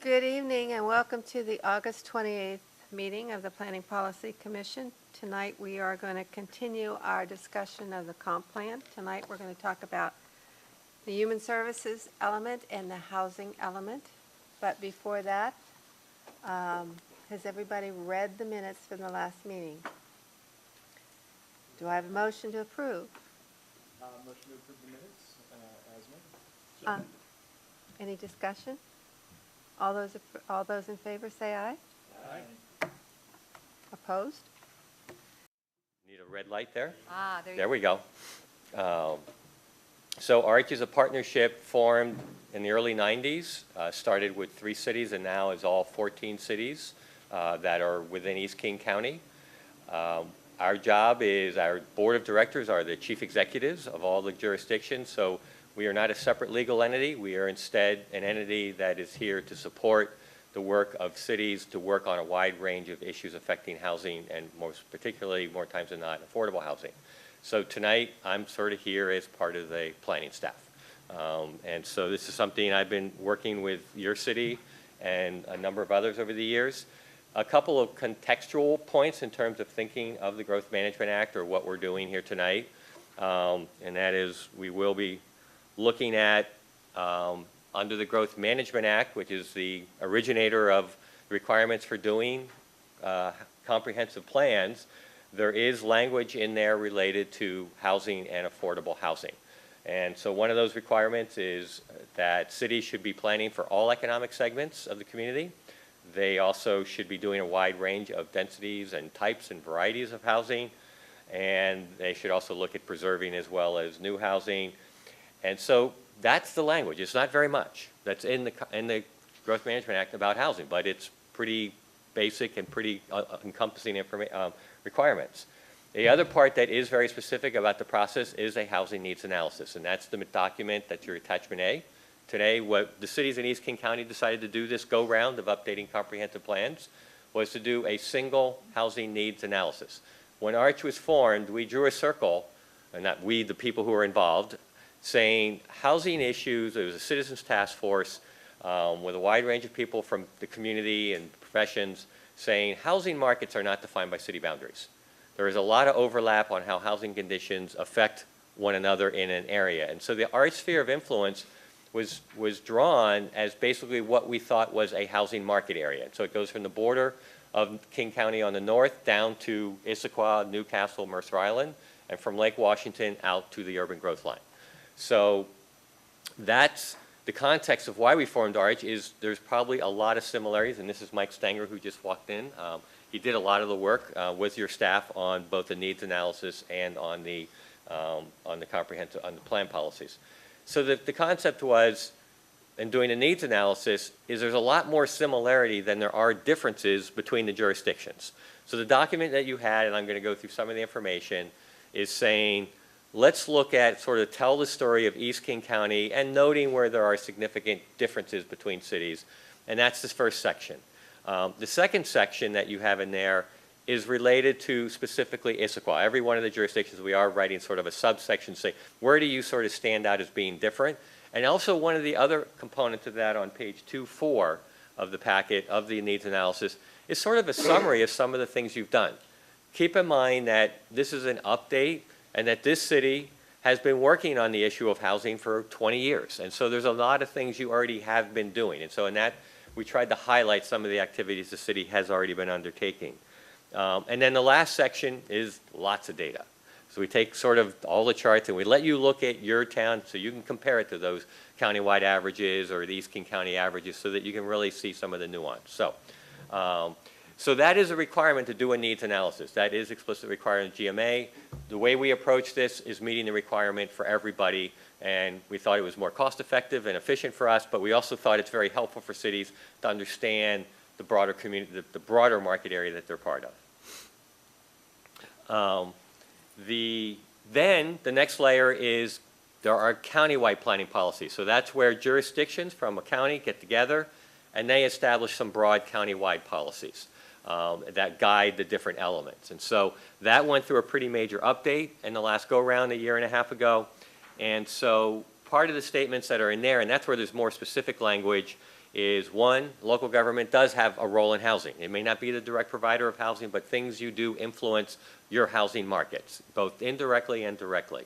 Good evening and welcome to the August 28th meeting of the Planning Policy Commission. Tonight we are going to continue our discussion of the comp plan. Tonight we're going to talk about the human services element and the housing element. But before that, has everybody read the minutes from the last meeting? Do I have a motion to approve? Motion to approve the minutes as amended. Any discussion? All those in favor say aye. Aye. Opposed? Need a red light there? There we go. So ARCH is a partnership formed in the early 90s, started with 3 cities and now is all 14 cities that are within East King County. Our job is, our board of directors are the chief executives of all the jurisdictions, so we are not a separate legal entity. We are instead an entity that is here to support the work of cities to work on a wide range of issues affecting housing and most particularly, more times than not, affordable housing. So tonight, I'm sort of here as part of the planning staff. And so this is something I've been working with your city and a number of others over the years. A couple of contextual points in terms of thinking of the Growth Management Act or what we're doing here tonight. And that is, we will be looking at, under the Growth Management Act, which is the originator of requirements for doing comprehensive plans, there is language in there related to housing and affordable housing. And so one of those requirements is that cities should be planning for all economic segments of the community. They also should be doing a wide range of densities and types and varieties of housing. And they should also look at preserving as well as new housing. And so that's the language. It's not very much that's in the Growth Management Act about housing, but it's pretty basic and pretty encompassing requirements. The other part that is very specific about the process is a housing needs analysis, and that's the document that's your attachment A. Today, what the cities in East King County decided to do this go-round of updating comprehensive plans was to do a single housing needs analysis. When ARCH was formed, we drew a circle, and not we, the people who were involved, saying housing issues. There was a citizens task force with a wide range of people from the community and professions saying housing markets are not defined by city boundaries. There is a lot of overlap on how housing conditions affect one another in an area. And so the ARCH sphere of influence was drawn as basically what we thought was a housing market area. So it goes from the border of King County on the north down to Issaquah, Newcastle, Mercer Island, and from Lake Washington out to the urban growth line. So that's the context of why we formed ARCH. Is there's probably a lot of similarities, and this is Mike Stenger who just walked in. He did a lot of the work with your staff on both the needs analysis and on the comprehensive, on the plan policies. So the concept was, in doing a needs analysis, is there's a lot more similarity than there are differences between the jurisdictions. So the document that you had, and I'm going to go through some of the information, is saying, let's look at, sort of tell the story of East King County and noting where there are significant differences between cities. And that's this first section. The second section that you have in there is related to specifically Issaquah. Every one of the jurisdictions, we are writing sort of a subsection saying, where do you sort of stand out as being different? And also one of the other components of that on page 2-4 of the packet of the needs analysis is sort of a summary of some of the things you've done. Keep in mind that this is an update and that this city has been working on the issue of housing for 20 years. And so there's a lot of things you already have been doing. And so in that, we tried to highlight some of the activities the city has already been undertaking. And then the last section is lots of data. So we take sort of all the charts and we let you look at your town so you can compare it to those countywide averages or the East King County averages so that you can really see some of the nuance. So that is a requirement to do a needs analysis. That is explicitly required in GMA. The way we approach this is meeting the requirement for everybody, and we thought it was more cost effective and efficient for us, but we also thought it's very helpful for cities to understand the broader community, the broader market area that they're part of. Then the next layer is there are countywide planning policies. So that's where jurisdictions from a county get together and they establish some broad countywide policies that guide the different elements. And so that went through a pretty major update in the last go-round a year and a half ago. And so part of the statements that are in there, and that's where there's more specific language, is one, local government does have a role in housing. It may not be the direct provider of housing, but things you do influence your housing markets, both indirectly and directly.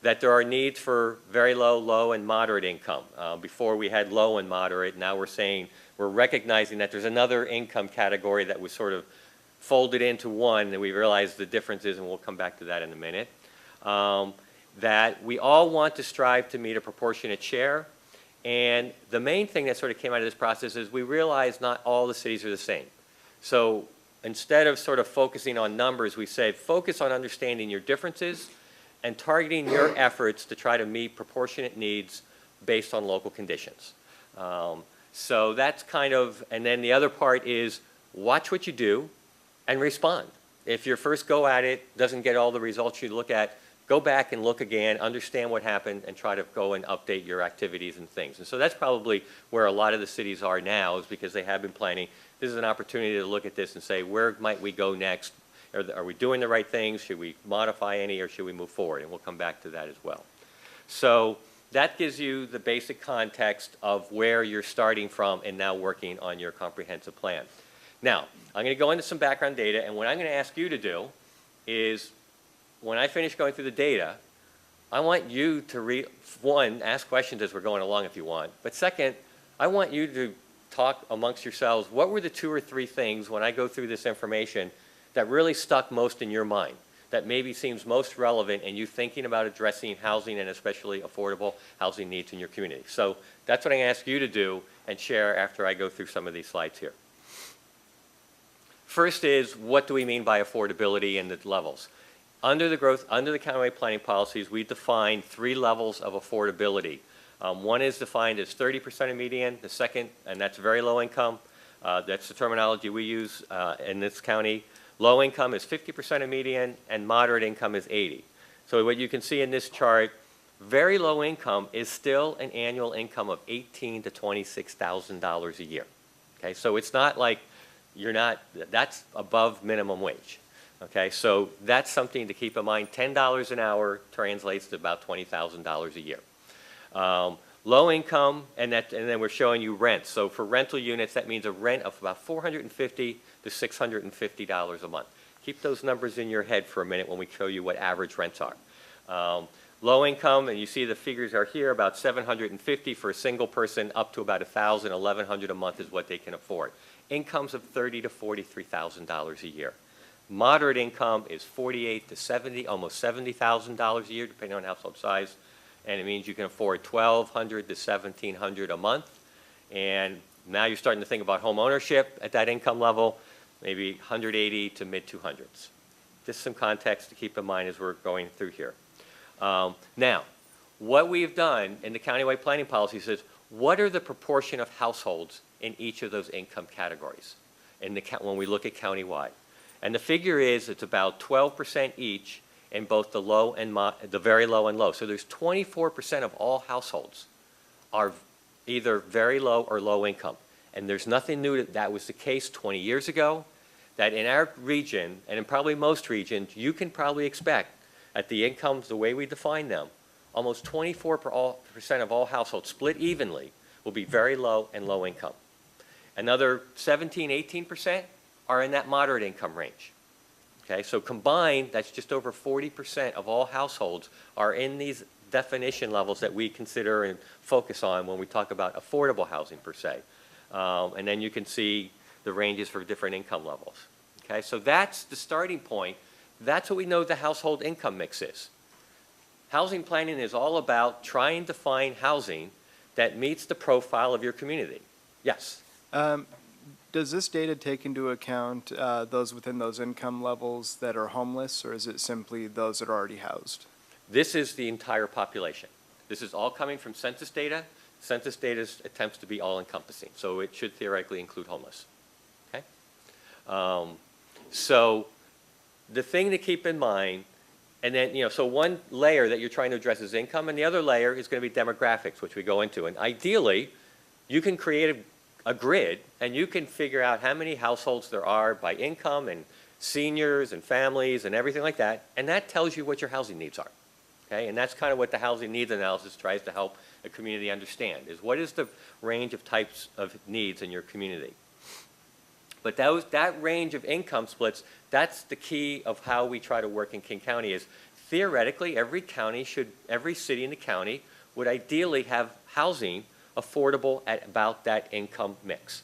That there are needs for very low, low, and moderate income. Before we had low and moderate, now we're recognizing that there's another income category that was sort of folded into one, and we realize the differences, and we'll come back to that in a minute. That we all want to strive to meet a proportionate share, and the main thing that sort of came out of this process is we realize not all the cities are the same. So instead of sort of focusing on numbers, we say focus on understanding your differences and targeting your efforts to try to meet proportionate needs based on local conditions. So that's kind of, and then the other part is watch what you do and respond. If your first go at it doesn't get all the results you look at, go back and look again, understand what happened, and try to go and update your activities and things. And so that's probably where a lot of the cities are now, is because they have been planning. This is an opportunity to look at this and say, where might we go next? Are we doing the right things? Should we modify any, or should we move forward? And we'll come back to that as well. So that gives you the basic context of where you're starting from and now working on your comprehensive plan. Now, I'm going to go into some background data, and what I'm going to ask you to do is, when I finish going through the data, I want you to, one, ask questions as we're going along if you want, but second, I want you to talk amongst yourselves, what were the 2 or 3 things when I go through this information that really stuck most in your mind, that maybe seems most relevant in you thinking about addressing housing and especially affordable housing needs in your community. So that's what I'm going to ask you to do and share after I go through some of these slides here. First is, what do we mean by affordability and the levels? Under the countywide planning policies, we define 3 levels of affordability. One is defined as 30% of median, the second, and that's very low income. That's the terminology we use in this county. Low income is 50% of median, and moderate income is 80. So what you can see in this chart, very low income is still an annual income of $18,000 to $26,000 a year. Okay, so it's not like that's above minimum wage. Okay, so that's something to keep in mind. $10 an hour translates to about $20,000 a year. Low income, and then we're showing you rent. So for rental units, that means a rent of about $450 to $650 a month. Keep those numbers in your head for a minute when we show you what average rents are. Low income, and you see the figures are here, about $750 for a single person, up to about $1,000, $1,100 a month is what they can afford. Incomes of $30,000 to $43,000 a year. Moderate income is $48,000 to $70,000, almost $70,000 a year, depending on household size. And it means you can afford $1,200 to $1,700 a month. And now you're starting to think about home ownership at that income level, maybe $180,000 to mid-200s. Just some context to keep in mind as we're going through here. Now, what we've done in the countywide planning policies is, what are the proportion of households in each of those income categories when we look at countywide? And the figure is, it's about 12% each in both the low and the very low and low. So there's 24% of all households are either very low or low income. And there's nothing new that was the case 20 years ago, that in our region, and in probably most regions, you can probably expect at the incomes, the way we define them, almost 24% of all households, split evenly, will be very low and low income. Another 17, 18% are in that moderate income range. Okay, so combined, that's just over 40% of all households are in these definition levels that we consider and focus on when we talk about affordable housing per se. And then you can see the ranges for different income levels. Okay, so that's the starting point. That's what we know the household income mix is. Housing planning is all about trying to find housing that meets the profile of your community. Yes? Does this data take into account those within those income levels that are homeless, or is it simply those that are already housed? This is the entire population. This is all coming from census data. Census data attempts to be all-encompassing, so it should theoretically include homeless. Okay? So the thing to keep in mind, and then, so one layer that you're trying to address is income, and the other layer is going to be demographics, which we go into. And ideally, you can create a grid, and you can figure out how many households there are by income and seniors and families and everything like that, and that tells you what your housing needs are. Okay? And that's kind of what the housing needs analysis tries to help a community understand, is what is the range of types of needs in your community. But that range of income splits, that's the key of how we try to work in King County is theoretically every city in the county would ideally have housing affordable at about that income mix.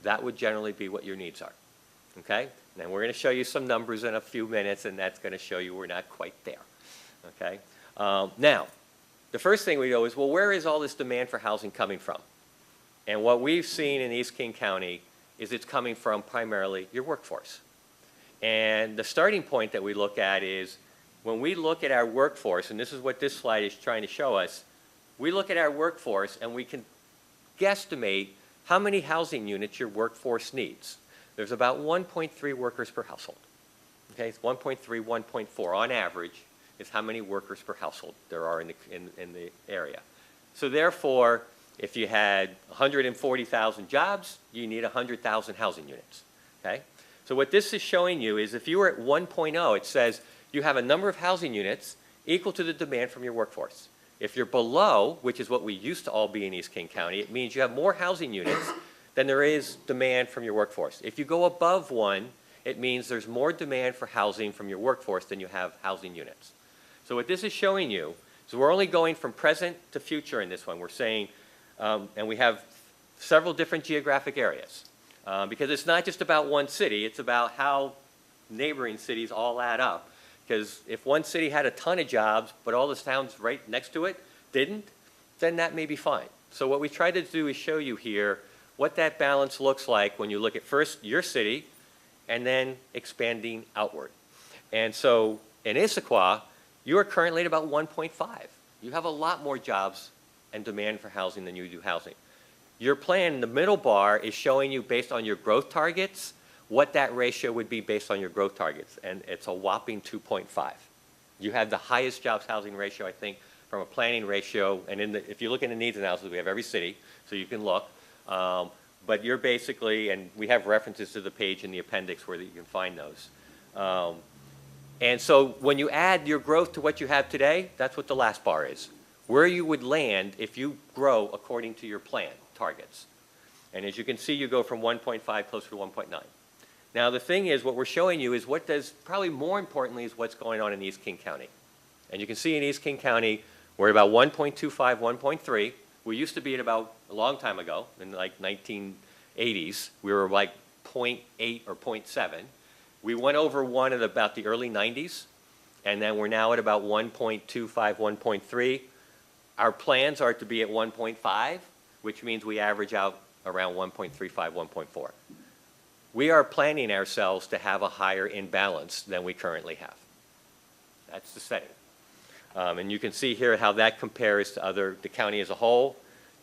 That would generally be what your needs are, okay? And we're going to show you some numbers in a few minutes, and that's going to show you we're not quite there, okay? Now, the first thing we go is, well, where is all this demand for housing coming from? And what we've seen in East King County is it's coming from primarily your workforce. And the starting point that we look at is when we look at our workforce, and this is what this slide is trying to show us, we look at our workforce and we can guesstimate how many housing units your workforce needs. There's about 1.3 workers per household. Okay, it's 1.3, 1.4 on average is how many workers per household there are in the area. So therefore, if you had 140,000 jobs, you need 100,000 housing units, okay? So what this is showing you is if you were at 1.0, it says you have a number of housing units equal to the demand from your workforce. If you're below, which is what we used to all be in East King County, it means you have more housing units than there is demand from your workforce. If you go above 1, it means there's more demand for housing from your workforce than you have housing units. So what this is showing you is we're only going from present to future in this one. We're saying, and we have several different geographic areas because it's not just about one city, it's about how neighboring cities all add up. Because if one city had a ton of jobs, but all the towns right next to it didn't, then that may be fine. So what we try to do is show you here what that balance looks like when you look at first your city and then expanding outward. And so in Issaquah, you are currently at about 1.5. You have a lot more jobs and demand for housing than you do housing. Your plan in the middle bar is showing you based on your growth targets what that ratio would be based on your growth targets, and it's a whopping 2.5. You have the highest jobs housing ratio, I think, from a planning ratio, and if you look in the needs analysis, we have every city, so you can look, but you're basically, and we have references to the page in the appendix where you can find those. And so when you add your growth to what you have today, that's what the last bar is. Where you would land if you grow according to your plan targets. And as you can see, you go from 1.5 closer to 1.9. Now the thing is, what we're showing you is what does, probably more importantly, is what's going on in East King County. And you can see in East King County, we're about 1.25, 1.3. We used to be at about, a long time ago, in like 1980s, we were like 0.8 or 0.7. We went over 1 at about the early 90s, and then we're now at about 1.25, 1.3. Our plans are to be at 1.5, which means we average out around 1.35, 1.4. We are planning ourselves to have a higher imbalance than we currently have. That's the setting. And you can see here how that compares to the county as a whole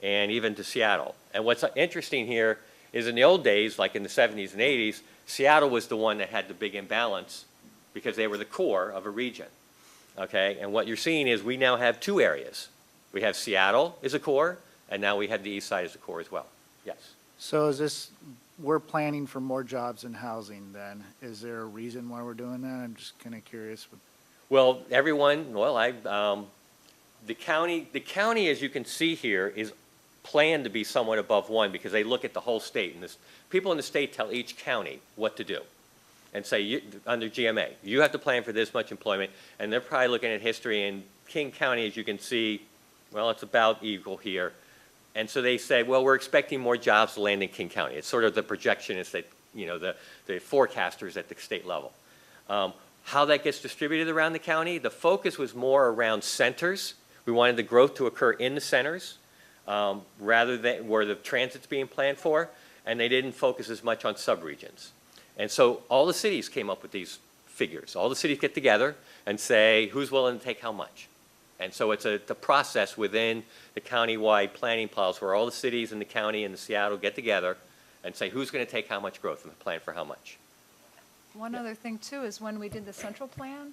and even to Seattle. And what's interesting here is in the old days, like in the 70s and 80s, Seattle was the one that had the big imbalance because they were the core of a region. Okay, and what you're seeing is we now have 2 areas. We have Seattle as a core, and now we have the east side as a core as well. Yes? So is this, we're planning for more jobs and housing then. Is there a reason why we're doing that? I'm just kind of curious. Well, the county, as you can see here, is planned to be somewhat above 1 because they look at the whole state. And people in the state tell each county what to do and say, under GMA, you have to plan for this much employment. And they're probably looking at history. In King County, as you can see, well, it's about equal here. And so they say, well, we're expecting more jobs to land in King County. It's sort of the projectionists that, the forecasters at the state level. How that gets distributed around the county, the focus was more around centers. We wanted the growth to occur in the centers rather than where the transit's being planned for, and they didn't focus as much on subregions. And so all the cities came up with these figures. All the cities get together and say, who's willing to take how much? And so it's the process within the county-wide planning policy where all the cities in the county and the Seattle get together and say who's going to take how much growth and plan for how much. One other thing too is when we did the central plan,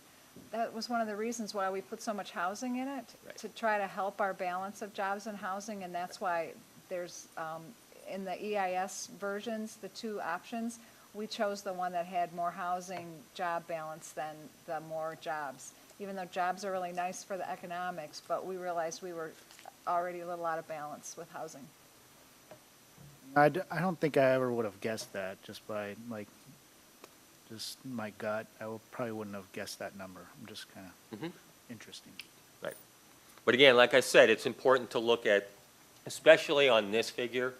that was one of the reasons why we put so much housing in it, Right. to try to help our balance of jobs and housing, and that's why there's, in the EIS versions, the 2 options, we chose the one that had more housing job balance than the more jobs. Even though jobs are really nice for the economics, but we realized we were already a little out of balance with housing. I don't think I ever would have guessed that just by just my gut. Probably wouldn't have guessed that number. I'm just kind of interesting. Right. But again, like I said, it's important to look at, especially on this figure,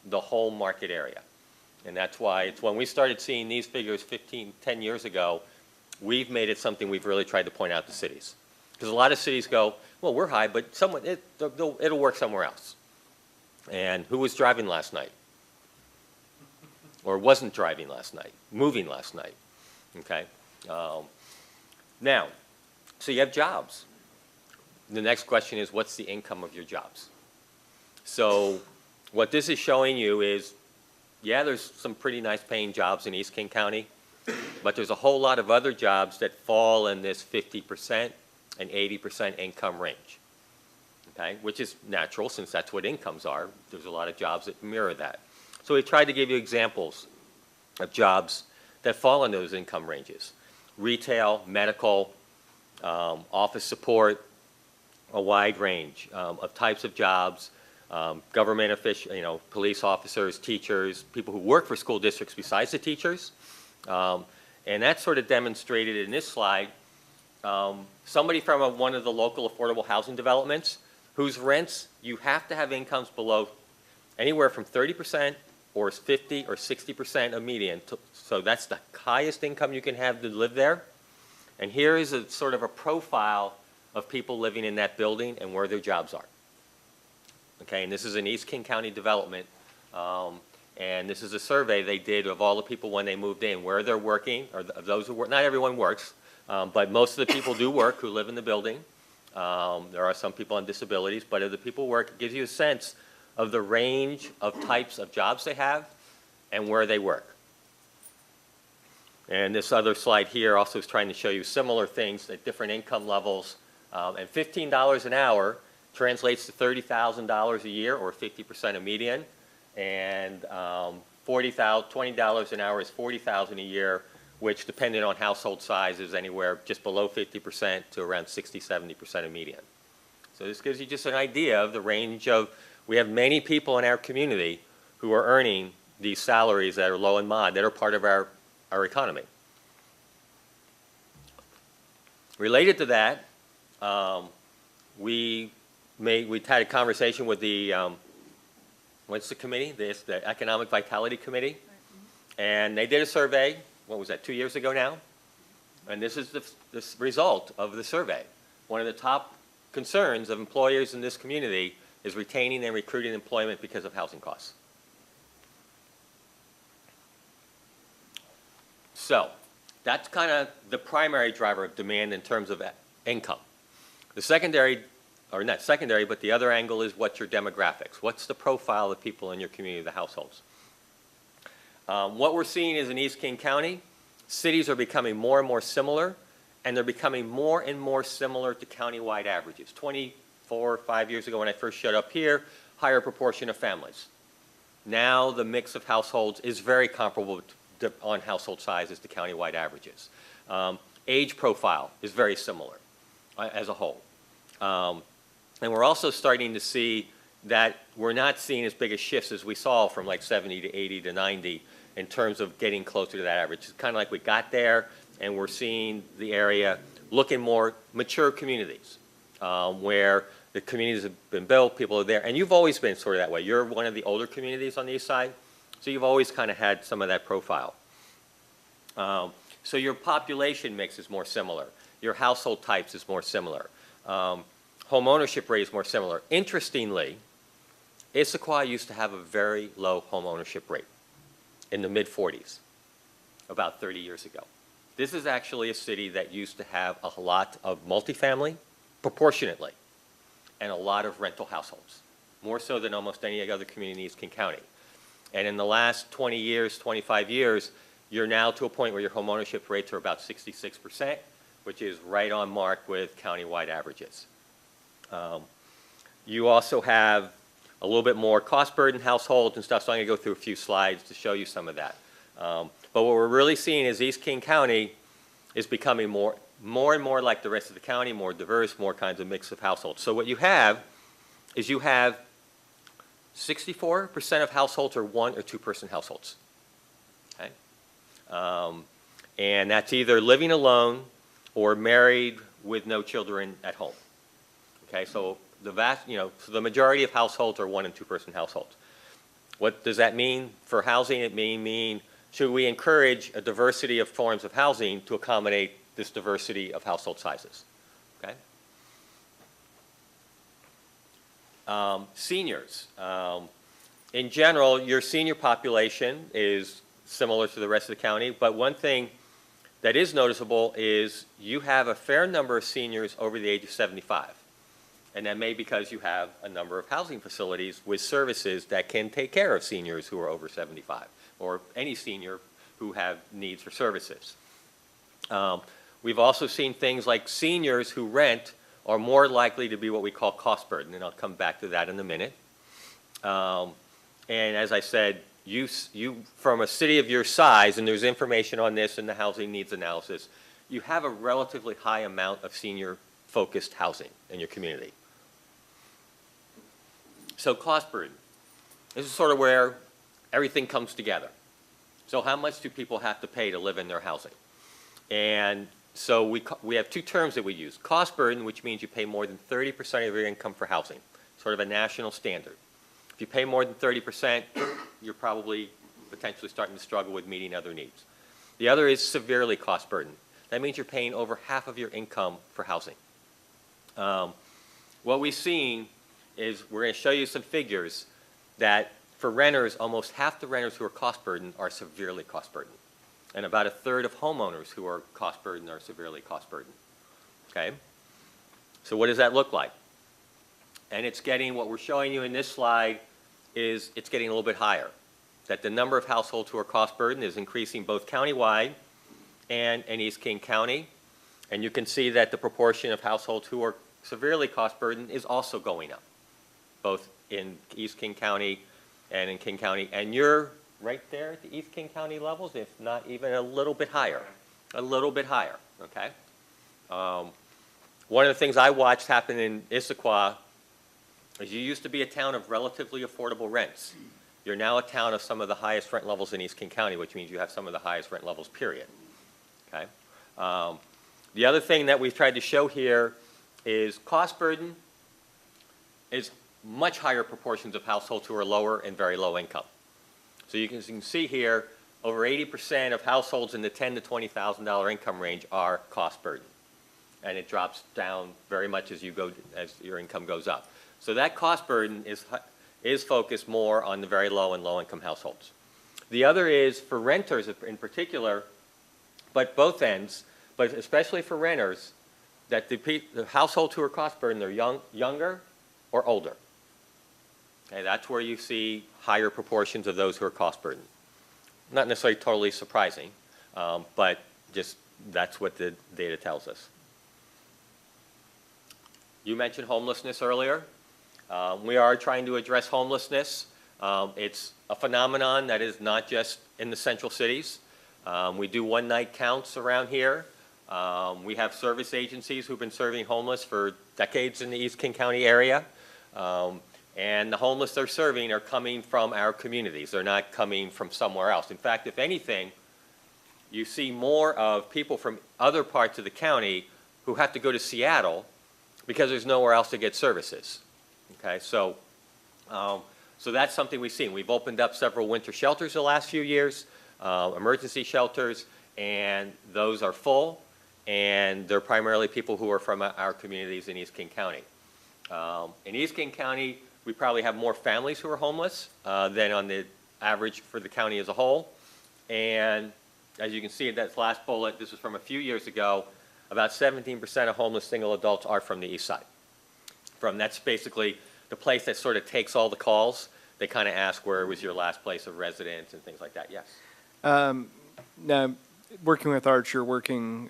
the whole market area. And that's why it's when we started seeing these figures 10 years ago, we've made it something we've really tried to point out to cities. Because a lot of cities go, well, we're high, but it'll work somewhere else. And who was driving last night? Or wasn't driving last night, moving last night, okay? Now, so you have jobs. The next question is, what's the income of your jobs? So what this is showing you is, yeah, there's some pretty nice paying jobs in East King County, but there's a whole lot of other jobs that fall in this 50% and 80% income range, okay? Which is natural since that's what incomes are. There's a lot of jobs that mirror that. So we tried to give you examples of jobs that fall in those income ranges. Retail, medical, office support, a wide range of types of jobs, government officials, police officers, teachers, people who work for school districts besides the teachers. And that's sort of demonstrated in this slide. Somebody from one of the local affordable housing developments whose rents, you have to have incomes below anywhere from 30% or 50 or 60% of median. So that's the highest income you can have to live there. And here is a sort of a profile of people living in that building and where their jobs are. Okay, and this is an East King County development. And this is a survey they did of all the people when they moved in, where they're working, or of those who work. Not everyone works, but most of the people do work who live in the building. There are some people on disabilities, but if the people work, it gives you a sense of the range of types of jobs they have and where they work. And this other slide here also is trying to show you similar things at different income levels. And $15 an hour translates to $30,000 a year, or 50% of median. And $20 an hour is $40,000 a year, which, depending on household size, is anywhere just below 50% to around 60–70% of median. So this gives you just an idea of the range of. We have many people in our community who are earning these salaries that are low and mod, that are part of our economy. Related to that, we had a conversation with the, what's the committee? The Economic Vitality Committee. And they did a survey, what was that, 2 years ago now? And this is the result of the survey. One of the top concerns of employers in this community is retaining and recruiting employment because of housing costs. So that's kind of the primary driver of demand in terms of income. The secondary, or not secondary, but the other angle is what's your demographics? What's the profile of people in your community, the households? What we're seeing is in East King County, cities are becoming more and more similar, and they're becoming more and more similar to countywide averages. 24 or 5 years ago when I first showed up here, higher proportion of families. Now the mix of households is very comparable on household sizes to countywide averages. Age profile is very similar as a whole. And we're also starting to see that we're not seeing as big a shifts as we saw from like 70 to 80 to 90 in terms of getting closer to that average. It's kind of like we got there, and we're seeing the area looking more mature communities where the communities have been built, people are there, and you've always been sort of that way. You're one of the older communities on the east side, so you've always kind of had some of that profile. So your population mix is more similar. Your household types is more similar. Home ownership rate is more similar. Interestingly, Issaquah used to have a very low home ownership rate in the mid-40s about 30 years ago. This is actually a city that used to have a lot of multifamily, proportionately, and a lot of rental households, more so than almost any other community in East King County. And in the last 20 years, 25 years, you're now to a point where your home ownership rates are about 66%, which is right on mark with countywide averages. You also have a little bit more cost burden households and stuff, so I'm going to go through a few slides to show you some of that. But what we're really seeing is East King County is becoming more and more like the rest of the county, more diverse, more kinds of mix of households. So what you have is you have 64% of households are one or two-person households. Okay? And that's either living alone or married with no children at home. Okay, so so the majority of households are one and two-person households. What does that mean for housing? It mean should we encourage a diversity of forms of housing to accommodate this diversity of household sizes? Okay. Seniors. In general, your senior population is similar to the rest of the county, but one thing that is noticeable is you have a fair number of seniors over the age of 75. And that may be because you have a number of housing facilities with services that can take care of seniors who are over 75, or any senior who have needs for services. We've also seen things like seniors who rent are more likely to be what we call cost burden, and I'll come back to that in a minute. And as I said, you from a city of your size, and there's information on this in the housing needs analysis, you have a relatively high amount of senior-focused housing in your community. So cost burden. This is sort of where everything comes together. So how much do people have to pay to live in their housing? And so we have two terms that we use. Cost burden, which means you pay more than 30% of your income for housing, sort of a national standard. If you pay more than 30%, you're probably potentially starting to struggle with meeting other needs. The other is severely cost burden. That means you're paying over half of your income for housing. What we've seen is we're going to show you some figures that for renters, almost half the renters who are cost burdened are severely cost burdened. And about a third of homeowners who are cost burdened are severely cost burdened. Okay? So what does that look like? And it's getting, what we're showing you in this slide is it's getting a little bit higher. That the number of households who are cost burdened is increasing both countywide and in East King County. And you can see that the proportion of households who are severely cost burdened is also going up, both in East King County and in King County. And you're right there at the East King County levels, if not even a little bit higher. A little bit higher, okay? One of the things I watched happen in Issaquah is you used to be a town of relatively affordable rents. You're now a town of some of the highest rent levels in East King County, which means you have some of the highest rent levels, period. Okay? The other thing that we've tried to show here is cost burden is much higher proportions of households who are lower and very low income. So you can see here, over 80% of households in the $10,000 to $20,000 income range are cost burden. And it drops down very much as your income goes up. So that cost burden is focused more on the very low and low income households. The other is for renters in particular, but both ends, but especially for renters, that the households who are cost burdened are younger or older. Okay, that's where you see higher proportions of those who are cost burdened. Not necessarily totally surprising, but just that's what the data tells us. You mentioned homelessness earlier. We are trying to address homelessness. It's a phenomenon that is not just in the central cities. We do one-night counts around here. We have service agencies who've been serving homeless for decades in the East King County area. And the homeless they're serving are coming from our communities. They're not coming from somewhere else. In fact, if anything, you see more of people from other parts of the county who have to go to Seattle because there's nowhere else to get services. Okay, so that's something we've seen. We've opened up several winter shelters the last few years, emergency shelters, and those are full, and they're primarily people who are from our communities in East King County. In East King County, we probably have more families who are homeless than on the average for the county as a whole. And as you can see in that last bullet, this is from a few years ago, about 17% of homeless single adults are from the east side. That's basically the place that sort of takes all the calls. They kind of ask where was your last place of residence and things like that. Yes? Now, working with Archer, working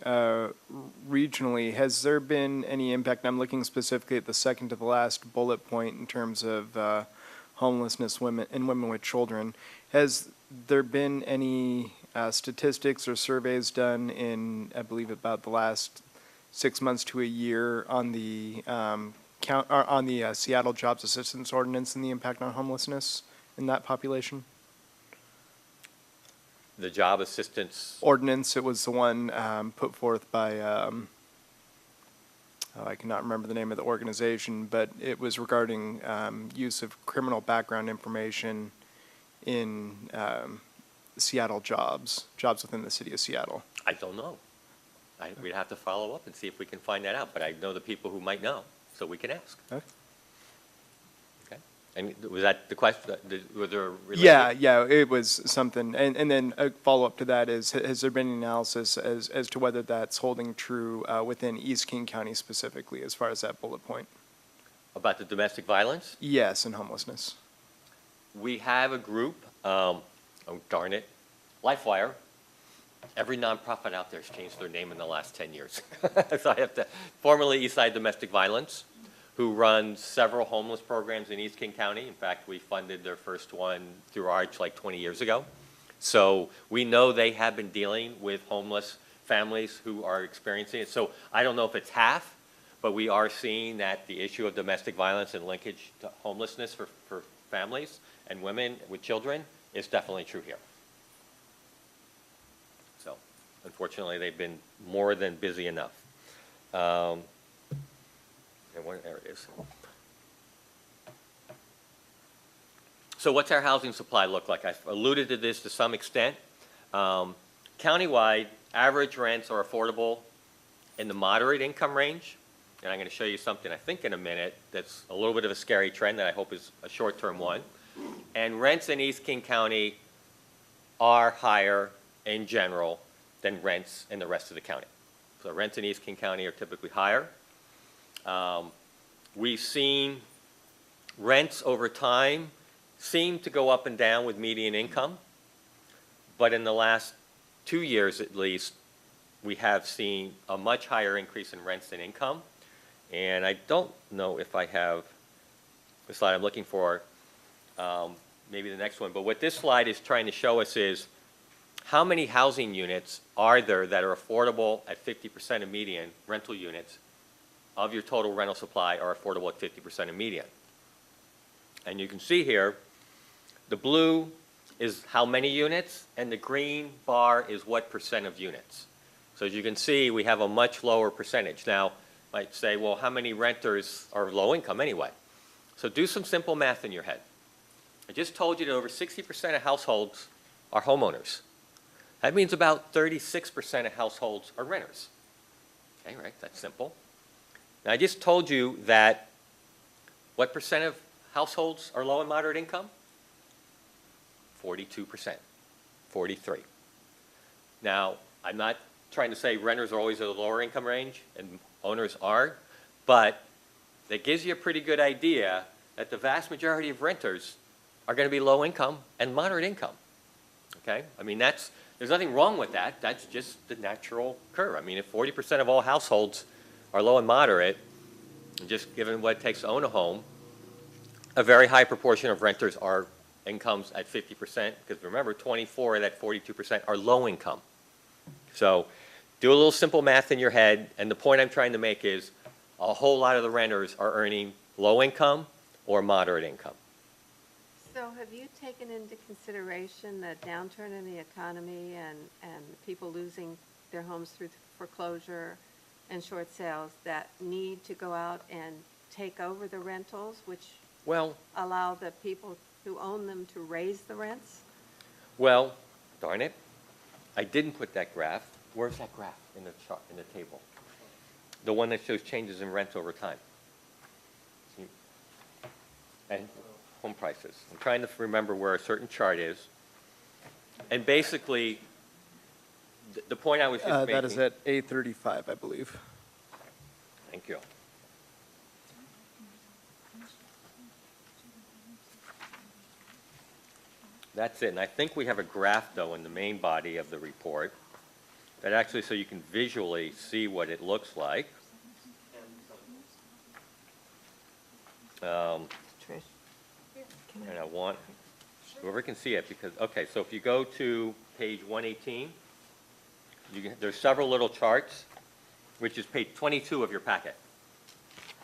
regionally, has there been any impact? I'm looking specifically at the second to the last bullet point in terms of homelessness and women with children. Has there been any statistics or surveys done in, I believe, about the last 6 months to a year on the on the Seattle Jobs Assistance Ordinance and the impact on homelessness in that population? The job assistance, Ordinance, it was the one put forth by, I cannot remember the name of the organization, but it was regarding use of criminal background information in Seattle jobs within the city of Seattle. I don't know. We'd have to follow up and see if we can find that out, but I know the people who might know, so we can ask. Okay. Okay? And was that the question? Was there a related? Yeah, it was something. And then a follow-up to that is, has there been any analysis as to whether that's holding true within East King County specifically, as far as that bullet point? About the domestic violence? Yes, and homelessness. We have a group, oh darn it, LifeWire. Every nonprofit out there has changed their name in the last 10 years. So I have to, formerly Eastside Domestic Violence, who runs several homeless programs in East King County. In fact, we funded their first one through Arch like 20 years ago. So we know they have been dealing with homeless families who are experiencing it. So I don't know if it's half, but we are seeing that the issue of domestic violence and linkage to homelessness for families and women with children is definitely true here. So unfortunately, they've been more than busy enough. And there it is. So what's our housing supply look like? I've alluded to this to some extent. Countywide, average rents are affordable in the moderate income range. And I'm going to show you something, I think, in a minute that's a little bit of a scary trend that I hope is a short-term one. And rents in East King County are higher in general than rents in the rest of the county. So rents in East King County are typically higher. We've seen rents over time seem to go up and down with median income, but in the last 2 years at least, we have seen a much higher increase in rents than income. And I don't know if I have the slide I'm looking for, maybe the next one, but what this slide is trying to show us is how many housing units are there that are affordable at 50% of median rental units of your total rental supply are affordable at 50% of median. And you can see here, the blue is how many units, and the green bar is what percent of units. So as you can see, we have a much lower percentage. Now, you might say, well, how many renters are low income anyway? So do some simple math in your head. I just told you that over 60% of households are homeowners. That means about 36% of households are renters. Okay, right, that's simple. Now, I just told you that what percent of households are low and moderate income? 42%, 43. Now, I'm not trying to say renters are always at a lower income range and owners aren't, but that gives you a pretty good idea that the vast majority of renters are going to be low income and moderate income. Okay? I mean, there's nothing wrong with that. That's just the natural curve. I mean, if 40% of all households are low and moderate, and just given what it takes to own a home, a very high proportion of renters are incomes at 50%, because remember, 24 of that 42% are low income. So do a little simple math in your head, and the point I'm trying to make is a whole lot of the renters are earning low income or moderate income. So have you taken into consideration the downturn in the economy and people losing their homes through foreclosure and short sales that need to go out and take over the rentals, which allow the people who own them to raise the rents? Well, darn it, I didn't put that graph. Where's that graph in the chart, in the table? The one that shows changes in rent over time. See? And home prices. I'm trying to remember where a certain chart is. And basically, the point I was just making. That is at A35, I believe. Thank you. That's it. And I think we have a graph, though, in the main body of the report that actually, so you can visually see what it looks like. And I want, whoever can see it, because, okay, so if you go to page 118, there's several little charts, which is page 22 of your packet,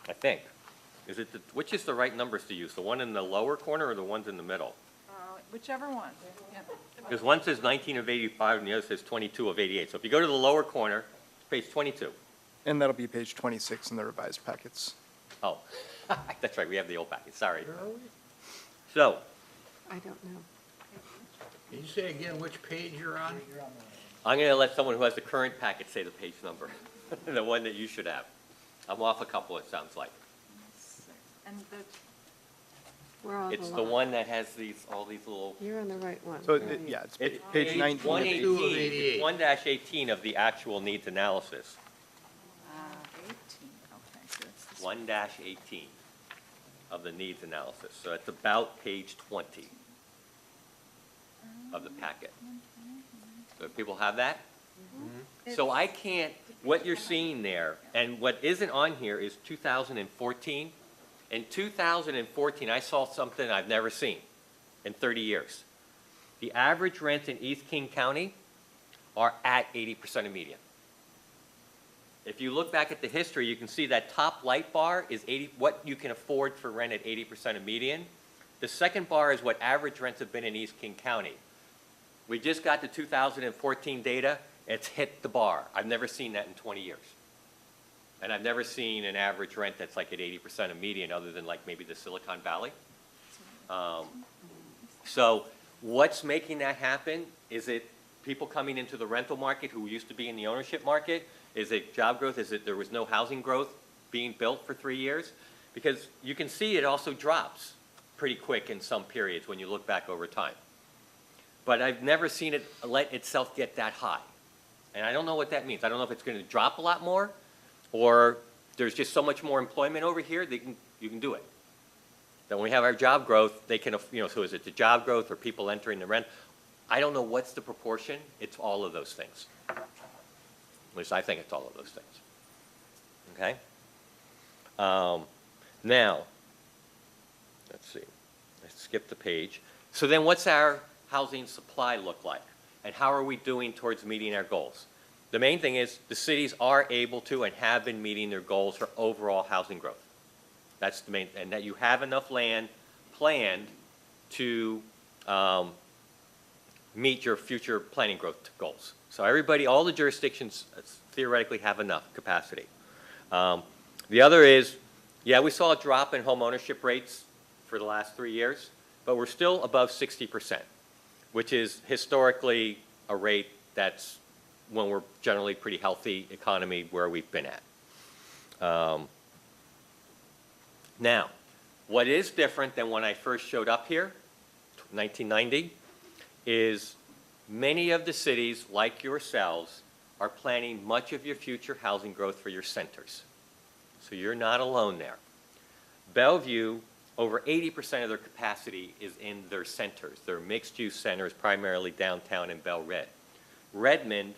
I think. which is the right numbers to use? The one in the lower corner or the ones in the middle? Whichever one. Yeah. Because one says 19 of 85 and the other says 22 of 88. So if you go to the lower corner, page 22. And that'll be page 26 in the revised packets. Oh, that's right, we have the old packet, sorry. So, I don't know. Can you say again which page you're on? I'm going to let someone who has the current packet say the page number, the one that you should have. I'm off a couple, it sounds like. And the, We're on It's the line. one that has all these little. You're on the right one. So, Right. yeah, it's It's page 19. of 118, 88. it's 1-18 of the actual needs analysis. 18, okay, so it's this 1-18 of the needs analysis. So it's about page 20 of the packet. So people have that? So I can't, what you're seeing there, and what isn't on here is 2014. In 2014, I saw something I've never seen in 30 years. The average rents in East King County are at 80% of median. If you look back at the history, you can see that top light bar is what you can afford for rent at 80% of median. The second bar is what average rents have been in East King County. We just got the 2014 data. It's hit the bar. I've never seen that in 20 years. And I've never seen an average rent that's like at 80% of median other than like maybe the Silicon Valley. So what's making that happen? Is it people coming into the rental market who used to be in the ownership market? Is it job growth? Is it there was no housing growth being built for 3 years? Because you can see it also drops pretty quick in some periods when you look back over time. But I've never seen it let itself get that high. And I don't know what that means. I don't know if it's going to drop a lot more or there's just so much more employment over here that you can do it. Then when we have our job growth, they can, so is it the job growth or people entering the rent? I don't know what's the proportion. It's all of those things. At least I think it's all of those things. Okay? Now, let's see. Let's skip the page. So then what's our housing supply look like? And how are we doing towards meeting our goals? The main thing is the cities are able to and have been meeting their goals for overall housing growth. That's the main, and that you have enough land planned to meet your future planning growth goals. So everybody, all the jurisdictions theoretically have enough capacity. The other is, yeah, we saw a drop in home ownership rates for the last 3 years, but we're still above 60%, which is historically a rate that's when we're generally pretty healthy economy where we've been at. Now, what is different than when I first showed up here, 1990, is many of the cities, like yourselves, are planning much of your future housing growth for your centers. So you're not alone there. Bellevue, over 80% of their capacity is in their centers. Their mixed-use centers, primarily downtown and Bel Red. Redmond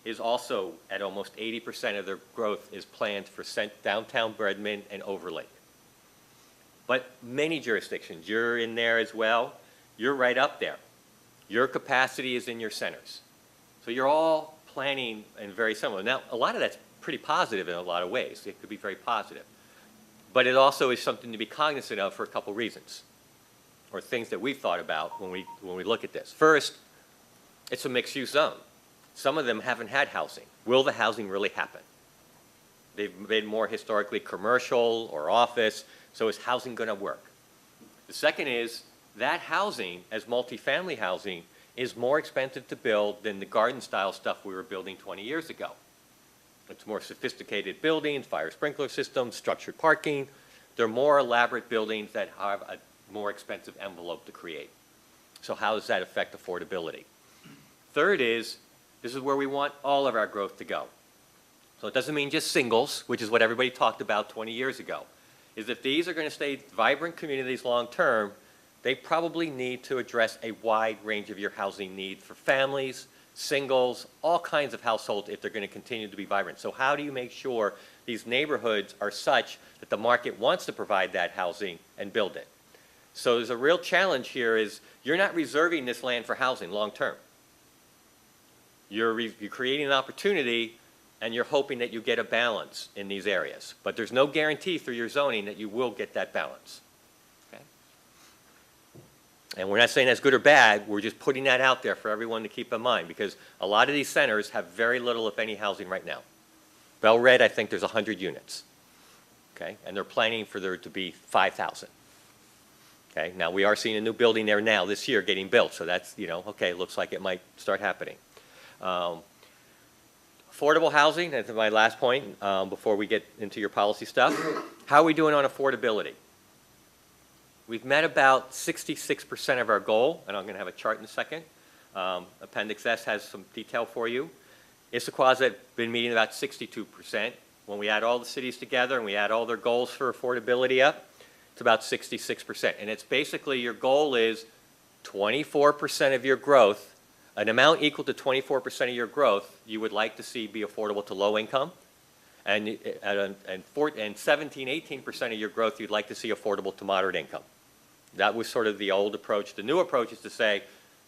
is also at almost 80% of their growth is planned for downtown Redmond and Overlake. But many jurisdictions, you're in there as well, you're right up there. Your capacity is in your centers. So you're all planning and very similar. Now, a lot of that's pretty positive in a lot of ways. It could be very positive. But it also is something to be cognizant of for a couple reasons, or things that we've thought about when we look at this. First, it's a mixed-use zone. Some of them haven't had housing. Will the housing really happen? They've been more historically commercial or office, so is housing going to work? The second is that housing, as multifamily housing, is more expensive to build than the garden-style stuff we were building 20 years ago. It's more sophisticated buildings, fire sprinkler systems, structured parking. They're more elaborate buildings that have a more expensive envelope to create. So how does that affect affordability? Third is, this is where we want all of our growth to go. So it doesn't mean just singles, which is what everybody talked about 20 years ago. Is if these are going to stay vibrant communities long term, they probably need to address a wide range of your housing needs for families, singles, all kinds of households if they're going to continue to be vibrant. So how do you make sure these neighborhoods are such that the market wants to provide that housing and build it? So there's a real challenge here is you're not reserving this land for housing long term. You're creating an opportunity and you're hoping that you get a balance in these areas. But there's no guarantee through your zoning that you will get that balance. Okay? And we're not saying that's good or bad, we're just putting that out there for everyone to keep in mind, because a lot of these centers have very little, if any, housing right now. Bell Red, I think there's 100 units. Okay? And they're planning for there to be 5,000. Okay? Now, we are seeing a new building there now this year getting built, so that's, you know, okay, looks like it might start happening. Affordable housing, that's my last point before we get into your policy stuff. How are we doing on affordability? We've met about 66% of our goal, and I'm going to have a chart in a second. Appendix S has some detail for you. Issaquah's have been meeting about 62%. When we add all the cities together and we add all their goals for affordability up, it's about 66%. And it's basically your goal is 24% of your growth, an amount equal to 24% of your growth you would like to see be affordable to low income, and 17, 18% of your growth you'd like to see affordable to moderate income. That was sort of the old approach. The new approach is to say,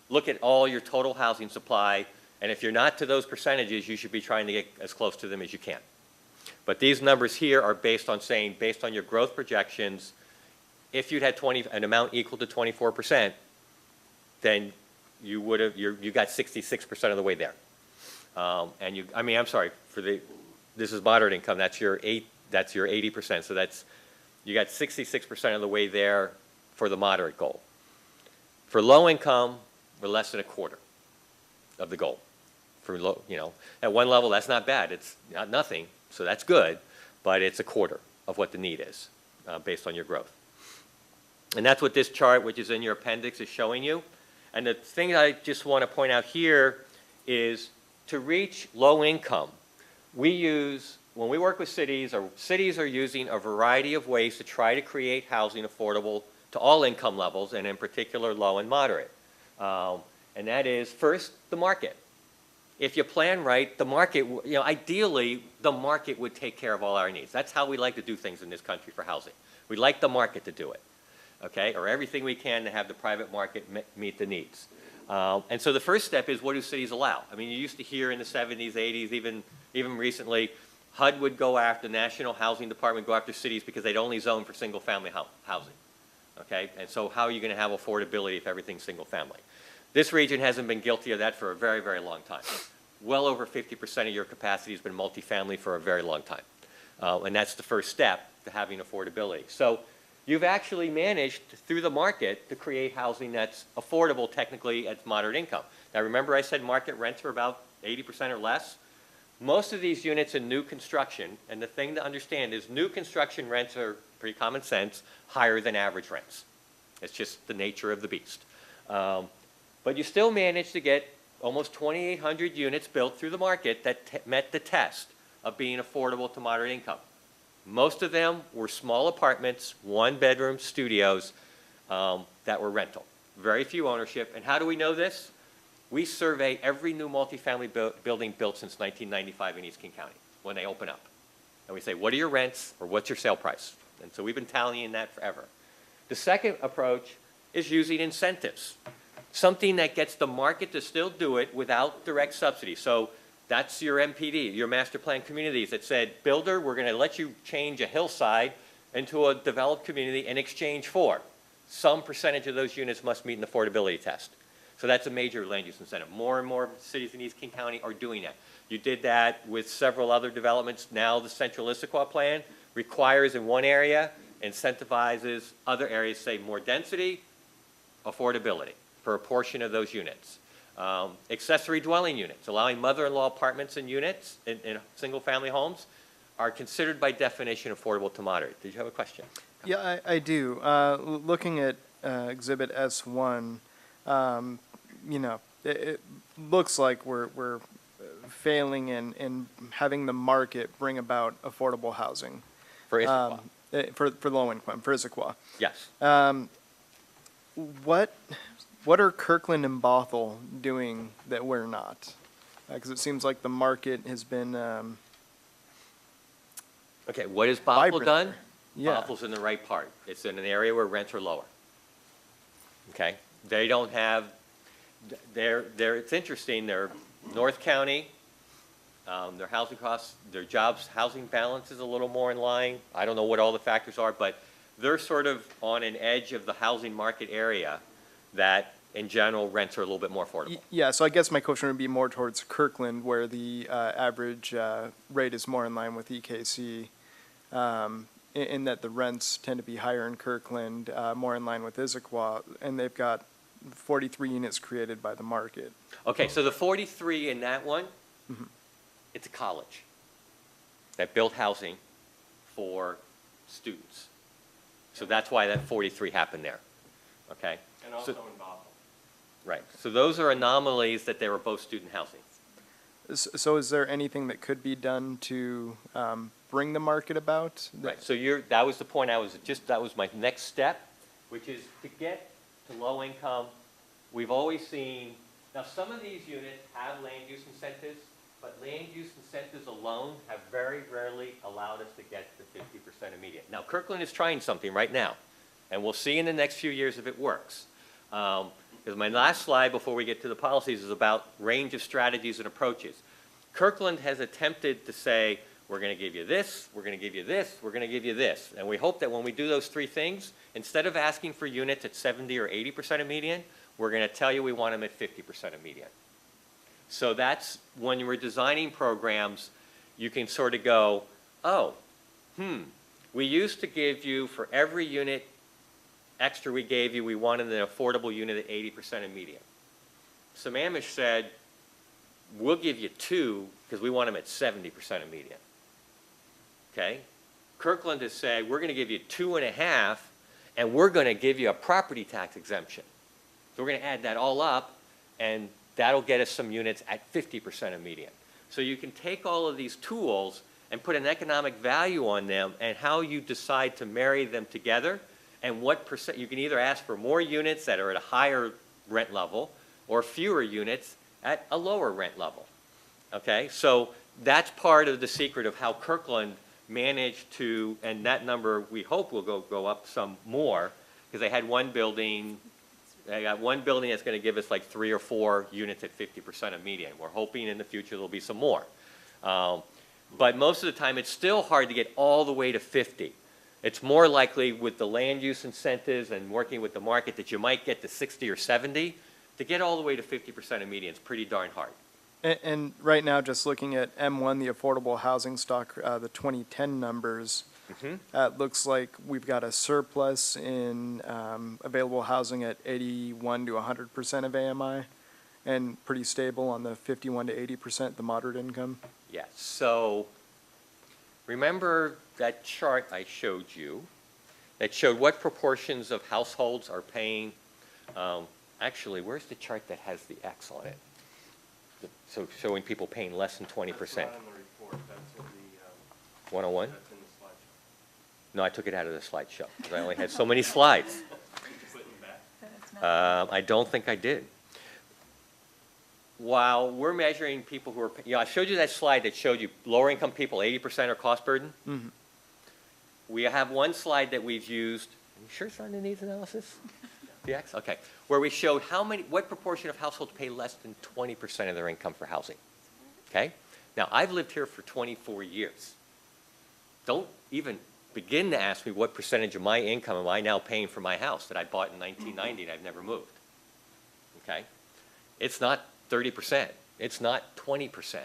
look at all your total housing supply, and if you're not to those percentages, you should be trying to get as close to them as you can. But these numbers here are based on saying, based on your growth projections, if you'd had an amount equal to 24%, then you would have, you got 66% of the way there. And you, I mean, I'm sorry, this is moderate income, that's your 80%, so you got 66% of the way there for the moderate goal. For low income, we're less than a quarter of the goal. For low, you know, at one level, that's not bad, it's not nothing, so that's good, but it's a quarter of what the need is based on your growth. And that's what this chart, which is in your appendix, is showing you. And the thing I just want to point out here is to reach low income, when we work with cities, or cities are using a variety of ways to try to create housing affordable to all income levels, and in particular low and moderate. And that is, first, the market. If you plan right, the market, you know, ideally, the market would take care of all our needs. That's how we like to do things in this country for housing. We like the market to do it, okay? Or everything we can to have the private market meet the needs. And so the first step is, what do cities allow? I mean, you used to hear in the 70s, 80s, even recently, HUD would go after, the National Housing Department would go after cities because they'd only zone for single-family housing, okay? And so how are you going to have affordability if everything's single-family? This region hasn't been guilty of that for a very, very long time. Well over 50% of your capacity has been multifamily for a very long time. And that's the first step to having affordability. So you've actually managed, through the market, to create housing that's affordable technically at moderate income. Now remember I said market rents are about 80% or less? Most of these units in new construction, and the thing to understand is new construction rents are, pretty common sense, higher than average rents. It's just the nature of the beast. But you still managed to get almost 2,800 units built through the market that met the test of being affordable to moderate income. Most of them were small apartments, one-bedroom studios that were rental. Very few ownership. And how do we know this? We survey every new multifamily building built since 1995 in East King County when they open up. And we say, what are your rents or what's your sale price? And so we've been tallying that forever. The second approach is using incentives. Something that gets the market to still do it without direct subsidy. So that's your MPD, your master plan communities that said, builder, we're going to let you change a hillside into a developed community in exchange for some percentage of those units must meet an affordability test. So that's a major land use incentive. More and more cities in East King County are doing that. You did that with several other developments. Now the Central Issaquah plan requires in one area, incentivizes other areas, say more density, affordability for a portion of those units. Accessory dwelling units, allowing mother-in-law apartments and units in single-family homes are considered by definition affordable to moderate. Did you have a question? Yeah, I do. Looking at Exhibit S1, you know, it looks like we're failing in having the market bring about affordable housing. For Issaquah. For low income, for Issaquah. Yes. What are Kirkland and Bothell doing that we're not? Because it seems like the market has been Okay, what has Bothell vibrant done? there. Yeah. Bothell's in the right part. It's in an area where rents are lower. Okay? They don't have, it's interesting, they're North County, Their housing costs, their jobs, housing balance is a little more in line. I don't know what all the factors are, but they're sort of on an edge of the housing market area that, in general, rents are a little bit more affordable. Yeah, so I guess my question would be more towards Kirkland, where the average rate is more in line with EKC, in that the rents tend to be higher in Kirkland, more in line with Issaquah, and they've got 43 units created by the market. Okay, so the 43 in that one, it's a college that built housing for students. So that's why that 43 happened there, okay? And also So- in Bothell. Right, so those are anomalies that they were both student housing. So is there anything that could be done to bring the market about? Right, so that was the point that was my next step, which is to get to low income. We've always seen, now some of these units have land use incentives, but land use incentives alone have very rarely allowed us to get to 50% immediate. Now Kirkland is trying something right now, and we'll see in the next few years if it works. Because my last slide before we get to the policies is about range of strategies and approaches. Kirkland has attempted to say, we're going to give you this, we're going to give you this, we're going to give you this. And we hope that when we do those three things, instead of asking for units at 70 or 80% of median, we're going to tell you we want them at 50% of median. So that's when you were designing programs, you can sort of go, oh, we used to give you for every unit extra we gave you, we wanted an affordable unit at 80% of median. Sammamish said, we'll give you 2 because we want them at 70% of median. Okay? Kirkland has said, we're going to give you 2.5 and we're going to give you a property tax exemption. So we're going to add that all up and that'll get us some units at 50% of median. So you can take all of these tools and put an economic value on them and how you decide to marry them together. And what percent, you can either ask for more units that are at a higher rent level or fewer units at a lower rent level, okay? So that's part of the secret of how Kirkland managed to, and that number we hope will go up some more, because they had one building, they got one building that's gonna give us like 3 or 4 units at 50% of median. We're hoping in the future there'll be some more. But most of the time it's still hard to get all the way to 50. It's more likely with the land use incentives and working with the market that you might get to 60 or 70. To get all the way to 50% of median is pretty darn hard. And right now, just looking at M1, the affordable housing stock, the 2010 numbers, it looks like we've got a surplus in available housing at 81 to 100% of AMI, and pretty stable on the 51 to 80%, the moderate income. Yes, so remember that chart I showed you that showed what proportions of households are paying, actually, where's the chart that has the X on it? So showing people paying less than 20%. That's not in the report, that's in the, 101? that's in the slideshow. No, I took it out of the slideshow because I only had so many slides. Did you put it back? I don't think I did. While we're measuring people who are, I showed you that slide that showed you lower income people, 80% are cost burden. We have one slide that we've used, are you sure it's not in the needs analysis? The X? Okay. Where we showed what proportion of households pay less than 20% of their income for housing. Okay? Now, I've lived here for 24 years. Don't even begin to ask me what percentage of my income am I now paying for my house that I bought in 1990 and I've never moved. Okay? It's not 30%. It's not 20%.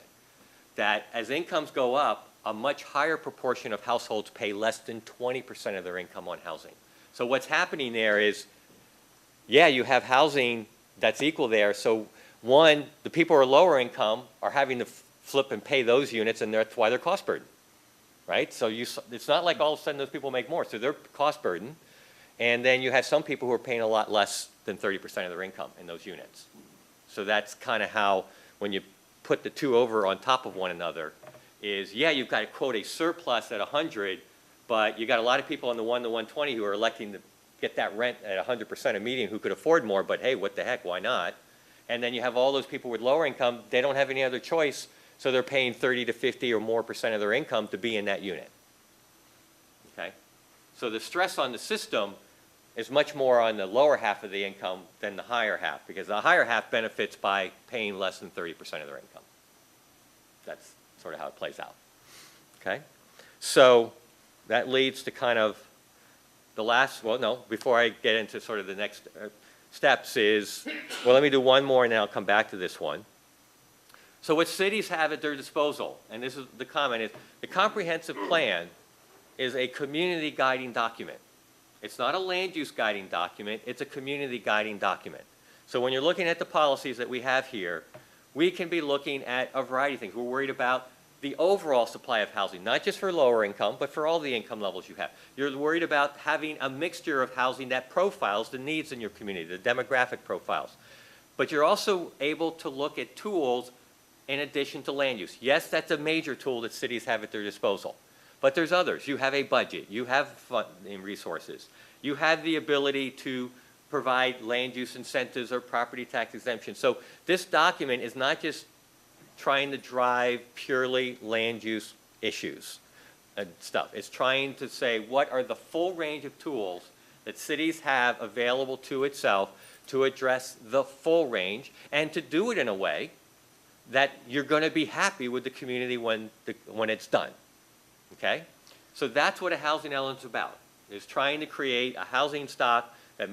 That as incomes go up, a much higher proportion of households pay less than 20% of their income on housing. So what's happening there is, yeah, you have housing that's equal there. So one, the people who are lower income are having to flip and pay those units, and that's why they're cost burden, right? So it's not like all of a sudden those people make more. So they're cost burden. And then you have some people who are paying a lot less than 30% of their income in those units. So that's kind of how, when you put the two over on top of one another, is, yeah, you've got, quote, a surplus at 100, but you got a lot of people in the 1 to 120 who are electing to get that rent at 100% of median who could afford more, but hey, what the heck, why not? And then you have all those people with lower income, they don't have any other choice, so they're paying 30 to 50 or more percent of their income to be in that unit. Okay? So the stress on the system is much more on the lower half of the income than the higher half, because the higher half benefits by paying less than 30% of their income. That's sort of how it plays out. Okay? So that leads to kind of the last, well, no, before I get into sort of the next steps is, well, let me do one more and then I'll come back to this one. So what cities have at their disposal, and this is the comment, is the comprehensive plan is a community guiding document. It's not a land use guiding document, it's a community guiding document. So when you're looking at the policies that we have here, we can be looking at a variety of things. We're worried about the overall supply of housing, not just for lower income, but for all the income levels you have. You're worried about having a mixture of housing that profiles the needs in your community, the demographic profiles. But you're also able to look at tools in addition to land use. Yes, that's a major tool that cities have at their disposal. But there's others. You have a budget. You have funding resources. You have the ability to provide land use incentives or property tax exemptions. So this document is not just trying to drive purely land use issues and stuff. It's trying to say what are the full range of tools that cities have available to itself to address the full range and to do it in a way that you're going to be happy with the community when it's done. Okay? So that's what a housing element's about, is trying to create a housing stock that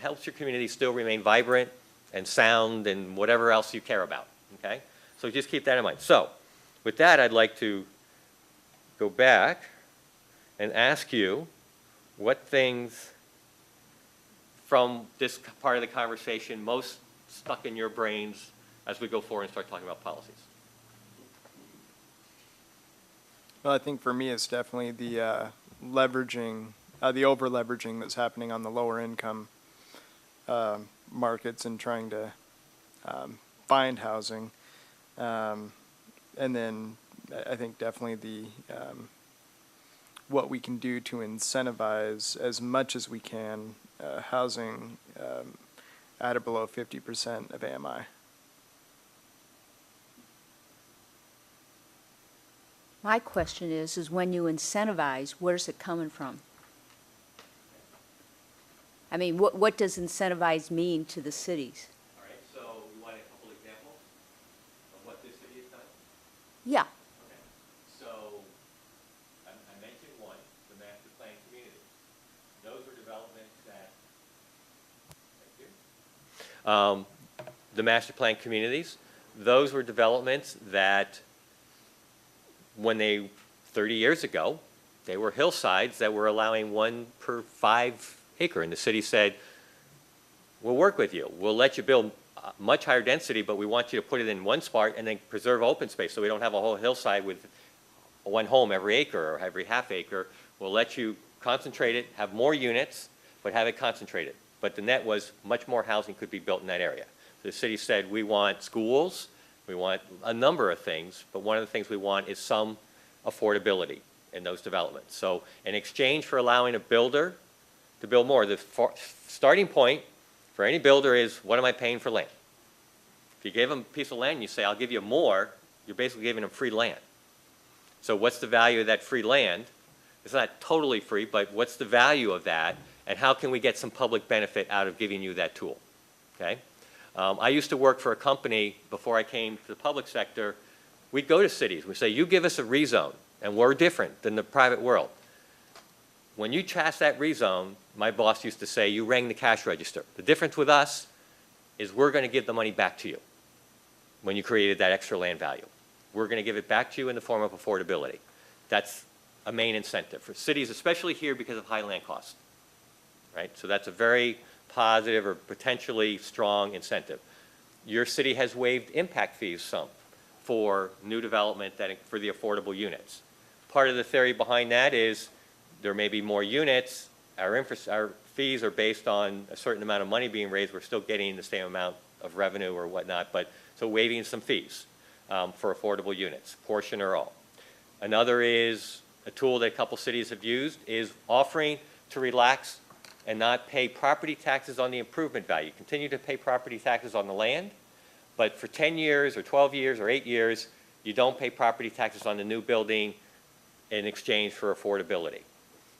helps your community still remain vibrant and sound and whatever else you care about. Okay? So just keep that in mind. So with that, I'd like to go back and ask you what things from this part of the conversation most stuck in your brains as we go forward and start talking about policies. Well, I think for me, it's definitely the leveraging, the over-leveraging that's happening on the lower income markets and trying to find housing. And then I think definitely the what we can do to incentivize as much as we can housing at or below 50% of AMI. My question is when you incentivize, where's it coming from? I mean, what does incentivize mean to the cities? All right, so you want a couple examples of what this city has done? Yeah. Okay. So I mentioned one, the master plan community. Those are developments that, thank you. The master plan communities, those were developments that when 30 years ago, they were hillsides that were allowing 1 per 5 acre. And the city said, we'll work with you. We'll let you build much higher density, but we want you to put it in one spot and then preserve open space so we don't have a whole hillside with one home every acre or every half acre. We'll let you concentrate it, have more units, but have it concentrated. But the net was much more housing could be built in that area. So the city said, we want schools, we want a number of things, but one of the things we want is some affordability in those developments. So in exchange for allowing a builder to build more, the starting point for any builder is, what am I paying for land? If you give them a piece of land and you say, I'll give you more, you're basically giving them free land. So what's the value of that free land? It's not totally free, but what's the value of that? And how can we get some public benefit out of giving you that tool? Okay? I used to work for a company before I came to the public sector. We'd go to cities. We'd say, you give us a rezone, and we're different than the private world. When you pass that rezone, my boss used to say, you rang the cash register. The difference with us is we're going to give the money back to you when you created that extra land value. We're going to give it back to you in the form of affordability. That's a main incentive for cities, especially here because of high land costs. Right? So that's a very positive or potentially strong incentive. Your city has waived impact fees some for new development for the affordable units. Part of the theory behind that is there may be more units. Our fees are based on a certain amount of money being raised. We're still getting the same amount of revenue or whatnot, but so waiving some fees for affordable units, portion or all. Another is a tool that a couple cities have used is offering to relax and not pay property taxes on the improvement value. Continue to pay property taxes on the land, but for 10 years or 12 years or 8 years, you don't pay property taxes on the new building in exchange for affordability.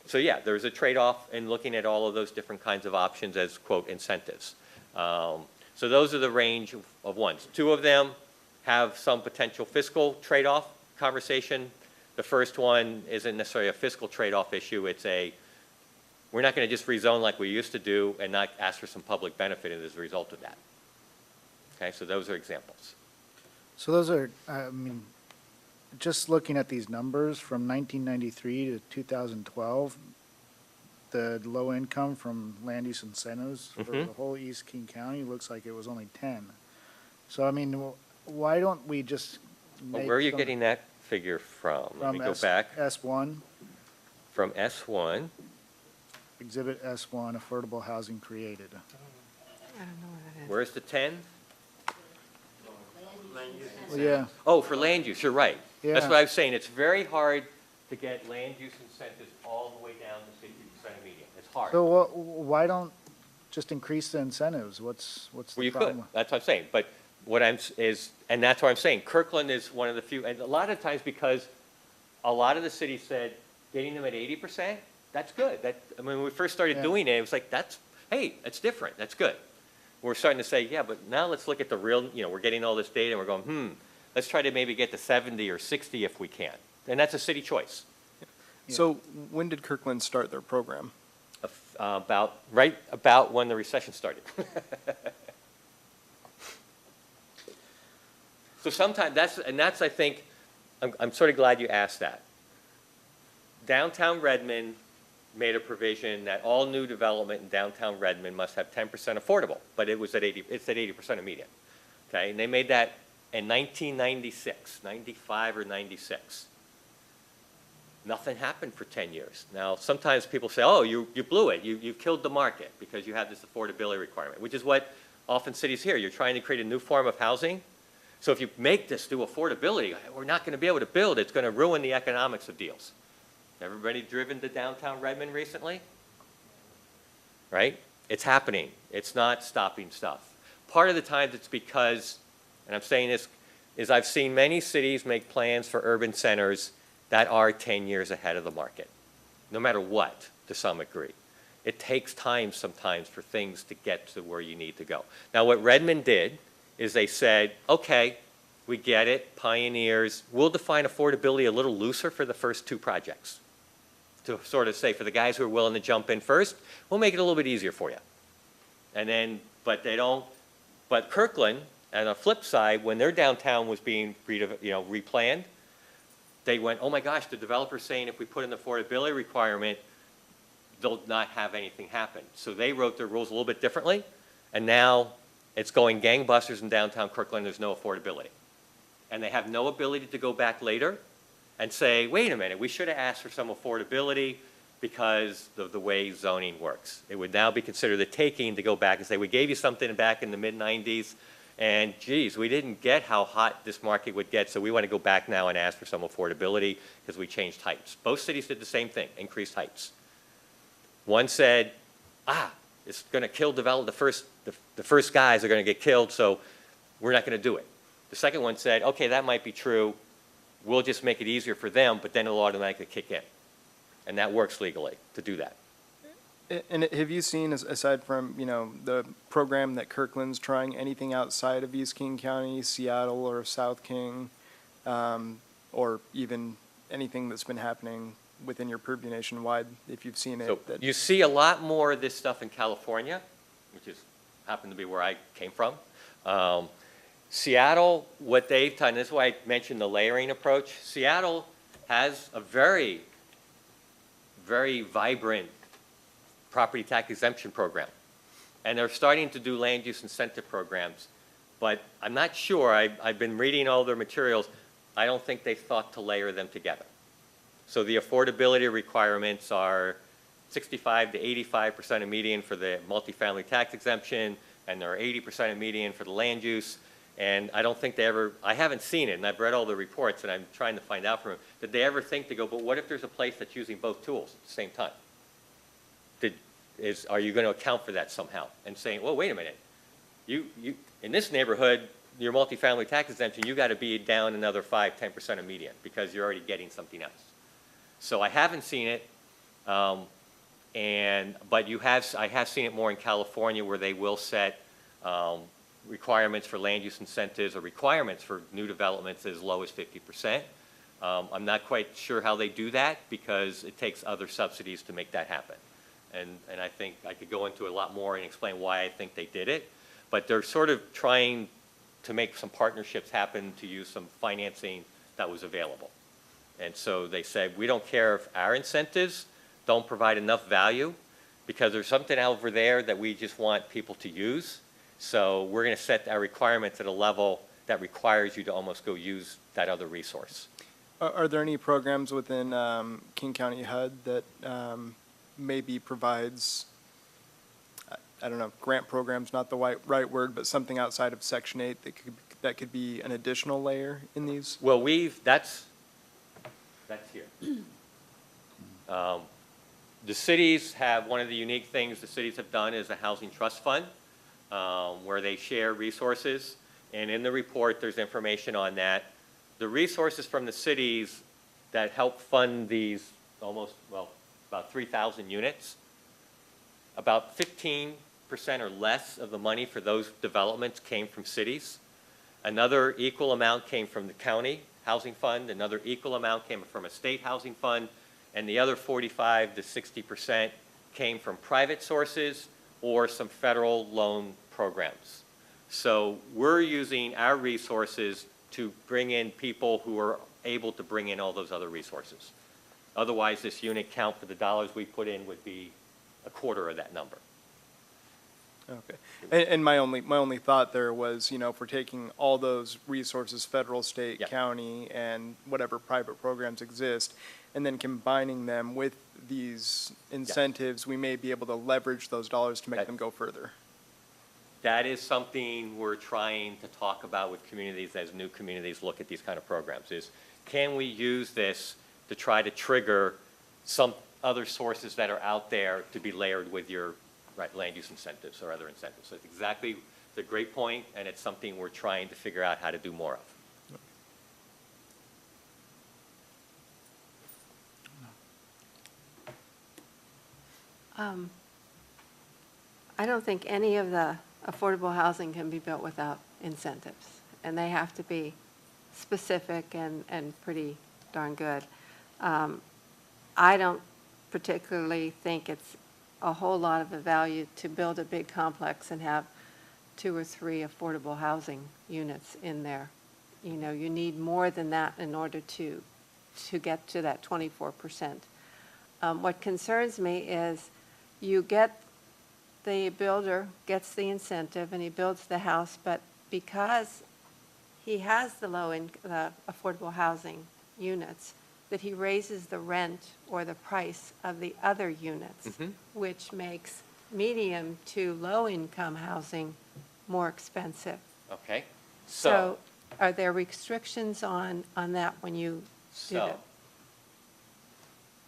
So yeah, there's a trade-off in looking at all of those different kinds of options as, quote, incentives. So those are the range of ones. 2 of them have some potential fiscal trade-off conversation. The first one isn't necessarily a fiscal trade-off issue. It's we're not going to just rezone like we used to do and not ask for some public benefit as a result of that. Okay, so those are examples. So those are, I mean, just looking at these numbers from 1993 to 2012, the low income from land use incentives for the whole East King County looks like it was only 10. So I mean, why don't we just Well, make where are you some- getting that figure from? Let me from go back. S1, From S1. Exhibit S1, affordable housing created. I don't know what that is. Where's the 10? Well, yeah, Oh, for land use, you're right. That's Yeah. what I was saying. It's very hard to get land use incentives all the way down to 50% of median. It's hard. so why don't just increase the incentives? What's Well, the you could. problem? That's what I'm saying. But what and that's what I'm saying. Kirkland is one of the few, and a lot of times because a lot of the cities said getting them at 80%, that's good. When we first started Yeah. doing it, it was like, hey, that's different. That's good. We're starting to say, yeah, but now let's look at the real, we're getting all this data and we're going, let's try to maybe get to 70 or 60 if we can. And that's a city choice. So when did Kirkland start their program? Right about when the recession started. So sometimes that's I think, I'm sort of glad you asked that. Downtown Redmond made a provision that all new development in downtown Redmond must have 10% affordable, but it's at 80% of median. Okay, and they made that in 1996, 95 or 96. Nothing happened for 10 years. Now, sometimes people say, oh, you blew it. You killed the market because you have this affordability requirement, which is what often cities hear. You're trying to create a new form of housing. So if you make this do affordability, we're not going to be able to build. It's going to ruin the economics of deals. Everybody driven to downtown Redmond recently? Right? It's happening. It's not stopping stuff. Part of the times it's because, and I'm saying this, is I've seen many cities make plans for urban centers that are 10 years ahead of the market, no matter what, to some degree. It takes time sometimes for things to get to where you need to go. Now, what Redmond did is they said, okay, we get it, pioneers, we'll define affordability a little looser for the first 2 projects. To sort of say, for the guys who are willing to jump in first, we'll make it a little bit easier for you. And then, but Kirkland, on the flip side, when their downtown was being replanned, they went, oh my gosh, the developer's saying if we put an affordability requirement, they'll not have anything happen. So they wrote their rules a little bit differently, and now it's going gangbusters in downtown Kirkland, there's no affordability. And they have no ability to go back later and say, wait a minute, we should have asked for some affordability because of the way zoning works. It would now be considered a taking to go back and say, we gave you something back in the mid-90s, and geez, we didn't get how hot this market would get, so we want to go back now and ask for some affordability because we changed heights. Both cities did the same thing, increased heights. One said, it's going to kill develop, the first guys are going to get killed, so we're not going to do it. The second one said, okay, that might be true, we'll just make it easier for them, but then it'll automatically kick in. And that works legally to do that. And have you seen, aside from, the program that Kirkland's trying, anything outside of East King County, Seattle or South King, or even anything that's been happening within your purview nationwide, if you've seen it? So you see a lot more of this stuff in California, which happened to be where I came from. Seattle, what they've done, this is why I mentioned the layering approach. Seattle has a very, very vibrant property tax exemption program. And they're starting to do land use incentive programs. But I'm not sure, I've been reading all their materials, I don't think they thought to layer them together. So the affordability requirements are 65 to 85% of median for the multifamily tax exemption, and they're 80% of median for the land use. And I don't think I haven't seen it, and I've read all the reports, and I'm trying to find out from them, did they ever think to go, but what if there's a place that's using both tools at the same time? Are you going to account for that somehow? And saying, well, wait a minute, you in this neighborhood, your multifamily tax exemption, you got to be down another 5–10% of median because you're already getting something else. So I haven't seen it, but I have seen it more in California where they will set requirements for land use incentives or requirements for new developments as low as 50%. I'm not quite sure how they do that because it takes other subsidies to make that happen. And I think I could go into a lot more and explain why I think they did it. But they're sort of trying to make some partnerships happen to use some financing that was available. And so they said, we don't care if our incentives don't provide enough value because there's something over there that we just want people to use. So we're going to set our requirements at a level that requires you to almost go use that other resource. Are there any programs within King County HUD that maybe provides, I don't know, grant programs, not the right word, but something outside of Section 8 that could be an additional layer in these? Well, that's here. The cities have, one of the unique things the cities have done is a housing trust fund where they share resources. And in the report, there's information on that. The resources from the cities that help fund these about 3,000 units, about 15% or less of the money for those developments came from cities. Another equal amount came from the county housing fund. Another equal amount came from a state housing fund. And the other 45 to 60% came from private sources or some federal loan programs. So we're using our resources to bring in people who are able to bring in all those other resources. Otherwise, this unit count for the dollars we put in would be a quarter of that number. Okay. And my only thought there was, you know, if we're taking all those resources, federal, state, Yeah. county, and whatever private programs exist, and then combining them with these incentives, we may be able to leverage those dollars to make them go further. That is something we're trying to talk about with communities as new communities look at these kind of programs, is can we use this to try to trigger some other sources that are out there to be layered with your land use incentives or other incentives. So it's exactly, it's a great point, and it's something we're trying to figure out how to do more of. I don't think any of the affordable housing can be built without incentives, and they have to be specific and pretty darn good. I don't particularly think it's a whole lot of the value to build a big complex and have 2 or 3 affordable housing units in there. You know, you need more than that in order to get to that 24%. What concerns me is the builder gets the incentive and he builds the house, but because he has the affordable housing units, that he raises the rent or the price of the other units, which makes medium to low-income housing more expensive. Okay. So are there restrictions on that when you do that?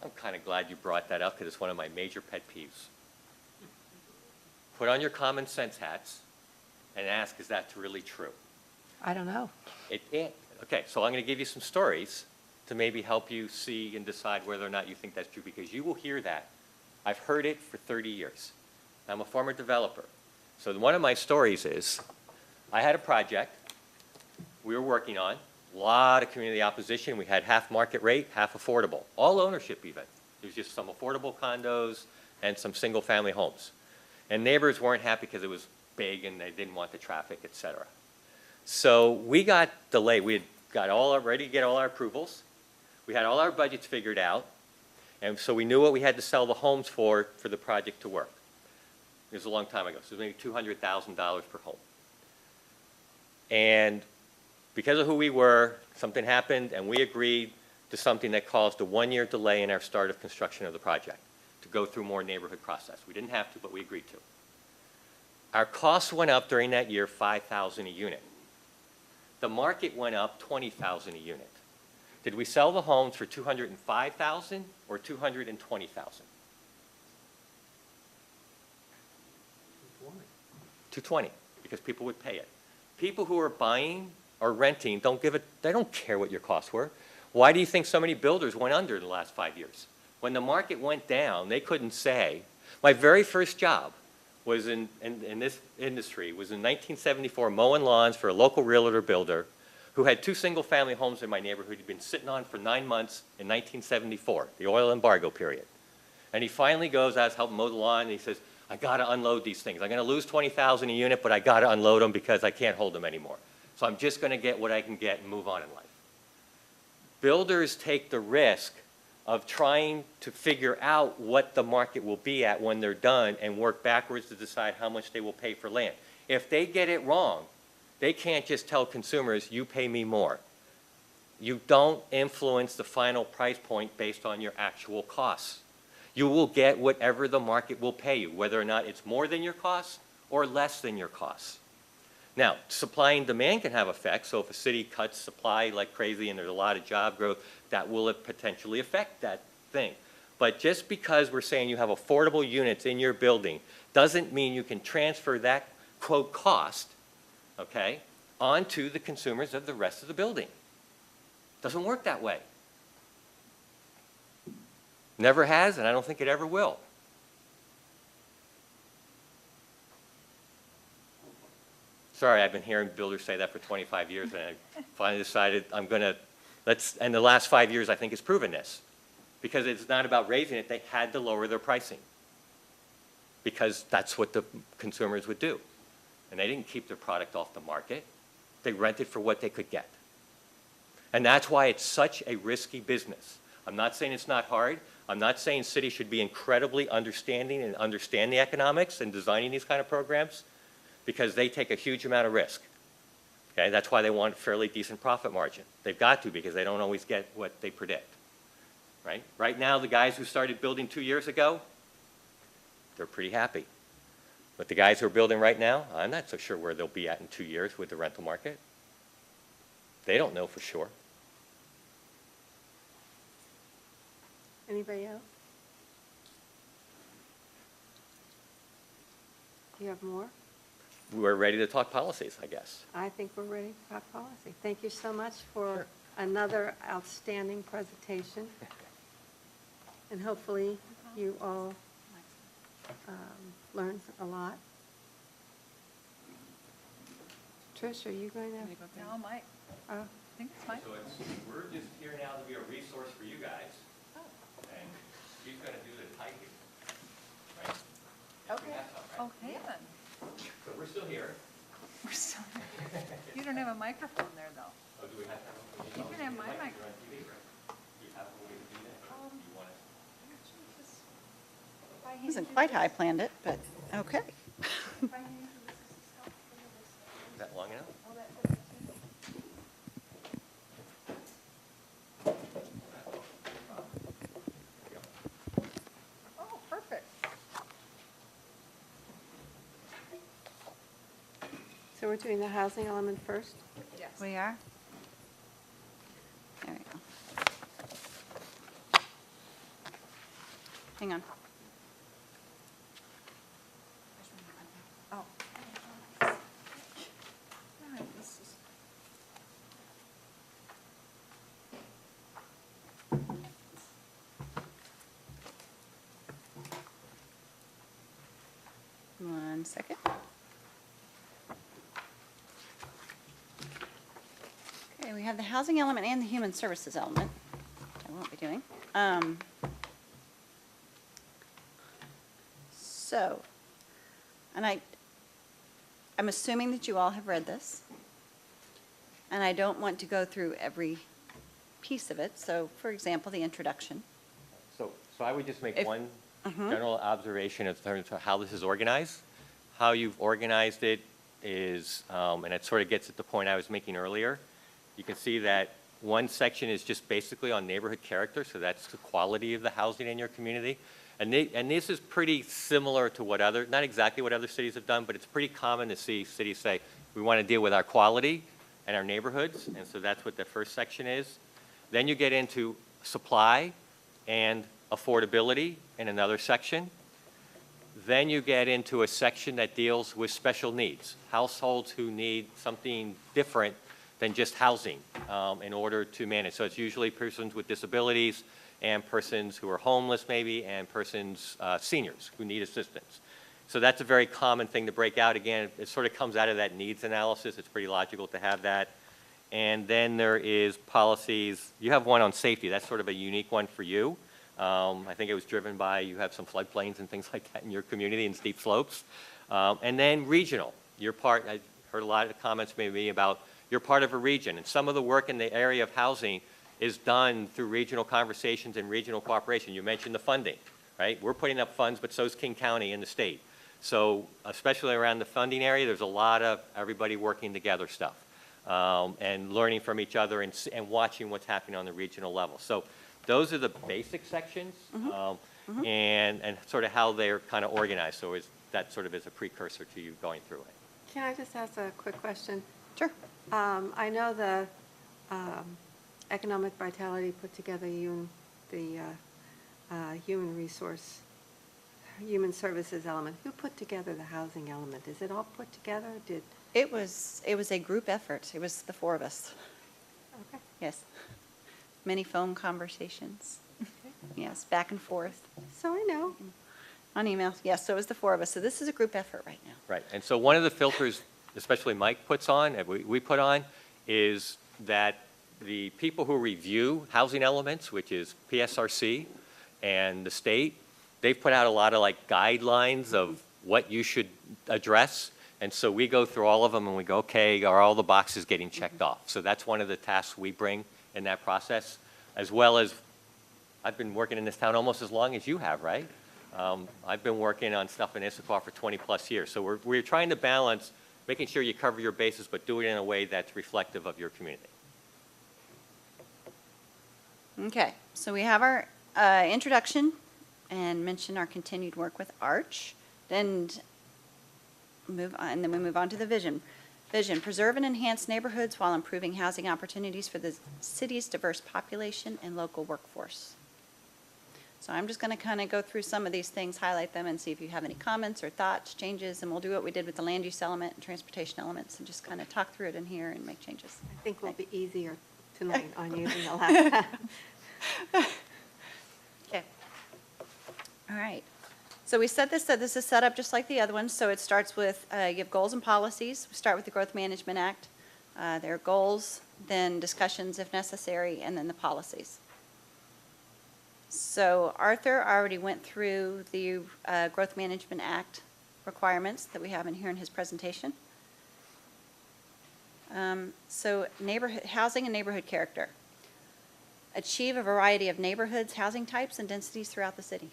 I'm kind of glad you brought that up because it's one of my major pet peeves. Put on your common sense hats and ask, is that really true? I don't know. Okay, so I'm going to give you some stories to maybe help you see and decide whether or not you think that's true, because you will hear that. I've heard it for 30 years. I'm a former developer. So one of my stories is I had a project we were working on, a lot of community opposition. We had half market rate, half affordable, all ownership even. There's just some affordable condos and some single family homes. And neighbors weren't happy because it was big and they didn't want the traffic, et cetera. So we got delayed. We had got ready to get all our approvals. We had all our budgets figured out. And so we knew what we had to sell the homes for the project to work. It was a long time ago, so it was maybe $200,000 per home. And because of who we were, something happened, and we agreed to something that caused a 1-year delay in our start of construction of the project to go through more neighborhood process. We didn't have to, but we agreed to. Our costs went up during that year $5,000 a unit. The market went up $20,000 a unit. Did we sell the homes for $205,000 or $220,000? $220, because people would pay it. People who are buying or renting they don't care what your costs were. Why do you think so many builders went under in the last 5 years? When the market went down, they couldn't say. My very first job was in this industry, was in 1974 mowing lawns for a local realtor builder who had 2 single-family homes in my neighborhood he'd been sitting on for 9 months in 1974, the oil embargo period. And he finally goes, I was helping mow the lawn, and he says, I gotta unload these things. I'm gonna lose 20,000 a unit, but I gotta unload them because I can't hold them anymore. So I'm just gonna get what I can get and move on in life. Builders take the risk of trying to figure out what the market will be at when they're done and work backwards to decide how much they will pay for land. If they get it wrong, they can't just tell consumers, you pay me more. You don't influence the final price point based on your actual costs. You will get whatever the market will pay you, whether or not it's more than your costs or less than your costs. Now, supply and demand can have effects, so if a city cuts supply like crazy and there's a lot of job growth, that will potentially affect that thing. But just because we're saying you have affordable units in your building doesn't mean you can transfer that, quote, cost, okay, onto the consumers of the rest of the building. Doesn't work that way. Never has, and I don't think it ever will. Sorry, I've been hearing builders say that for 25 years, and I finally decided I'm going to, and the last 5 years I think has proven this. Because it's not about raising it, they had to lower their pricing. Because that's what the consumers would do. And they didn't keep their product off the market. They rented for what they could get. And that's why it's such a risky business. I'm not saying it's not hard. I'm not saying cities should be incredibly understanding and understand the economics and designing these kind of programs, because they take a huge amount of risk. Okay, that's why they want a fairly decent profit margin. They've got to, because they don't always get what they predict. Right? Right now, the guys who started building 2 years ago, they're pretty happy. But the guys who are building right now, I'm not so sure where they'll be at in 2 years with the rental market. They don't know for sure. Anybody else? Do you have more? We're ready to talk policies, I guess. I think we're ready to talk policy. Thank you so much for another outstanding presentation. And hopefully you all learned a lot. Trish, are you going to? No, Mike, Oh, I think it's fine. So we're just here now to be a resource for you guys. And she's going to do the typing. Right? Okay. Right? Okay, then. So we're still here. We're still, you don't have a microphone there, though. Oh, do we have to? You can have my mic. You're on TV, right? Do you have a way to do that? Or do you want to? Wasn't quite how I planned it, but okay. Is that long enough? Oh, perfect. so we're doing the housing element first? Yes. We are? There we go. Hang on. Oh. All right, this is. One second. Okay, we have the housing element and the human services element, which I won't be doing. So, and I'm assuming that you all have read this, and I don't want to go through every piece of it. So, for example, the introduction. So I would just make If- one general observation in terms of how this is organized. How you've organized it is, and it sort of gets at the point I was making earlier. You can see that one section is just basically on neighborhood character, so that's the quality of the housing in your community. And this is pretty similar to what not exactly what other cities have done, but it's pretty common to see cities say, we want to deal with our quality and our neighborhoods, and so that's what the first section is. Then you get into supply and affordability in another section. Then you get into a section that deals with special needs, households who need something different than just housing in order to manage. So it's usually persons with disabilities and persons who are homeless maybe, and persons, seniors who need assistance. So that's a very common thing to break out. Again, it sort of comes out of that needs analysis. It's pretty logical to have that. And then there is policies, you have one on safety, that's sort of a unique one for you. I think it was driven by, you have some floodplains and things like that in your community and steep slopes. And then regional, you're part, I heard a lot of comments maybe about, you're part of a region, and some of the work in the area of housing is done through regional conversations and regional cooperation. You mentioned the funding, right? We're putting up funds, but so is King County and the state. So especially around the funding area, there's a lot of everybody working together stuff, and learning from each other and watching what's happening on the regional level. So those are the basic sections, and sort of how they're kind of organized. So that sort of is a precursor to you going through it. Can I just ask a quick question? Sure. I know the Economic Vitality put together the human services element. Who put together the housing element? Is it all put together? It was a group effort. It was the four of us. Okay. Yes. Many phone conversations. Yes, back and forth So I know. on emails. Yes, so it was the four of us. So this is a group effort right now. Right, and so one of the filters, especially Mike puts on, and we put on, is that the people who review housing elements, which is PSRC and the state, they've put out a lot of like guidelines of what you should address. And so we go through all of them and we go, okay, are all the boxes getting checked off? So that's one of the tasks we bring in that process, as well as, I've been working in this town almost as long as you have, right? I've been working on stuff in Issaquah for 20-plus years. So we're trying to balance making sure you cover your bases, but do it in a way that's reflective of your community. Okay, so we have our introduction and mention our continued work with Arch. Then move on, and then we move on to the vision. Vision, preserve and enhance neighborhoods while improving housing opportunities for the city's diverse population and local workforce. So I'm just going to kind of go through some of these things, highlight them, and see if you have any comments or thoughts, changes, and we'll do what we did with the land use element and transportation elements and just kind of talk through it in here and make changes. I think we'll be easier tonight on using the laptop. Okay. All right. So we said this is set up just like the other ones. So it starts with, you have goals and policies. We start with the Growth Management Act. There are goals, then discussions if necessary, and then the policies. So Arthur already went through the Growth Management Act requirements that we have in here in his presentation. So neighborhood, housing and neighborhood character. Achieve a variety of neighborhoods, housing types, and densities throughout the city.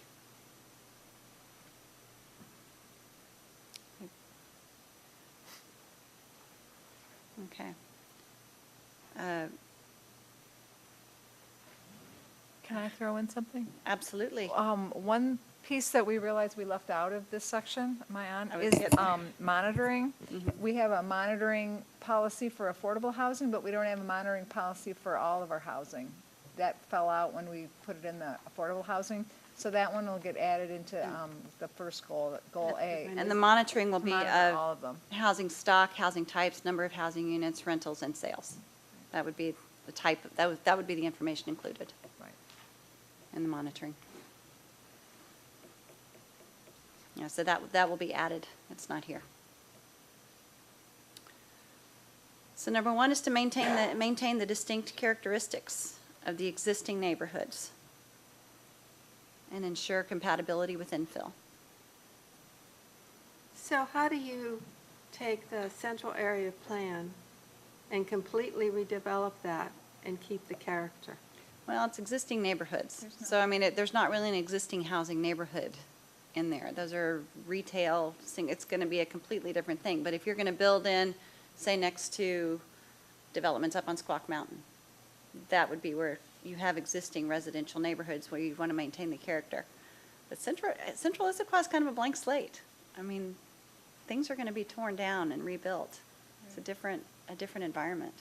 Okay. Can I throw in something? Absolutely. One piece that we realized we left out of this section, am I on, I was is getting monitoring. We have a monitoring policy for affordable housing, but we don't have a monitoring policy for all of our housing. That fell out when we put it in the affordable housing, so that one will get added into the first goal, Goal A. And the monitoring will be Monitor all of of them. housing stock, housing types, number of housing units, rentals, and sales. That would be the type, that would be the information included Right. in the monitoring. Yeah, so that will be added. It's not here. So number one is to maintain the distinct characteristics of the existing neighborhoods and ensure compatibility with infill. So how do you take the central area plan and completely redevelop that and keep the character? Well, it's existing neighborhoods. So, I mean, there's not really an existing housing neighborhood in there. Those are retail, it's going to be a completely different thing. But if you're going to build in, say, next to developments up on Squawk Mountain, that would be where you have existing residential neighborhoods where you want to maintain the character. But Central Issaquah is kind of a blank slate. I mean, things are going to be torn down and rebuilt. It's a different environment.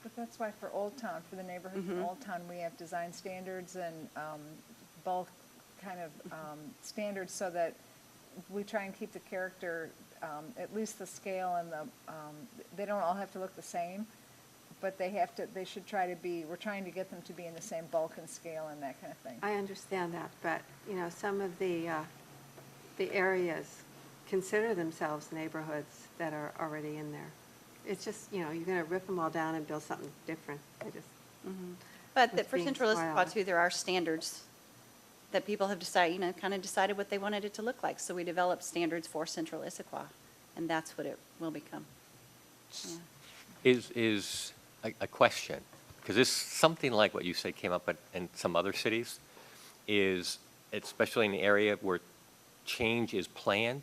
But that's why for Old Town, for the neighborhoods in Old Town, we have design standards and bulk kind of standards so that we try and keep the character, at least the scale and the, they don't all have to look the same, but they should try to be, we're trying to get them to be in the same bulk and scale and that kind of thing. I understand that, but, you know, some of the areas consider themselves neighborhoods that are already in there. it's just, you know, you're going to rip them all down and build something different. I just, But It's for being Central Issaquah spoiled. too, there are standards that people have decided, you know, kind of decided what they wanted it to look like. So we developed standards for Central Issaquah, and that's what it will become. Yeah. Is a question, because this, something like what you said came up in some other cities, is, especially in the area where change is planned,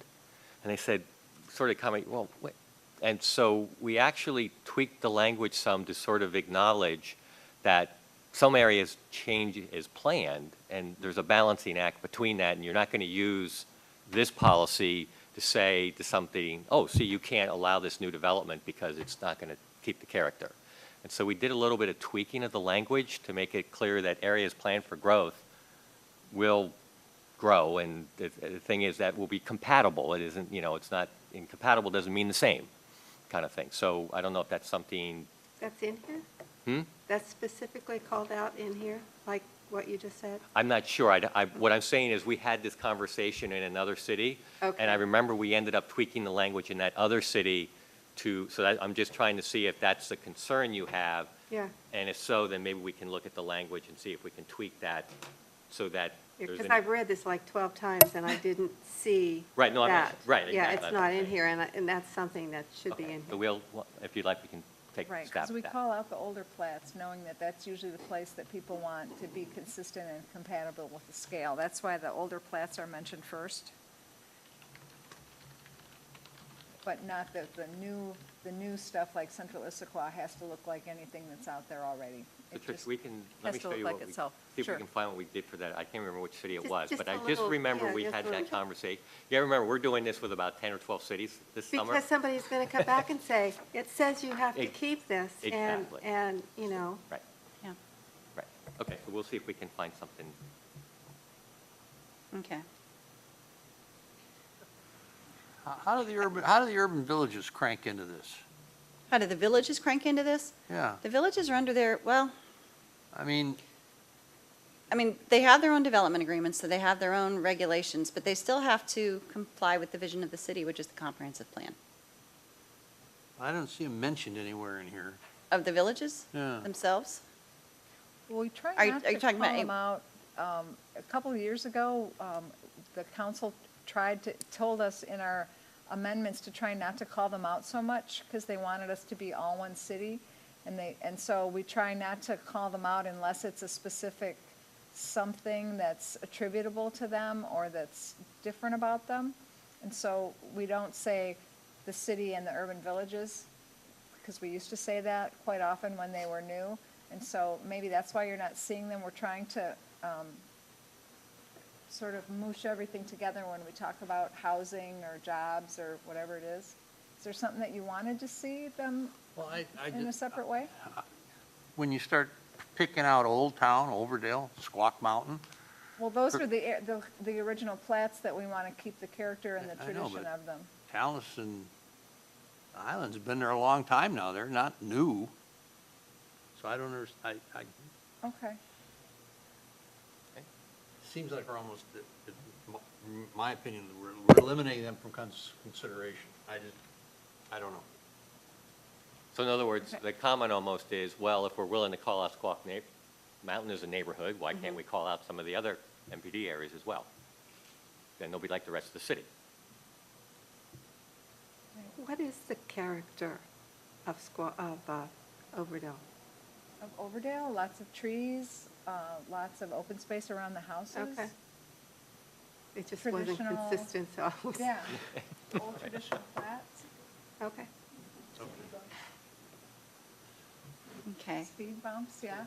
and they said, sort of comment, well, wait. And so we actually tweaked the language some to sort of acknowledge that some areas change is planned, and there's a balancing act between that, and you're not going to use this policy to say to something, oh, see, you can't allow this new development because it's not going to keep the character. And so we did a little bit of tweaking of the language to make it clear that areas planned for growth will grow, and the thing is that will be compatible. It isn't, you know, it's not, incompatible doesn't mean the same kind of thing. So I don't know if that's something, that's in here? That's specifically called out in here, like what you just said? I'm not sure. What I'm saying is we had this conversation in another city, Okay. and I remember we ended up tweaking the language in that other city to, so that, I'm just trying to see if that's the concern you have. Yeah, And if so, then maybe we can look at the language and see if we can tweak that so that there's because an. I've read this like 12 times and I didn't see Right, no, I'm not- that. right, Yeah, exactly. it's not in here, and that's something that should be Okay. in So here. we'll, if you'd like, we can take a Right, stab because at we that. call out the older plats, knowing that that's usually the place that people want to be consistent and compatible with the scale. That's why the older plats are mentioned first. But not that the new stuff like Central Issaquah has to look like anything that's out there already. So It Trish, just we can, let has me to show look you like what we, see itself. if we Sure. can find what we did for that. I can't remember which city it Just- was, just but a I just little- remember yeah, we just had a that little- conversation. Yeah, remember, we're doing this with about 10 or 12 cities this summer. Because somebody's going to come back and say, it says you have to Ex- keep this, exactly. and, you know, Right, Yeah, right. Okay, so we'll see if we can find something. okay. How do the urban villages crank into this? How do the villages crank into this? Yeah, The villages are under their, well, I mean, they have their own development agreements, so they have their own regulations, but they still have to comply with the vision of the city, which is the comprehensive plan. I don't see them mentioned anywhere in here. Of the villages Yeah. themselves? Well, we try Are you- not are you to talking call about them out. A couple of years ago, the council told us in our amendments to try not to call them out so much because they wanted us to be all one city. And so we try not to call them out unless it's a specific something that's attributable to them or that's different about them. And so we don't say the city and the urban villages, because we used to say that quite often when they were new. And so maybe that's why you're not seeing them. We're trying to sort of moosh everything together when we talk about housing or jobs or whatever it is. Is there something that you wanted to see them Well, I in a just, separate way? when you start picking out Old Town, Overdale, Squawk Mountain, Well, those are the original plats that we want to keep the character and the I know, tradition but- of them. Tallis and Island's been there a long time now. They're not new. So I don't understand, Okay. seems like we're almost, in my opinion, we're eliminating them from consideration. I don't know. So in other words, Okay. the comment almost is, well, if we're willing to call out Squawk Mountain as a neighborhood, why can't we call out some of the other MPD areas as well? Then they'll be like the rest of the city. what is the character of Overdale? Of Overdale, lots of trees, lots of open space around the houses. Okay. It just wasn't Traditional- consistent, so I was. Yeah, old traditional flats, Okay. Okay. speed bumps, yeah.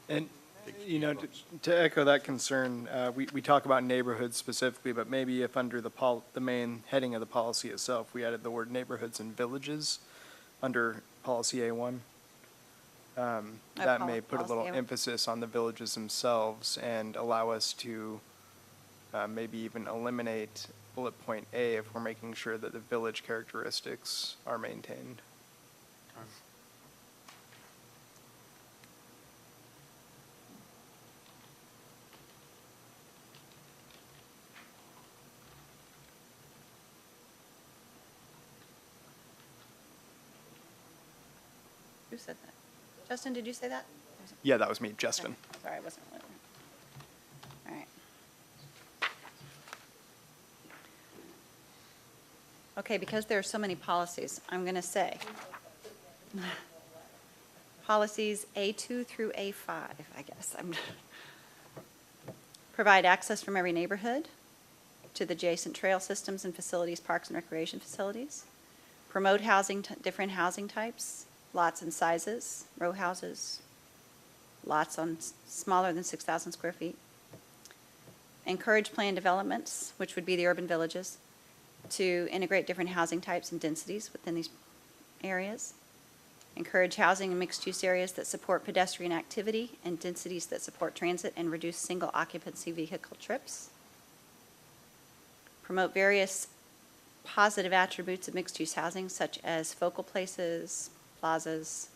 And, you know, to echo that concern, we talk about neighborhoods specifically, but maybe if under the main heading of the policy itself, we added the word neighborhoods and villages under policy A1, that may put a little Policy A1. emphasis on the villages themselves and allow us to maybe even eliminate bullet point A if we're making sure that the village characteristics are maintained. Who said that? Justin, did you say that? Yeah, that was me, Justin. Okay. Sorry, I wasn't. All right. Okay, because there are so many policies, I'm going to say. Policies A2 through A5, I guess. Provide access from every neighborhood to the adjacent trail systems and facilities, parks and recreation facilities. Promote housing, different housing types, lots and sizes, row houses, lots on smaller than 6,000 square feet. Encourage planned developments, which would be the urban villages, to integrate different housing types and densities within these areas. Encourage housing in mixed-use areas that support pedestrian activity and densities that support transit and reduce single occupancy vehicle trips. Promote various positive attributes of mixed-use housing, such as focal places, plazas,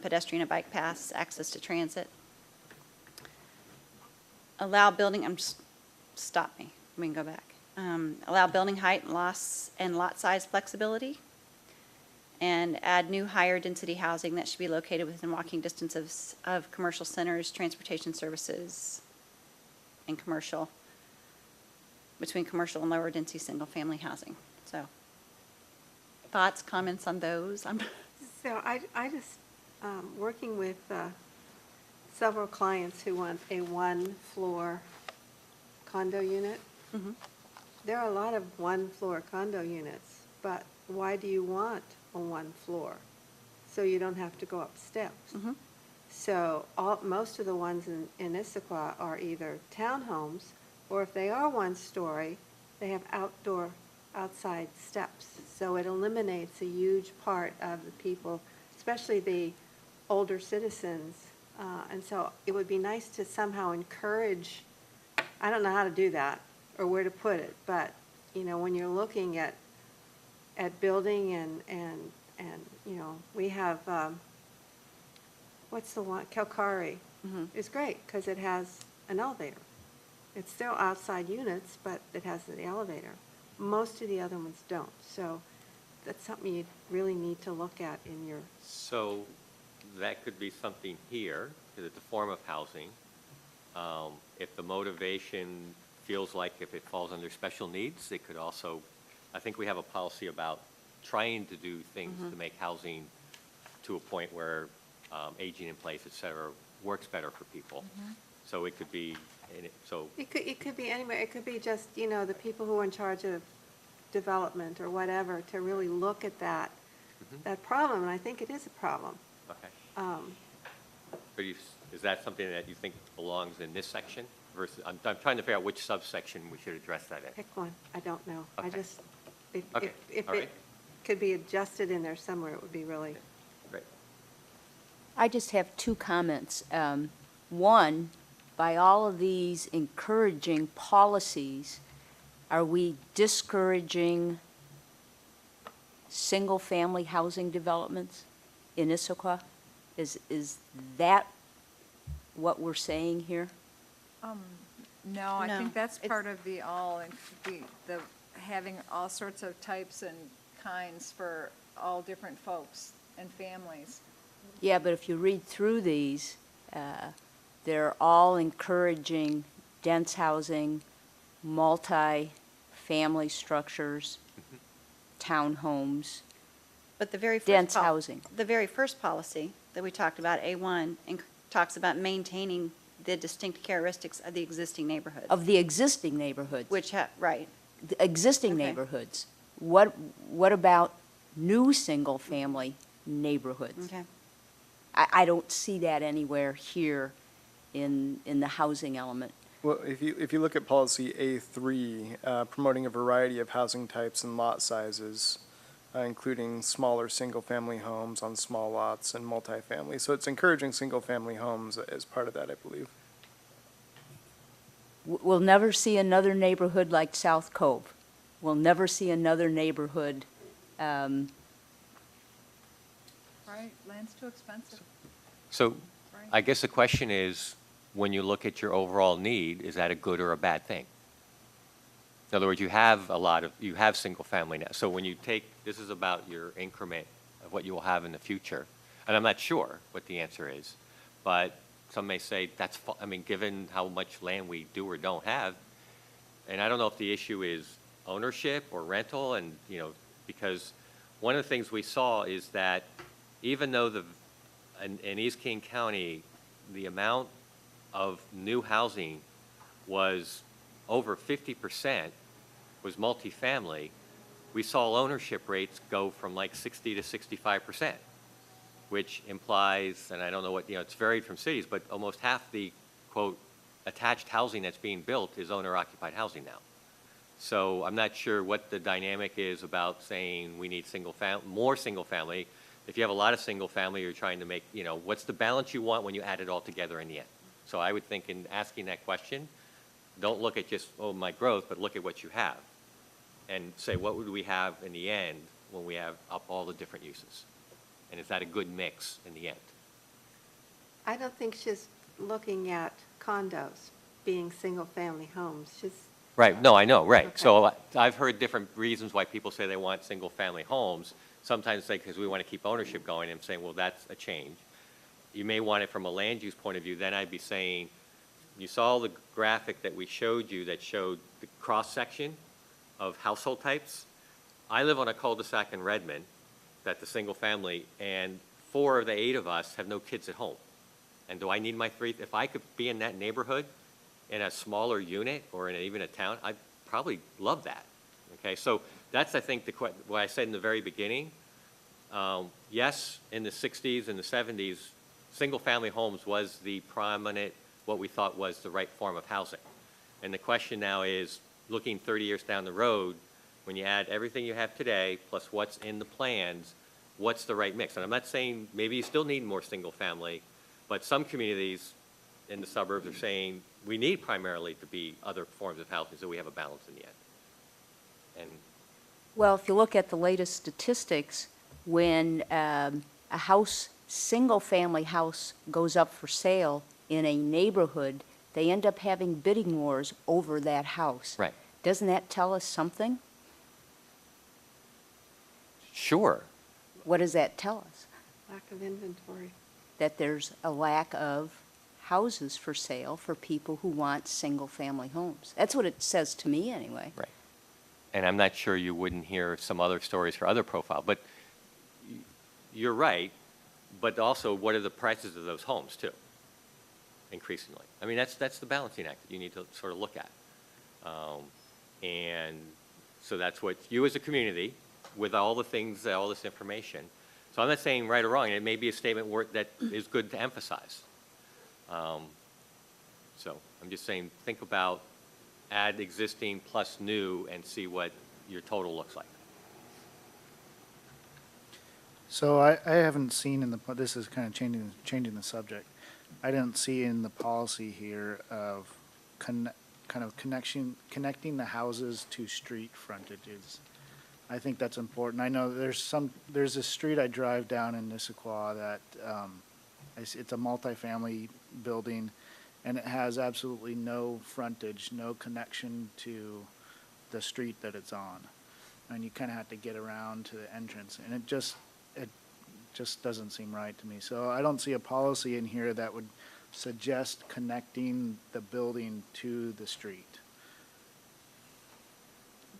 pedestrian and bike paths, access to transit. Allow building, stop me, we can go back. Allow building height and lot size flexibility, and add new higher density housing that should be located within walking distance of commercial centers, transportation services, and between commercial and lower density single family housing. So, thoughts, comments on those? So I just, working with several clients who want a one-floor condo unit. Mhm. There are a lot of one-floor condo units, but why do you want a one floor? So you don't have to go up steps. Mhm. So most of the ones in Issaquah are either townhomes, or if they are one-story, they have outside steps. So it eliminates a huge part of the people, especially the older citizens. And so it would be nice to somehow encourage, I don't know how to do that or where to put it, but, you know, when you're looking at building and you know, we have, what's the one, Kalkari Mhm. is great because it has an elevator. It's still outside units, but it has the elevator. Most of the other ones don't. So that's something you really need to look at in your, So that could be something here, because it's a form of housing. If the motivation feels like if it falls under special needs, it could also, I think we have a policy about trying to do things to make housing to a point where aging in place, et cetera, works better for people. So it could be, it could be anywhere. It could be just, you know, the people who are in charge of development or whatever to really look at that problem. And I think it is a problem. okay. But is that something that you think belongs in this section versus, I'm trying to figure out which subsection we should address that in. Pick one. I don't know. I Okay. just, if Okay. All it right. could be adjusted in there somewhere, it would be really. Great. I just have two comments. One, by all of these encouraging policies, are we discouraging single-family housing developments in Issaquah? Is that what we're saying here? No, I No, think that's it's- part of the having all sorts of types and kinds for all different folks and families. Yeah, but if you read through these, they're all encouraging dense housing, multi-family structures, townhomes, But the very first. dense housing. The very first policy that we talked about, A1, talks about maintaining the distinct characteristics of the existing neighborhood. Of the existing neighborhoods. Right. The existing Okay. neighborhoods. What about new single-family neighborhoods? Okay. I don't see that anywhere here in the housing element. Well, if you look at policy A3, promoting a variety of housing types and lot sizes, including smaller single-family homes on small lots and multifamily. So it's encouraging single-family homes as part of that, I believe. We'll never see another neighborhood like South Cove. We'll never see another neighborhood, Right, land's too expensive. So Right. I guess the question is, when you look at your overall need, is that a good or a bad thing? In other words, you have single family now. So when you take, this is about your increment of what you will have in the future. And I'm not sure what the answer is, but some may say that's, I mean, given how much land we do or don't have, and I don't know if the issue is ownership or rental, and, you know, because one of the things we saw is that even though in East King County, the amount of new housing was over 50% was multifamily, we saw ownership rates go from like 60 to 65%, which implies, and I don't know what, you know, it's varied from cities, but almost half the, quote, attached housing that's being built is owner-occupied housing now. So I'm not sure what the dynamic is about saying we need more single family. If you have a lot of single family, you're trying to make, you know, what's the balance you want when you add it all together in the end? So I would think in asking that question, don't look at just, oh, my growth, but look at what you have. And say, what would we have in the end when we have up all the different uses? And is that a good mix in the end? I don't think she's looking at condos being single-family homes. She's, Right, no, I know, right. Okay. So I've heard different reasons why people say they want single-family homes. Sometimes they, because we want to keep ownership going, I'm saying, well, that's a change. You may want it from a land use point of view, then I'd be saying, you saw the graphic that we showed you that showed the cross-section of household types. I live on a cul-de-sac in Redmond, that's a single family, and 4 of the 8 of us have no kids at home. And do I need my 3? If I could be in that neighborhood in a smaller unit or in even a town, I'd probably love that. Okay, so that's, I think, what I said in the very beginning. Yes, in the 60s and the 70s, single-family homes was the prominent, what we thought was the right form of housing. And the question now is, looking 30 years down the road, when you add everything you have today, plus what's in the plans, what's the right mix? And I'm not saying maybe you still need more single-family, but some communities in the suburbs are saying we need primarily to be other forms of housing so we have a balance in the end. And Well, if you look at the latest statistics, when a house, single-family house goes up for sale in a neighborhood, they end up having bidding wars over that house. right, Doesn't that tell us something? sure. What does that tell us? lack of inventory. That there's a lack of houses for sale for people who want single-family homes. That's what it says to me, anyway. Right. And I'm not sure you wouldn't hear some other stories for other profile, but you're right, but also what are the prices of those homes too, increasingly? I mean, that's the balancing act that you need to sort of look at. And so that's what you as a community, with all the things, all this information. So I'm not saying right or wrong, it may be a statement that is good to emphasize. So I'm just saying, think about add existing plus new and see what your total looks like. So I haven't seen in the, this is kind of changing the subject. I didn't see in the policy here of kind of connecting the houses to street frontages. I think that's important. I know there's a street I drive down in Issaquah that, it's a multifamily building, and it has absolutely no frontage, no connection to the street that it's on. And you kind of have to get around to the entrance, and it just doesn't seem right to me. So I don't see a policy in here that would suggest connecting the building to the street.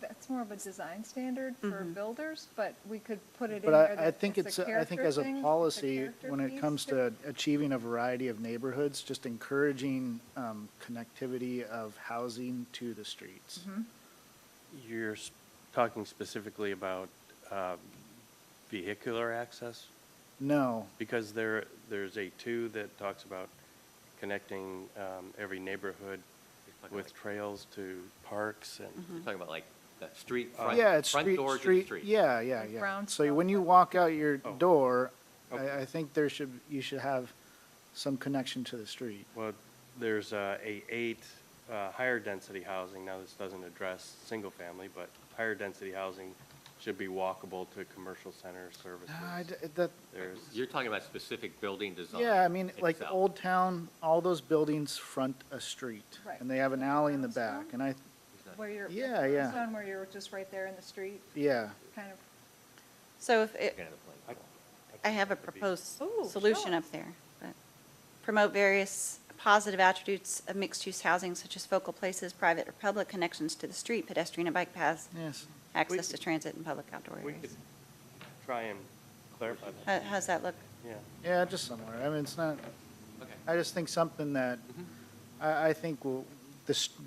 That's more of a design standard for builders, but we could put it in But there I that think it's a I think character as a thing, policy, character when it piece comes to achieving a variety of neighborhoods, just encouraging connectivity of housing to the streets. You're talking specifically about vehicular access? No, Because there's a 2 that talks about connecting every neighborhood with trails to parks and. You're talking about like the street front, yeah, it's front door to the street, street. yeah, Like yeah. So brownstone when you stuff. walk out your Oh. door, Okay. I think you should have some connection to the street. Well, there's a 8 higher density housing. Now, this doesn't address single family, but higher density housing should be walkable to commercial center services. There's, You're talking about specific building design. Yeah, I mean, like itself. Old Town, all those buildings front a street, Right. and they have an alley in the back, Brownstone? and Where you're, Yeah, yeah. Brownstone, where you're just right there in the street, yeah. kind of. So if it, Looking at a plan. I have a proposed Ooh, solution show up there. But promote various positive attributes of mixed-use housing such as focal places, private or public connections to the street, pedestrian and bike paths, Yes. access to transit and public outdoor We could areas. try and clarify that. How's that look? Yeah. Yeah, just somewhere. I mean, it's not, Okay. I just think something that, I think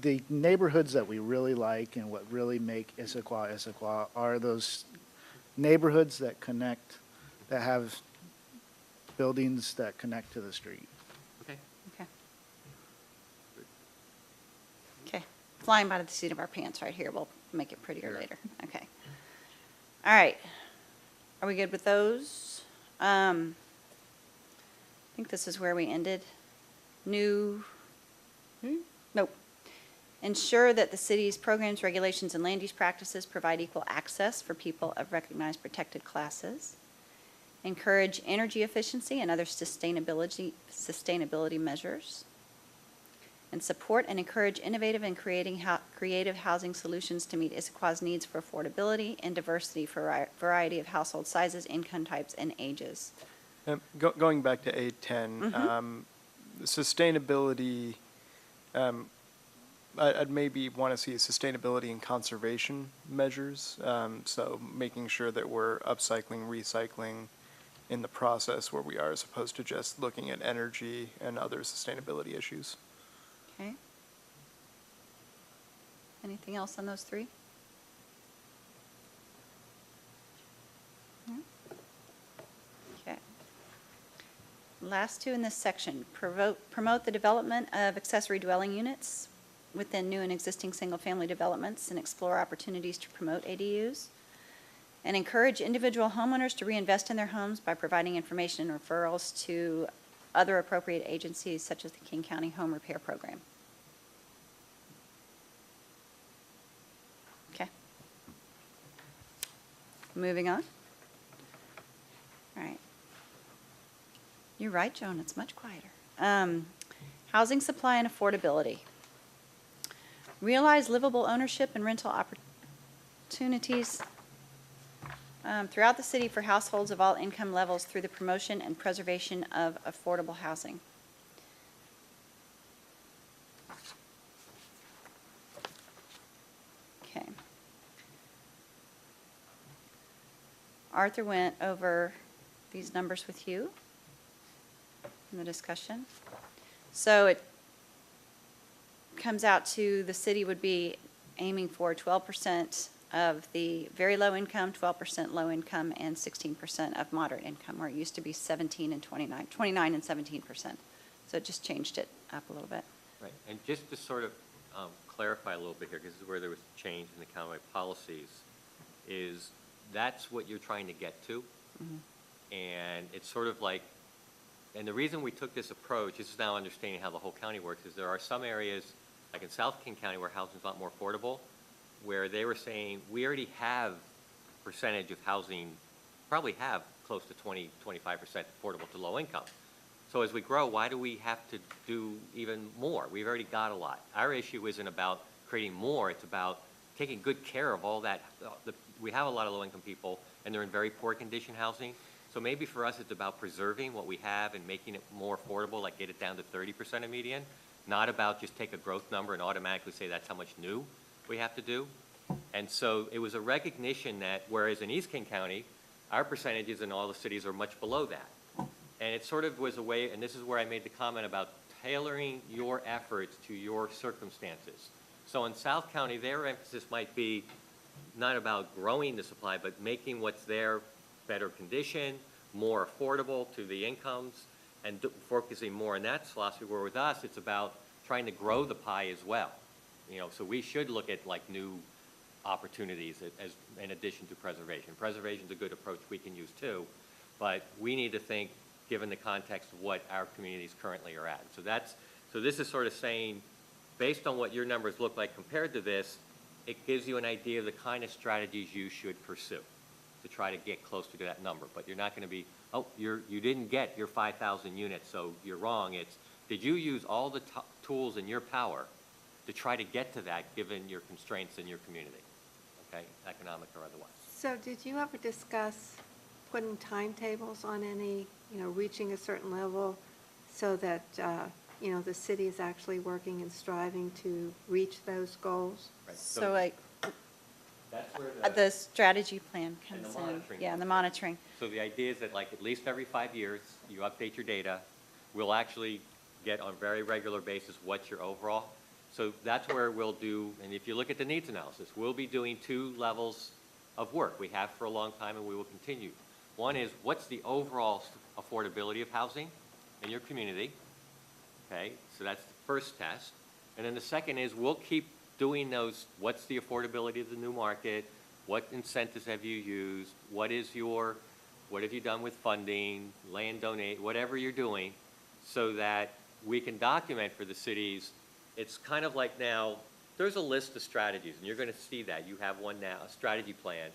the neighborhoods that we really like and what really make Issaquah are those neighborhoods that connect, that have buildings that connect to the street. Okay. Okay. Okay, flying by the seat of our pants right here. We'll make it prettier later. Okay. All right. Are we good with those? I think this is where we ended. New, nope. Ensure that the city's programs, regulations, and land use practices provide equal access for people of recognized protected classes. Encourage energy efficiency and other sustainability measures. And support and encourage innovative and creative housing solutions to meet Issaquah's needs for affordability and diversity for a variety of household sizes, income types, and ages. Going back to A10, sustainability, I'd maybe want to see sustainability and conservation measures. So making sure that we're upcycling, recycling in the process where we are, as opposed to just looking at energy and other sustainability issues. Okay. Anything else on those three? No? Okay. Last two in this section, promote the development of accessory dwelling units within new and existing single-family developments and explore opportunities to promote ADUs. And encourage individual homeowners to reinvest in their homes by providing information and referrals to other appropriate agencies such as the King County Home Repair Program. Okay. Moving on. All right. You're right, Joan, it's much quieter. Housing supply and affordability. Realize livable ownership and rental opportunities throughout the city for households of all income levels through the promotion and preservation of affordable housing. Okay. Arthur went over these numbers with you in the discussion. So it comes out to the city would be aiming for 12% of the very low income, 12% low income, and 16% of moderate income, where it used to be 17 and 29 and 17%. So it just changed it up a little bit. Right, and just to sort of clarify a little bit here, because this is where there was change in the countywide policies, is that's what you're trying to get to. And it's sort of like, and the reason we took this approach, this is now understanding how the whole county works, is there are some areas, like in South King County, where housing's a lot more affordable, where they were saying, we already have percentage of housing, probably have close to 20, 25% affordable to low income. So as we grow, why do we have to do even more? We've already got a lot. Our issue isn't about creating more, it's about taking good care of all that. We have a lot of low-income people, and they're in very poor condition housing. So maybe for us, it's about preserving what we have and making it more affordable, like get it down to 30% of median, not about just take a growth number and automatically say that's how much new we have to do. And so it was a recognition that, whereas in East King County, our percentages in all the cities are much below that. And it sort of was a way, and this is where I made the comment about tailoring your efforts to your circumstances. So in South County, their emphasis might be not about growing the supply, but making what's there better condition, more affordable to the incomes, and focusing more on that philosophy, where with us, it's about trying to grow the pie as well. You know, so we should look at like new opportunities as in addition to preservation. Preservation is a good approach we can use too, but we need to think given the context of what our communities currently are at. So this is sort of saying, based on what your numbers look like compared to this, it gives you an idea of the kind of strategies you should pursue to try to get closer to that number. But you're not going to be, oh, you didn't get your 5,000 units, so you're wrong. It's, did you use all the tools in your power to try to get to that given your constraints in your community, okay, economic or otherwise? So did you ever discuss putting timetables on any, reaching a certain level so that, the city is actually working and striving to reach those goals? Right. So like, That's where the strategy plan And the comes in. monitoring Yeah, and the comes in. monitoring. So the idea is that like at least every 5 years, you update your data. We'll actually get on a very regular basis what's your overall. So that's where we'll do, and if you look at the needs analysis, we'll be doing 2 levels of work. We have for a long time and we will continue. One is what's the overall affordability of housing in your community? Okay, so that's the first test. And then the second is we'll keep doing those, what's the affordability of the new market? What incentives have you used? What have you done with funding, land donate, whatever you're doing, so that we can document for the cities. It's kind of like now, there's a list of strategies, and you're going to see that. You have one now, a strategy plan.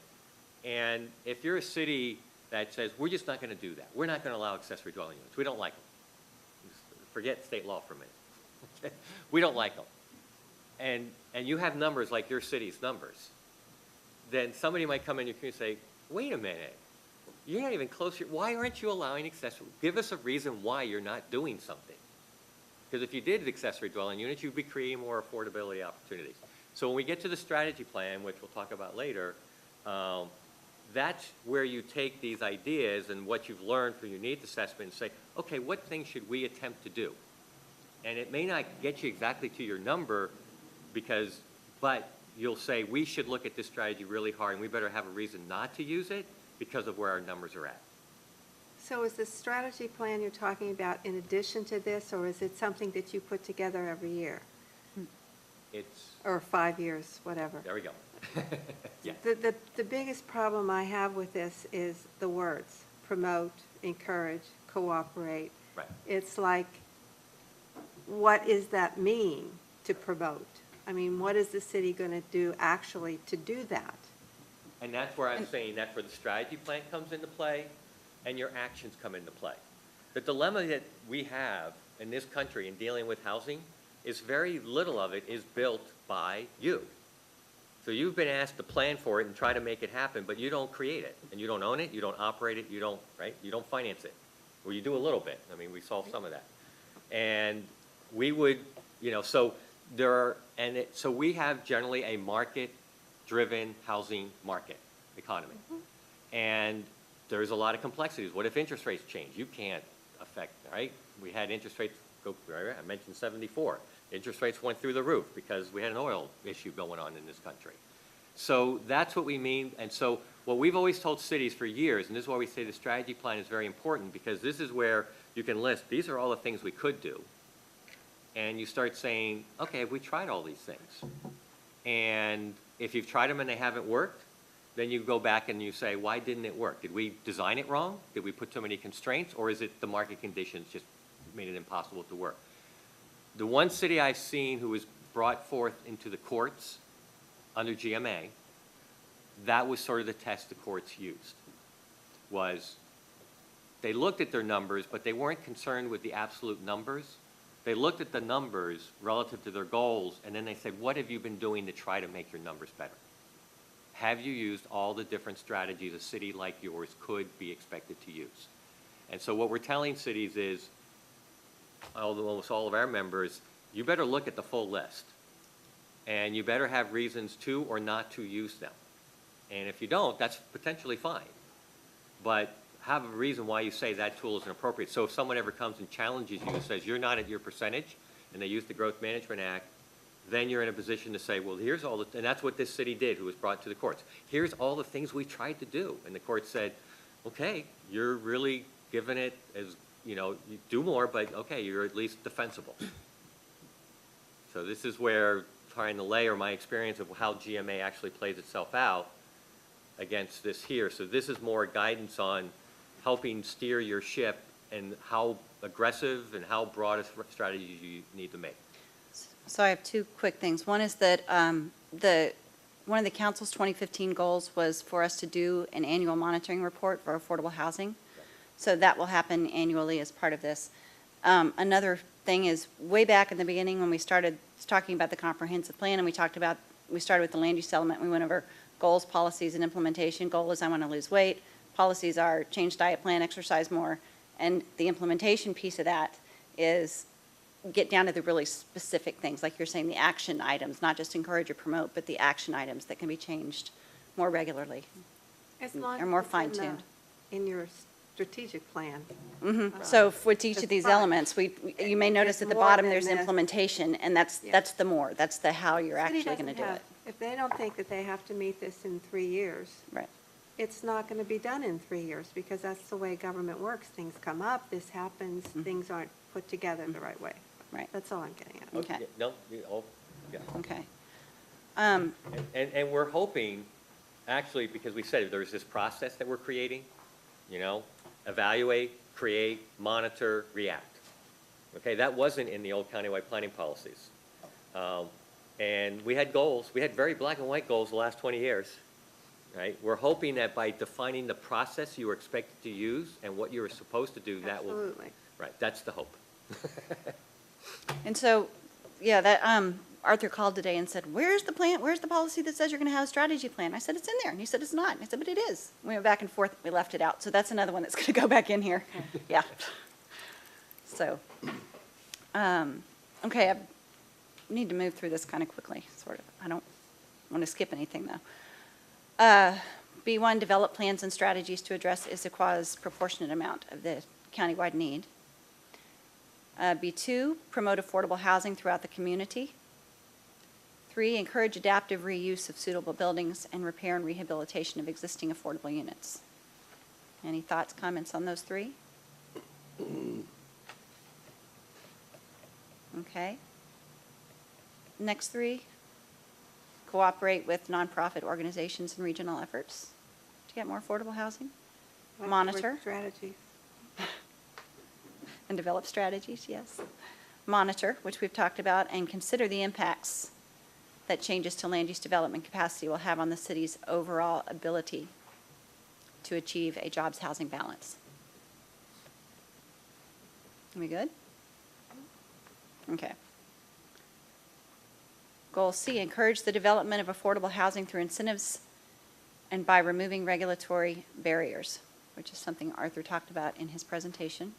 And if you're a city that says, we're just not going to do that, we're not going to allow accessory dwelling units, we don't like them. Forget state law for a minute. We don't like them. And you have numbers like your city's numbers. Then somebody might come in your community and say, wait a minute, you're not even close. Why aren't you allowing accessory? Give us a reason why you're not doing something. Because if you did accessory dwelling units, you'd be creating more affordability opportunities. So when we get to the strategy plan, which we'll talk about later, that's where you take these ideas and what you've learned from your needs assessment and say, okay, what things should we attempt to do? And it may not get you exactly to your number but you'll say, we should look at this strategy really hard and we better have a reason not to use it because of where our numbers are at. So is the strategy plan you're talking about in addition to this, or is it something that you put together every year? It's, Or 5 years, whatever? there we go. Yeah. The biggest problem I have with this is the words, promote, encourage, cooperate. Right. It's like, what does that mean to promote? I mean, what is the city going to do actually to do that? And that's where I'm saying that's where the strategy plan comes into play and your actions come into play. The dilemma that we have in this country in dealing with housing is very little of it is built by you. So you've been asked to plan for it and try to make it happen, but you don't create it, and you don't own it, you don't operate it, you don't finance it. Well, you do a little bit. I mean, we solved some of that. And we would, so so we have generally a market-driven housing market economy. And there's a lot of complexities. What if interest rates change? You can't affect, right? We had interest rates go, I mentioned 74. Interest rates went through the roof because we had an oil issue going on in this country. So that's what we mean. And so what we've always told cities for years, and this is why we say the strategy plan is very important, because this is where you can list, these are all the things we could do. And you start saying, okay, have we tried all these things? And if you've tried them and they haven't worked, then you go back and you say, why didn't it work? Did we design it wrong? Did we put too many constraints? Or is it the market conditions just made it impossible to work? The one city I've seen who was brought forth into the courts under GMA, that was sort of the test the courts used, was they looked at their numbers, but they weren't concerned with the absolute numbers. They looked at the numbers relative to their goals, and then they said, what have you been doing to try to make your numbers better? Have you used all the different strategies a city like yours could be expected to use? And so what we're telling cities is, almost all of our members, you better look at the full list. And you better have reasons to or not to use them. And if you don't, that's potentially fine. But have a reason why you say that tool isn't appropriate. So if someone ever comes and challenges you and says you're not at your percentage, and they use the Growth Management Act, then you're in a position to say, well, here's all the, and that's what this city did, who was brought to the courts. Here's all the things we tried to do. And the court said, okay, you're really giving it as, you do more, but okay, you're at least defensible. So this is where trying to layer my experience of how GMA actually plays itself out against this here. So this is more guidance on helping steer your ship and how aggressive and how broad a strategy you need to make. So I have 2 quick things. One is that one of the council's 2015 goals was for us to do an annual monitoring report for affordable housing. So that will happen annually as part of this. Another thing is, way back in the beginning when we started talking about the comprehensive plan, and we started with the land use element, we went over goals, policies, and implementation. Goal is I want to lose weight. policies are change diet plan, exercise more, and the implementation piece of that is get down to the really specific things, like you're saying, the action items, not just encourage or promote, but the action items that can be changed more regularly. As long Or as more it's in the- fine-tuned. In your strategic plan. So with each It's of these fine. elements, you may notice It's at the more bottom, than there's this. implementation, and that's Yeah. the more, that's the how you're City actually going to doesn't do have- it. If they don't think that they have to meet this in 3 years, Right. it's not going to be done in 3 years, because that's the way government works. Things come up, this happens, things aren't put together the right way. Right. That's all I'm getting at. Okay. Yeah, no, yeah. Okay. And we're hoping, actually, because we said there's this process that we're creating, evaluate, create, monitor, react. Okay, that wasn't in the old countywide planning policies. And we had goals, we had very black and white goals the last 20 years, right? We're hoping that by defining the process you were expected to use and what you were supposed to do, that will. Absolutely. Right, that's the hope. And so, yeah, that, Arthur called today and said, where's the plan, where's the policy that says you're going to have a strategy plan? I said, it's in there. And he said, it's not. And I said, but it is. We went back and forth, we left it out. So that's another one that's going to go back in here. Yeah. So, okay, I need to move through this kind of quickly, sort of. I don't want to skip anything, though. B1, develop plans and strategies to address Issaquah's proportionate amount of the countywide need. B2, promote affordable housing throughout the community. 3, encourage adaptive reuse of suitable buildings and repair and rehabilitation of existing affordable units. Any thoughts, comments on those 3? Okay. Next 3, cooperate with nonprofit organizations and regional efforts to get more affordable housing. Like the word Monitor. Strategies. And develop strategies, yes. Monitor, which we've talked about, and consider the impacts that changes to land use development capacity will have on the city's overall ability to achieve a jobs housing balance. Are we good? Okay. Goal C, encourage the development of affordable housing through incentives and by removing regulatory barriers, which is something Arthur talked about in his presentation.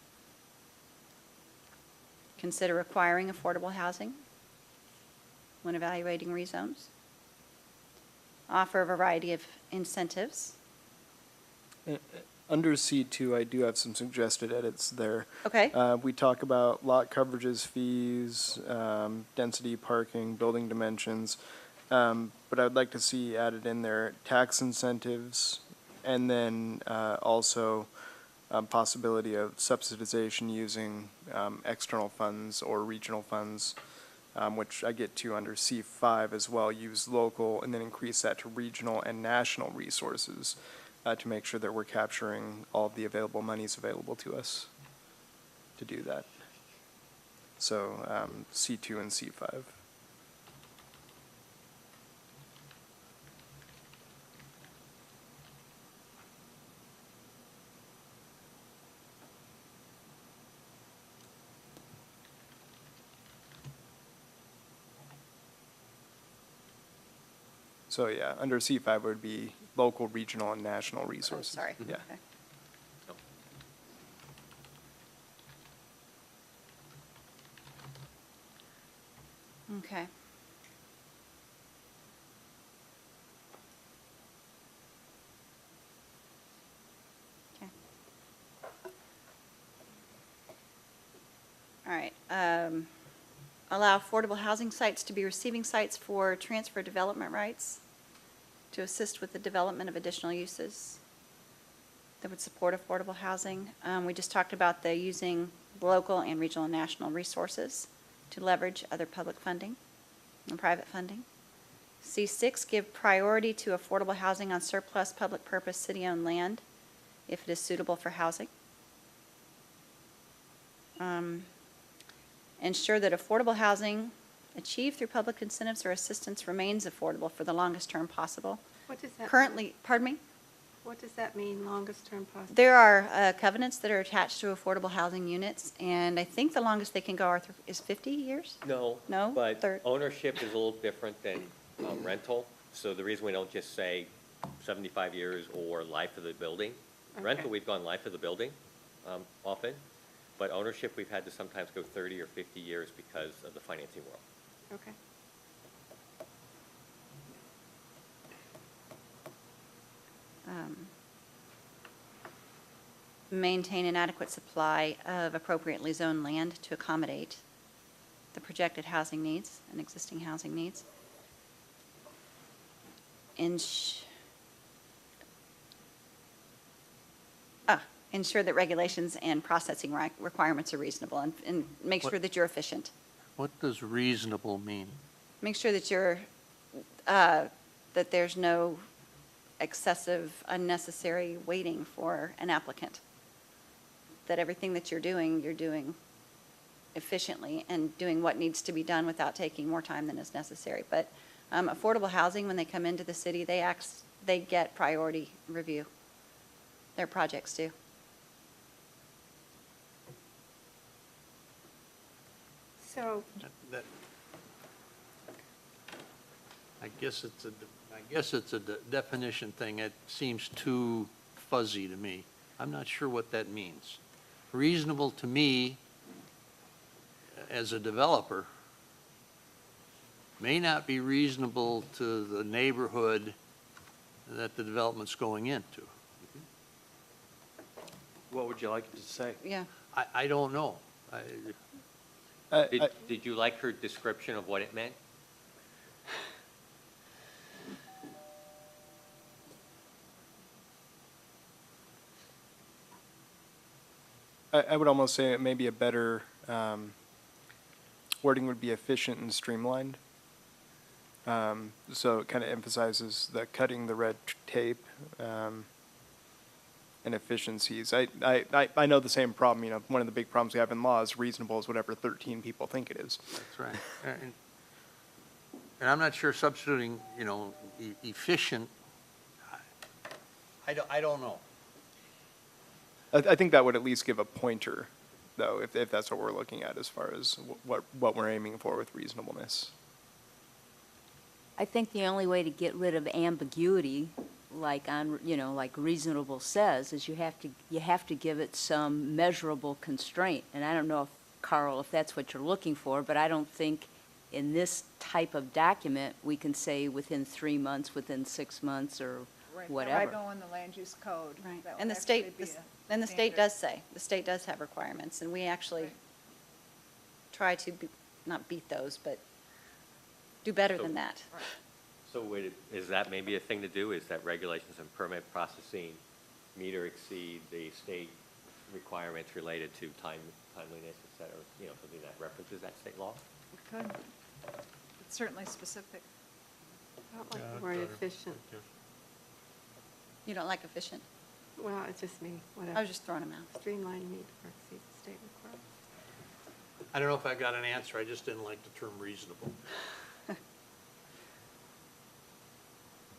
Consider acquiring affordable housing when evaluating rezones. Offer a variety of incentives. Under C2, I do have some suggested edits there. Okay. We talk about lot coverages, fees, density, parking, building dimensions. But I'd like to see added in there tax incentives, and then also possibility of subsidization using external funds or regional funds, which I get to under C5 as well, use local, and then increase that to regional and national resources to make sure that we're capturing all of the available monies available to us to do that. So C2 and C5. So yeah, under C5 would be local, regional, and national Oh, resources. sorry. Yeah. Okay. Okay. Okay. All right. Allow affordable housing sites to be receiving sites for transfer development rights to assist with the development of additional uses that would support affordable housing. We just talked about the using local and regional and national resources to leverage other public funding and private funding. C6, give priority to affordable housing on surplus public purpose city-owned land if it is suitable for housing. Ensure that affordable housing achieved through public incentives or assistance remains affordable for the longest term possible. What does that mean? Currently, pardon me? What does that mean, longest term possible? There are covenants that are attached to affordable housing units, and I think the longest they can go is 50 years? No. No? But Third. ownership is a little different than rental. So the reason we don't just say 75 years or life of the building, Rental, Okay. we've gone life of the building often, but ownership, we've had to sometimes go 30 or 50 years because of the financing world. Okay. Maintain an adequate supply of appropriately zoned land to accommodate the projected housing needs and existing housing needs. Ensure that regulations and processing requirements are reasonable, and make sure What- that you're efficient. What does reasonable mean? Make sure that that there's no excessive, unnecessary waiting for an applicant. That everything that you're doing efficiently and doing what needs to be done without taking more time than is necessary. But affordable housing, when they come into the city, they get priority review. Their projects do. So, That- I guess it's a definition thing. It seems too fuzzy to me. I'm not sure what that means. Reasonable to me, as a developer, may not be reasonable to the neighborhood that the development's going into. What would you like to say? Yeah. I don't know. Did you like her description of what it meant? I would almost say it may be a better wording would be efficient and streamlined. So it kind of emphasizes the cutting the red tape and efficiencies. I know the same problem. You know, one of the big problems we have in law is reasonable is whatever 13 people think it is. That's right. And I'm not sure substituting, efficient, I don't know. I think that would at least give a pointer, though, if that's what we're looking at as far as what we're aiming for with reasonableness. I think the only way to get rid of ambiguity, like reasonable says, is you have to give it some measurable constraint. And I don't know if, Carl, if that's what you're looking for, but I don't think in this type of document, we can say within 3 months, within 6 months, or Right, whatever. That might go in the land use code. Right. That And would the state, actually be a and the state standard. does say, the state does have requirements, and we actually Right. try to, not beat those, but do better So- than that. So is that maybe a thing to do? Is that regulations and permit processing meet or exceed the state requirements related to timeliness, et cetera? Something that references that state law? Could. It's certainly specific. I don't like the word efficient. You don't like efficient? Well, it's just me, I whatever. was just throwing them out. Streamline, meet, or exceed the state requirements. I don't know if I got an answer, I just didn't like the term reasonable.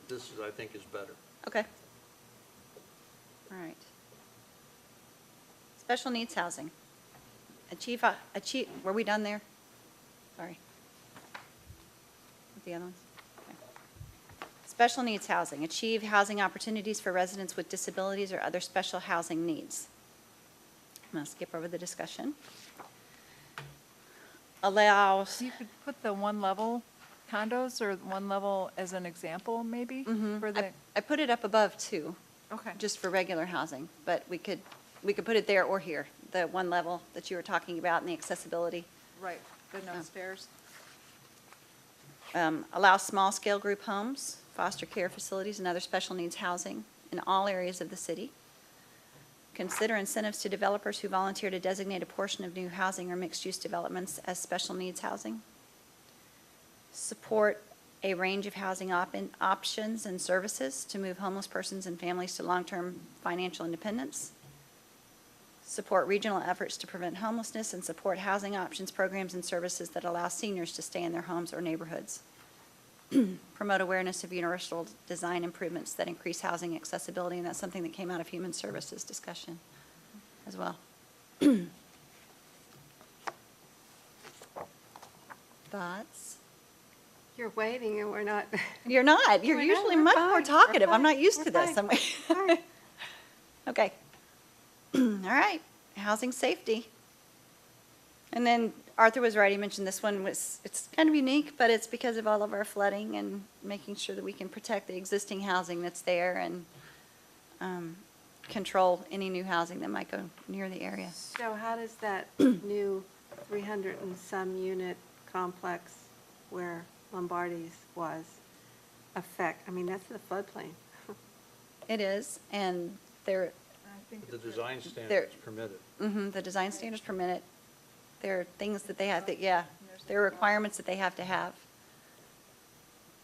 This is, I think, is better. Okay. All right. Special needs housing. Achieve, were we done there? Sorry. With the other ones? Okay. Special needs housing. Achieve housing opportunities for residents with disabilities or other special housing needs. I'm going to skip over the discussion. Allows, You could put the one-level condos or one level as an example, maybe? For the, I put it up above too, okay. just for regular housing, but we could put it there or here, the one level that you were talking about and the accessibility. Right, the no stairs. Allow small-scale group homes, foster care facilities, and other special needs housing in all areas of the city. Consider incentives to developers who volunteer to designate a portion of new housing or mixed-use developments as special needs housing. Support a range of housing options and services to move homeless persons and families to long-term financial independence. Support regional efforts to prevent homelessness and support housing options, programs, and services that allow seniors to stay in their homes or neighborhoods. Promote awareness of universal design improvements that increase housing accessibility, and that's something that came out of Human Services discussion as well. Thoughts? You're waiting and we're not. You're not. You're We're not. usually We're much fine. more We're talkative. I'm fine. not used We're to this. fine. Fine. Okay. All right, housing safety. And then Arthur was right, he mentioned this one was, it's kind of unique, but it's because of all of our flooding and making sure that we can protect the existing housing that's there and control any new housing that might go near the area. So how does that new 300 and some unit complex where Lombardi's was affect, I mean, that's the floodplain. It is, and there, The design standards permit it. the design standards permit it. There are things that they have that, yeah, there are requirements that they have to have.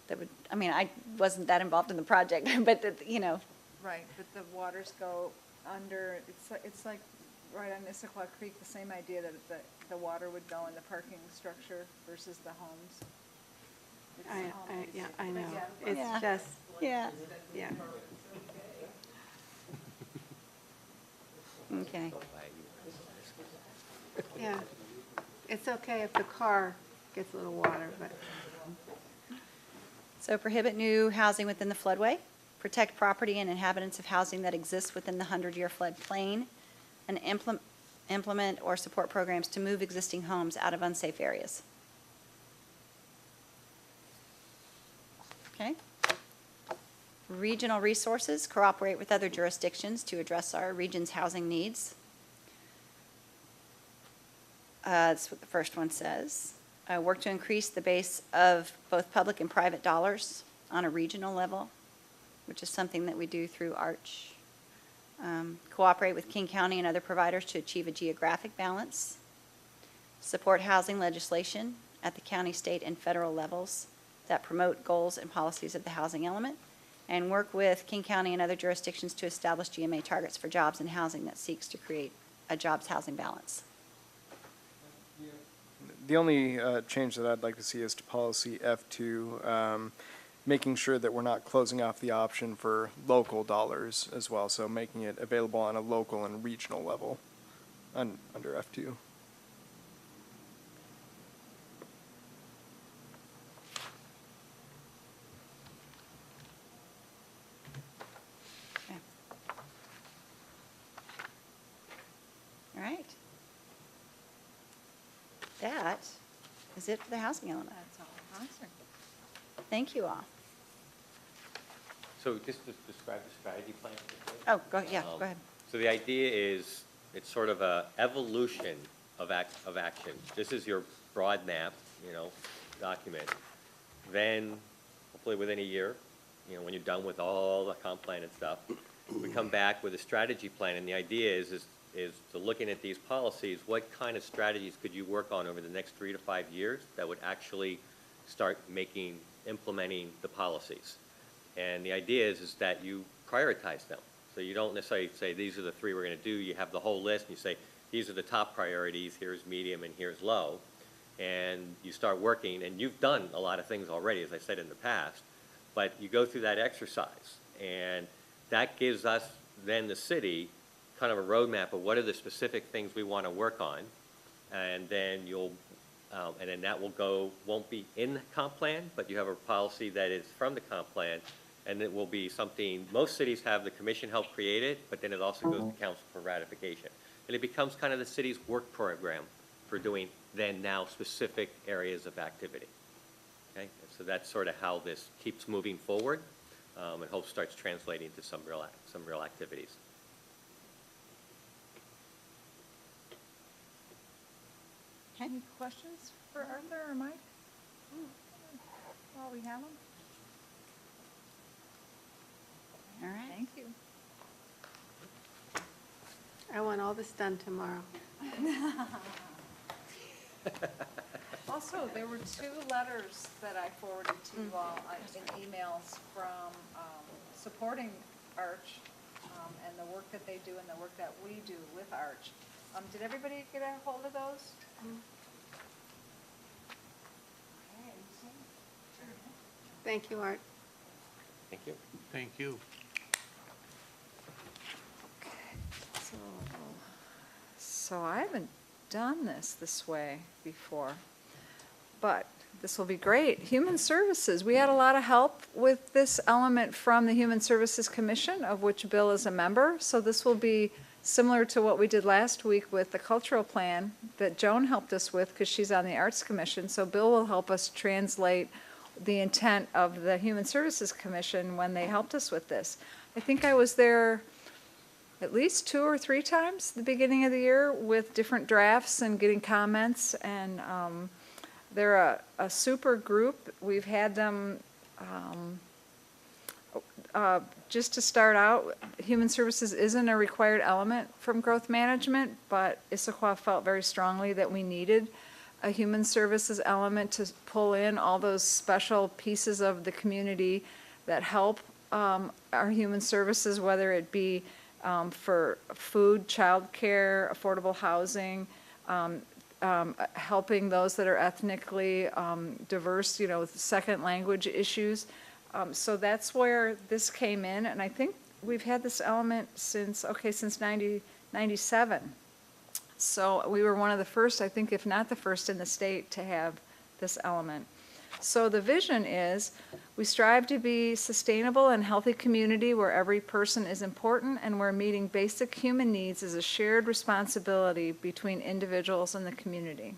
That would, I mean, I wasn't that involved in the project, but, you know, Right, but the waters go under, it's like right on Issaquah Creek, the same idea that the water would go in the parking structure versus the homes. It's Yeah, I but know. yeah. It's Yeah. just, yeah, yeah. okay. Yeah. It's okay if the car gets a little water, but So prohibit new housing within the floodway, protect property and inhabitants of housing that exists within the 100-year floodplain, and implement or support programs to move existing homes out of unsafe areas. Okay? Regional resources, cooperate with other jurisdictions to address our region's housing needs. That's what the first one says. Work to increase the base of both public and private dollars on a regional level, which is something that we do through ARCH. Cooperate with King County and other providers to achieve a geographic balance. Support housing legislation at the county, state, and federal levels that promote goals and policies of the housing element. And work with King County and other jurisdictions to establish GMA targets for jobs and housing that seeks to create a jobs-housing balance. The only change that I'd like to see is to policy F2, making sure that we're not closing off the option for local dollars as well, so making it available on a local and regional level under F2. Okay. All right. That is it for the housing element. That's all housing. Thank you all. So just to describe the strategy plan. quickly. Oh, go Um, ahead. So the idea is, it's sort of a evolution of action. This is your broad map, document. Then, hopefully within a year, when you're done with all the comp plan and stuff, we come back with a strategy plan, and the idea is to looking at these policies, what kind of strategies could you work on over the next 3 to 5 years that would actually start implementing the policies? And the idea is that you prioritize them. So you don't necessarily say, these are the 3 we're going to do. You have the whole list, and you say, these are the top priorities, here's medium, and here's low. And you start working, and you've done a lot of things already, as I said in the past, but you go through that exercise. And that gives us, then the city, kind of a roadmap of what are the specific things we want to work on. And then and then that won't be in the comp plan, but you have a policy that is from the comp plan, and it will be something, most cities have the commission help create it, but then it also goes to council for ratification. And it becomes kind of the city's work program for doing now specific areas of activity. Okay, so that's sort of how this keeps moving forward, and hope starts translating to some real activities. Any questions for Arthur or Mike? While we have them? All right. Thank you. I want all this done tomorrow. Also, there were 2 letters that I forwarded to you all in emails from supporting ARCH and the work that they do and the work that we do with ARCH. Did everybody get a hold of those? Thank you, Art. Thank you. Thank you. So I haven't done this way before, but this will be great. Human Services, we had a lot of help with this element from the Human Services Commission, of which Bill is a member. So this will be similar to what we did last week with the cultural plan that Joan helped us with because she's on the Arts Commission. So Bill will help us translate the intent of the Human Services Commission when they helped us with this. I think I was there at least 2 or 3 times at the beginning of the year with different drafts and getting comments, and they're a super group. We've had them, just to start out, Human Services isn't a required element from growth management, but Issaquah felt very strongly that we needed a Human Services element to pull in all those special pieces of the community that help our human services, whether it be for food, childcare, affordable housing, helping those that are ethnically diverse, with second language issues. So that's where this came in, and I think we've had this element since 1997. So we were one of the first, I think, if not the first in the state to have this element. So the vision is we strive to be sustainable and healthy community where every person is important and where meeting basic human needs is a shared responsibility between individuals and the community.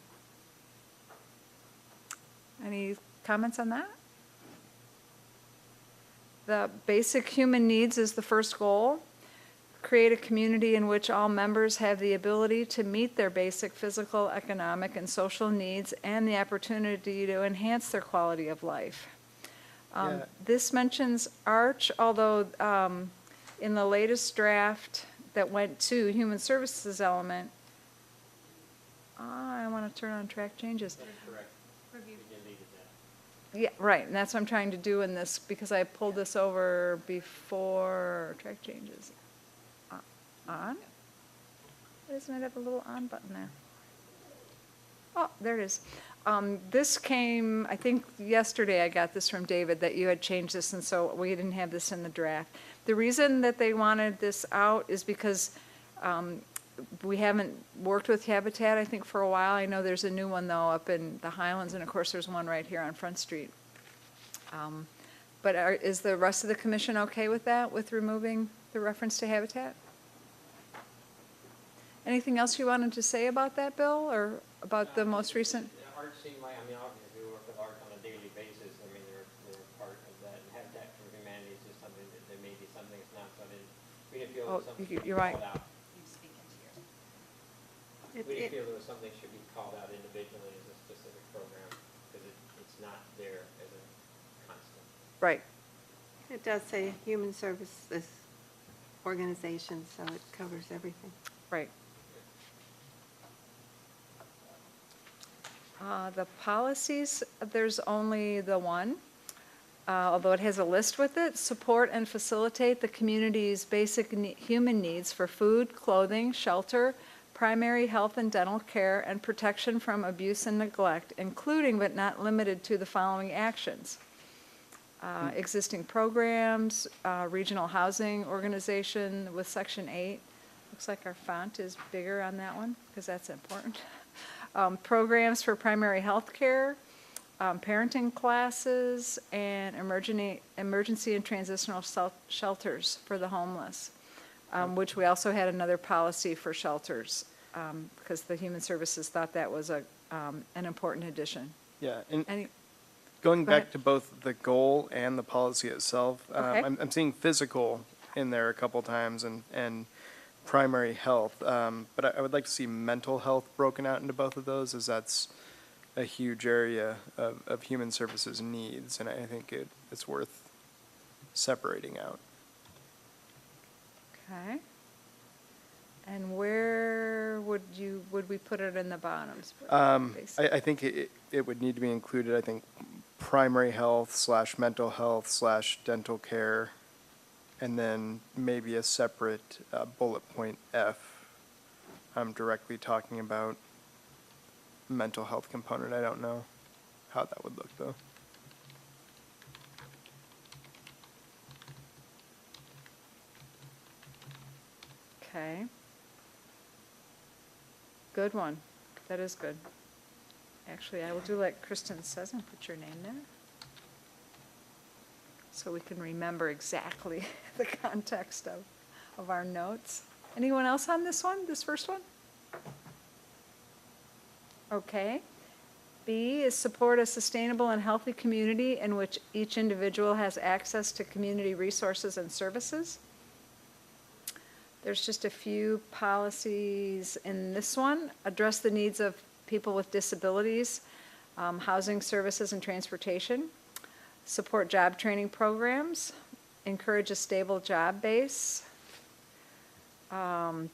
Any comments on that? The basic human needs is the first goal. Create a community in which all members have the ability to meet their basic physical, economic, and social needs and the opportunity to enhance their quality of life. Yeah. This mentions ARCH, although in the latest draft that went to Human Services element, I want to turn on track changes. Correct. Yeah, right, and that's what I'm trying to do in this, because I pulled this over before track changes. On? Why doesn't it have a little on button there? Oh, there it is. This came, I think yesterday I got this from David, that you had changed this, and so we didn't have this in the draft. The reason that they wanted this out is because we haven't worked with Habitat, I think, for a while. I know there's a new one, though, up in the Highlands, and of course there's one right here on Front Street. But is the rest of the commission okay with that, with removing the reference to Habitat? Anything else you wanted to say about that, Bill, or about the most recent? Art seemed like, obviously we work with art on a daily basis. They're part of that. And Habitat for Humanity is just something that there may be something that's not, so we didn't feel Oh, something you're should be right. called out. We didn't feel there was something should be called out individually as a specific program, because it's not there as a constant. Right. It does say Human Services Organization, so it covers everything. Right. The policies, there's only the one, although it has a list with it. Support and facilitate the community's basic human needs for food, clothing, shelter, primary health and dental care, and protection from abuse and neglect, including but not limited to the following actions. Existing programs, regional housing organization with Section 8. Looks like our font is bigger on that one, because that's important. Programs for primary health care, parenting classes, and emergency and transitional shelters for the homeless, which we also had another policy for shelters, because the Human Services thought that was an important addition. Yeah, and Any, going Go back ahead. to both the goal and the policy itself, Okay. I'm seeing physical in there a couple times and primary health, but I would like to see mental health broken out into both of those, as that's a huge area of human services needs, and I think it's worth separating out. okay. And where would we put it in the bottoms? I think it would need to be included, I think, primary health / mental health / dental care, and then maybe a separate bullet point F. I'm directly talking about mental health component. I don't know how that would look, though. Okay. Good one. That is good. Actually, I will do like Kristen says and put your name there. so we can remember exactly the context of our notes. Anyone else on this one, this first one? Okay. B is support a sustainable and healthy community in which each individual has access to community resources and services. There's just a few policies in this one. Address the needs of people with disabilities, housing, services, and transportation. Support job training programs. Encourage a stable job base.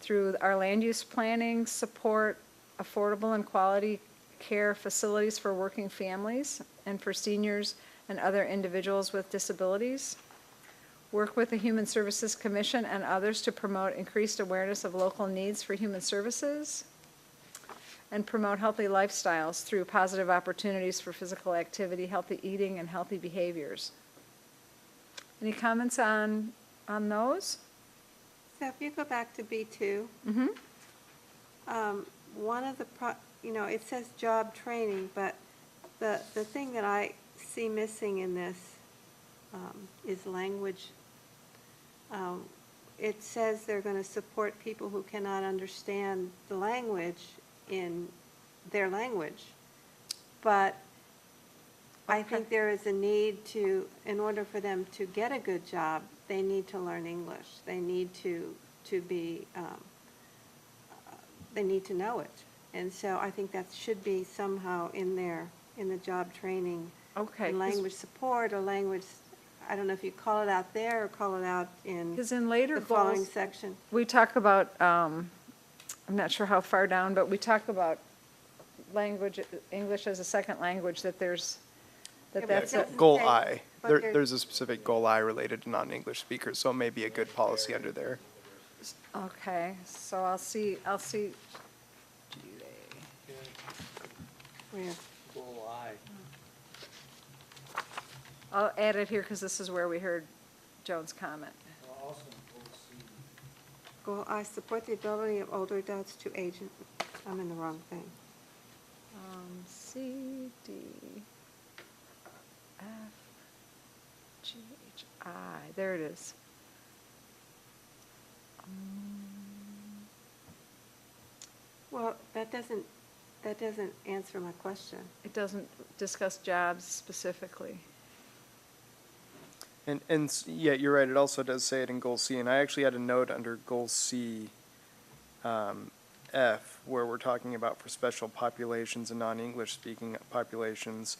Through our land use planning, support affordable and quality care facilities for working families and for seniors and other individuals with disabilities. Work with the Human Services Commission and others to promote increased awareness of local needs for human services. And promote healthy lifestyles through positive opportunities for physical activity, healthy eating, and healthy behaviors. Any comments on those? So if you go back to B2, one of the, it says job training, but the thing that I see missing in this is language. It says they're going to support people who cannot understand the language in their language. But I think there is a need to, in order for them to get a good job, they need to learn English. They need to be, they need to know it. And so I think that should be somehow in there, in the job training. Okay. And language support or language, I don't know if you call it out there or call it out in Because in later the following goals, section. we talk about, I'm not sure how far down, but we talk about language, English as a second language, that there's, Yeah, but that's it a, doesn't Goal say- I, but there- there's a specific goal I related to non-English speakers, so it may be a good policy under there. okay, so I'll see. Where? Goal I. I'll add it here because this is where we heard Joan's comment. Goal I, support the ability of older adults to age. I'm in the wrong thing. C, D, F, G, H, I, there it is. Well, that doesn't answer my question. It doesn't discuss jobs specifically. Yeah, you're right, it also does say it in goal C, and I actually had a note under goal C, F, where we're talking about for special populations and non-English speaking populations.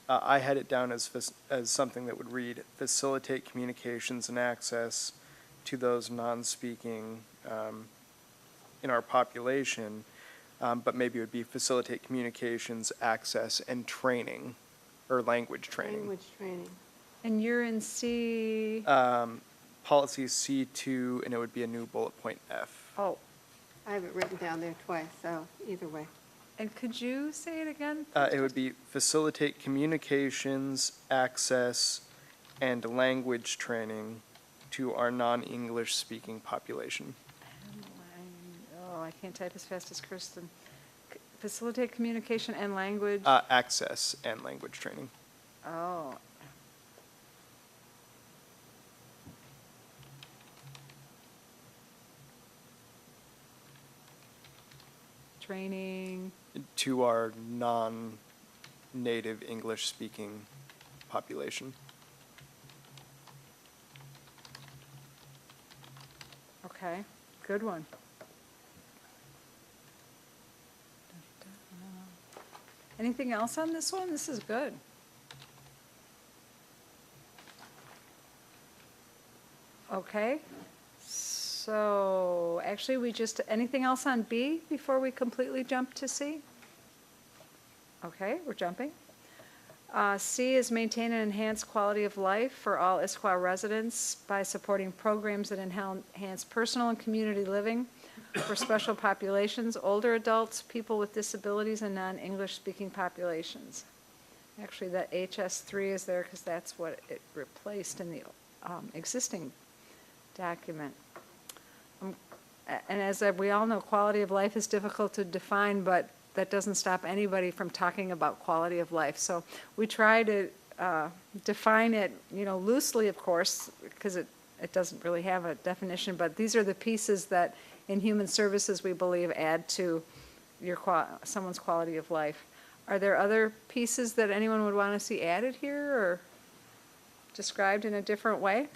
I had it down as something that would read, facilitate communications and access to those non-speaking in our population, but maybe it would be facilitate communications, access, and training, or language training. Language training. And you're in C, Policy C2, and it would be a new bullet point F. oh, I have it written down there twice, so either way. and could you say it again? It would be facilitate communications, access, and language training to our non-English speaking population. Oh, I can't type as fast as Kristen. Facilitate communication and language. Access and language training. Oh. Training, To our non-native English speaking population. okay, good one. Anything else on this one? This is good. Okay, so actually anything else on B before we completely jump to C? Okay, we're jumping. C is maintain and enhance quality of life for all Issaquah residents by supporting programs that enhance personal and community living for special populations, older adults, people with disabilities, and non-English speaking populations. Actually, that HS3 is there because that's what it replaced in the existing document. And as we all know, quality of life is difficult to define, but that doesn't stop anybody from talking about quality of life. So we try to define it, loosely, of course, because it doesn't really have a definition, but these are the pieces that in human services we believe add to someone's quality of life. Are there other pieces that anyone would want to see added here or described in a different way?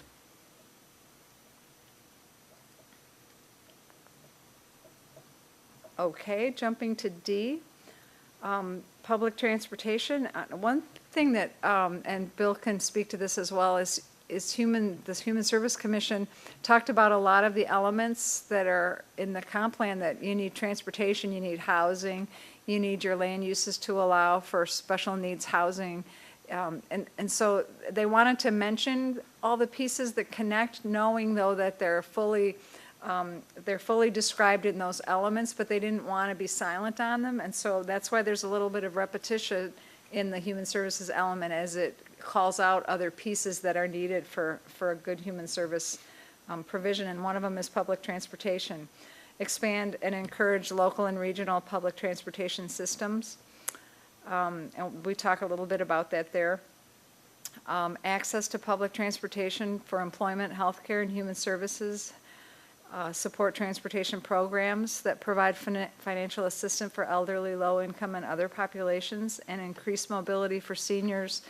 Okay, jumping to D, public transportation. One thing that, and Bill can speak to this as well, is this Human Service Commission talked about a lot of the elements that are in the comp plan, that you need transportation, you need housing, you need your land uses to allow for special needs housing. And so they wanted to mention all the pieces that connect, knowing though that they're fully described in those elements, but they didn't want to be silent on them. And so that's why there's a little bit of repetition in the human services element as it calls out other pieces that are needed for a good human service provision. And one of them is public transportation. Expand and encourage local and regional public transportation systems. And we talk a little bit about that there. Access to public transportation for employment, healthcare, and human services. Support transportation programs that provide financial assistance for elderly, low-income, and other populations, and increase mobility for seniors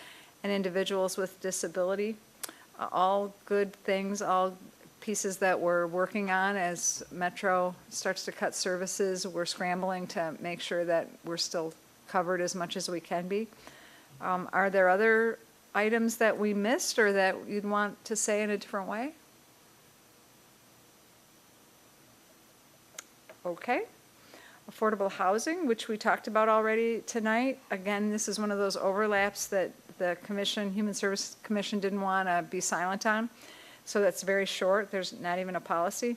and individuals with disability. All good things, all pieces that we're working on as Metro starts to cut services. We're scrambling to make sure that we're still covered as much as we can be. Are there other items that we missed or that you'd want to say in a different way? Okay. Affordable housing, which we talked about already tonight. Again, this is one of those overlaps that the Human Service Commission didn't want to be silent on. So that's very short. There's not even a policy.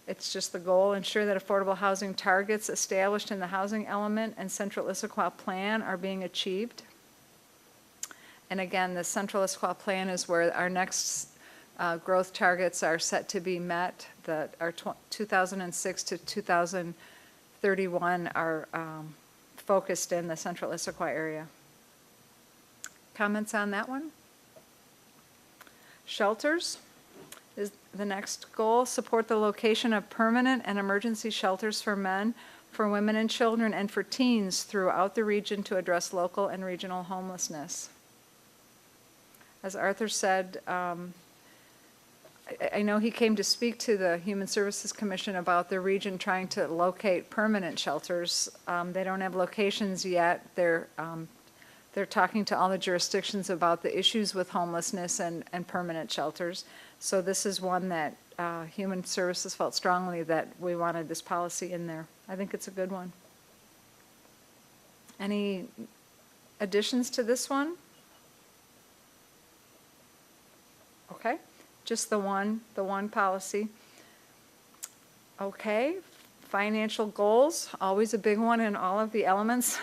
It's just the goal, ensure that affordable housing targets established in the housing element and Central Issaquah Plan are being achieved. And again, the Central Issaquah Plan is where our next growth targets are set to be met. Our 2006 to 2031 are focused in the Central Issaquah area. Comments on that one? Shelters is the next goal. Support the location of permanent and emergency shelters for men, for women and children, and for teens throughout the region to address local and regional homelessness. As Arthur said, I know he came to speak to the Human Services Commission about the region trying to locate permanent shelters. They don't have locations yet. They're talking to all the jurisdictions about the issues with homelessness and permanent shelters. So this is one that Human Services felt strongly that we wanted this policy in there. I think it's a good one. Any additions to this one? Okay, just the one policy. Okay, financial goals, always a big one in all of the elements.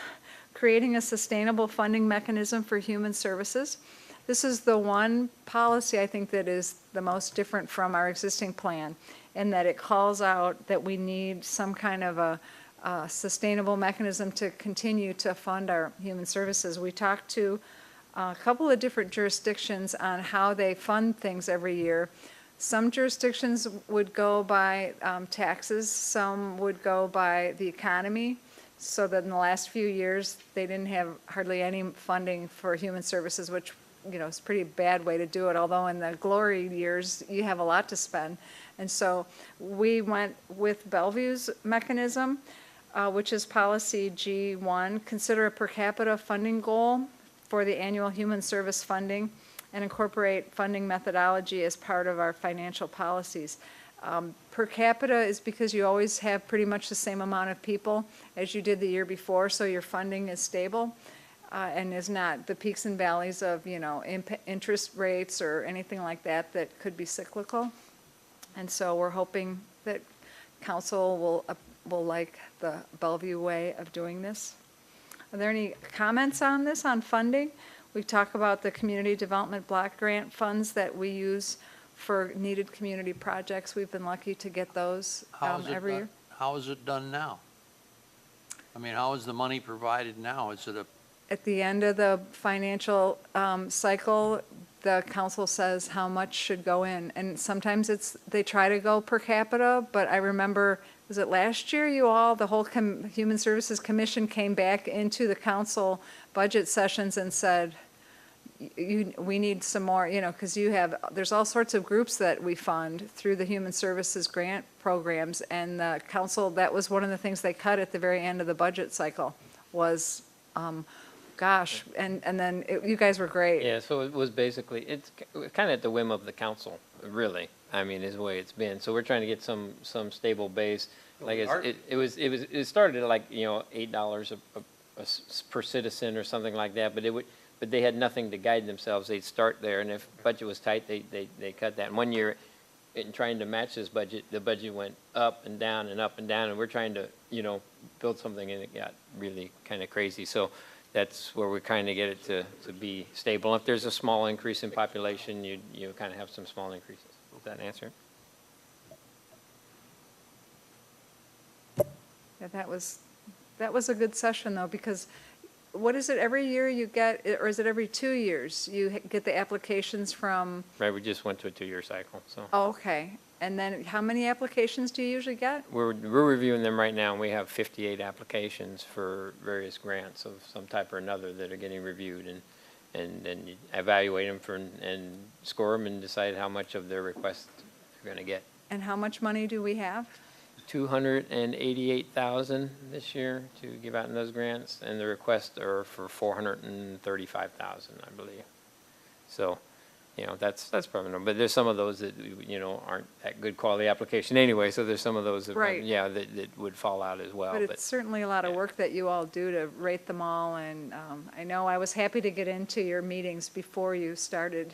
Creating a sustainable funding mechanism for human services. This is the one policy I think that is the most different from our existing plan, in that it calls out that we need some kind of a sustainable mechanism to continue to fund our human services. We talked to a couple of different jurisdictions on how they fund things every year. Some jurisdictions would go by taxes, some would go by the economy, so that in the last few years they didn't have hardly any funding for human services, which is a pretty bad way to do it, although in the glory years you have a lot to spend. And so we went with Bellevue's mechanism, which is policy G1, consider a per capita funding goal for the annual human service funding and incorporate funding methodology as part of our financial policies. Per capita is because you always have pretty much the same amount of people as you did the year before, so your funding is stable and is not the peaks and valleys of interest rates or anything like that that could be cyclical. And so we're hoping that council will like the Bellevue way of doing this. Are there any comments on this, on funding? We talk about the community development block grant funds that we use for needed community projects. We've been lucky to get those every year. How is it done now? I mean, how is the money provided now? Is it a at the end of the financial cycle, the council says how much should go in. And sometimes they try to go per capita, but I remember, was it last year the whole Human Services Commission came back into the council budget sessions and said, we need some more, because there's all sorts of groups that we fund through the Human Services grant programs, and the council, that was one of the things they cut at the very end of the budget cycle, was, and then you guys were great. Yeah, so it was basically, it's kind of at the whim of the council, really. I mean, is the way it's been. So we're trying to get some stable base. Like it started at like, $8 per citizen or something like that, but they had nothing to guide themselves. They'd start there, and if budget was tight, they cut that. And one year, in trying to match this budget, the budget went up and down and up and down, and we're trying to, build something, and it got really kind of crazy. So that's where we kind of get it to be stable. If there's a small increase in population, you kind of have some small increases. Does that answer? Yeah, that was a good session, though, because what is it, every year you get, or is it every 2 years you get the applications from? Right, we just went to a 2-year cycle, so. Oh, okay. And then how many applications do you usually get? We're reviewing them right now, and we have 58 applications for various grants of some type or another that are getting reviewed, and then you evaluate them and score them and decide how much of their requests you're going to get. And how much money do we have? 288,000 this year to give out in those grants, and the requests are for 435,000, I believe. So, that's probably no, but there's some of those that, aren't that good quality application anyway, so there's some of those that, Right. that would fall out as well. But it's certainly a lot of work that you all do to rate them all, and I know I was happy to get into your meetings before you started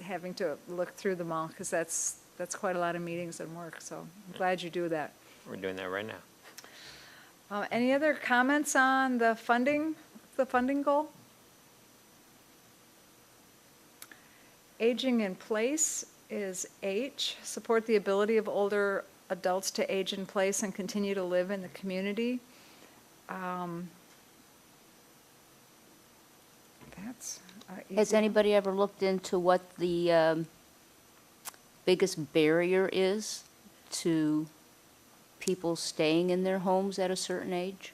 having to look through them all, because that's quite a lot of meetings and work, so I'm glad you do that. We're doing that right now. Any other comments on the funding goal? Aging in place is H, support the ability of older adults to age in place and continue to live in the community. That's Has easy. anybody ever looked into what the biggest barrier is to people staying in their homes at a certain age?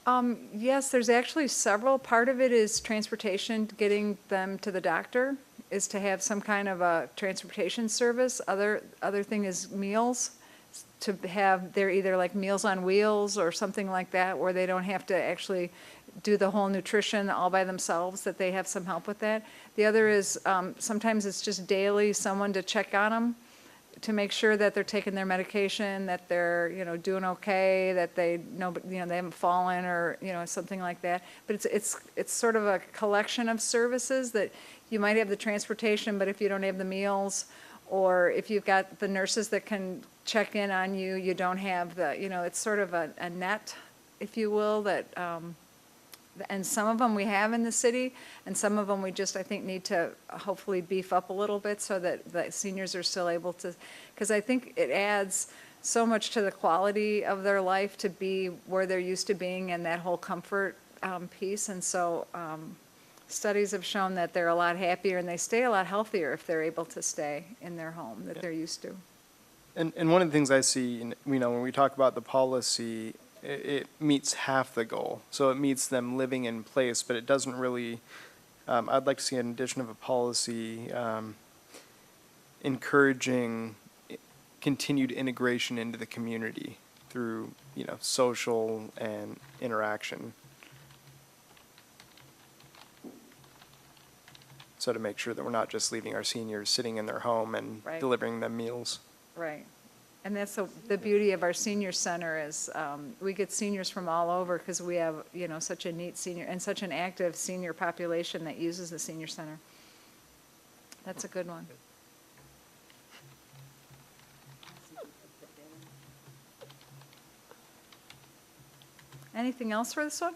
Yes, there's actually several. Part of it is transportation, getting them to the doctor, is to have some kind of a transportation service. Other thing is meals, to have, they're either like Meals on Wheels or something like that, where they don't have to actually do the whole nutrition all by themselves, that they have some help with that. The other is, sometimes it's just daily, someone to check on them, to make sure that they're taking their medication, that they're, doing okay, that they they haven't fallen or, something like that. But it's sort of a collection of services that you might have the transportation, but if you don't have the meals, or if you've got the nurses that can check in on you, you don't have the, it's sort of a net, if you will, that, and some of them we have in the city, and some of them we just, I think, need to hopefully beef up a little bit so that the seniors are still able to, because I think it adds so much to the quality of their life to be where they're used to being, and that whole comfort piece. And so studies have shown that they're a lot happier and they stay a lot healthier if they're able to stay in their home that they're used to. And one of the things I see, when we talk about the policy, it meets half the goal. So it meets them living in place, but it doesn't really, I'd like to see an addition of a policy encouraging continued integration into the community through, social and interaction. So to make sure that we're not just leaving our seniors sitting in their home and Right. delivering them meals. Right. And that's the beauty of our senior center is we get seniors from all over because we have, such a neat senior and such an active senior population that uses the senior center. That's a good one. Anything else for this one?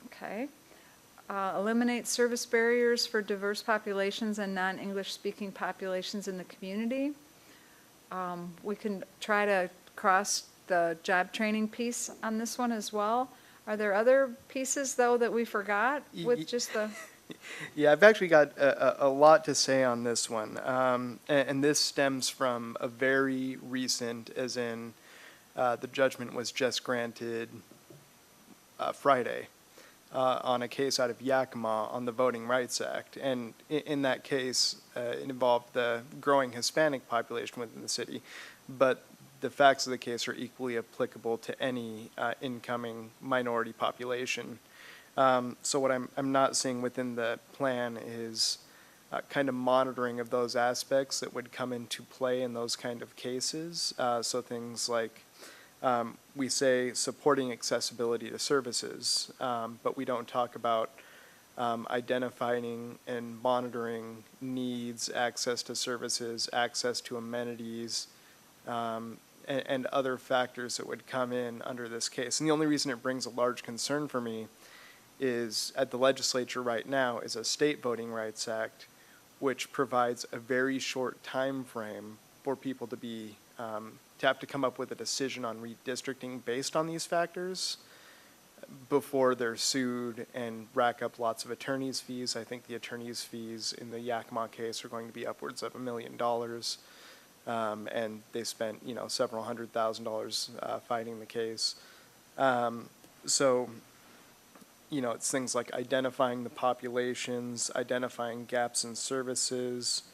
Okay. Eliminate service barriers for diverse populations and non-English speaking populations in the community. We can try to cross the job training piece on this one as well. Are there other pieces, though, that we forgot with just the, Yeah, I've actually got a lot to say on this one. And this stems from a very recent, as in the judgment was just granted Friday on a case out of Yakima on the Voting Rights Act. And in that case, it involved the growing Hispanic population within the city. But the facts of the case are equally applicable to any incoming minority population. So what I'm not seeing within the plan is kind of monitoring of those aspects that would come into play in those kind of cases. So things like we say supporting accessibility to services, but we don't talk about identifying and monitoring needs, access to services, access to amenities, and other factors that would come in under this case. And the only reason it brings a large concern for me is at the legislature right now is a state voting rights act, which provides a very short time frame for people to be to have to come up with a decision on redistricting based on these factors before they're sued and rack up lots of attorney's fees. I think the attorney's fees in the Yakima case are going to be upwards of $1 million. And they spent, several $100,000 fighting the case. So it's things like identifying the populations, identifying gaps in services,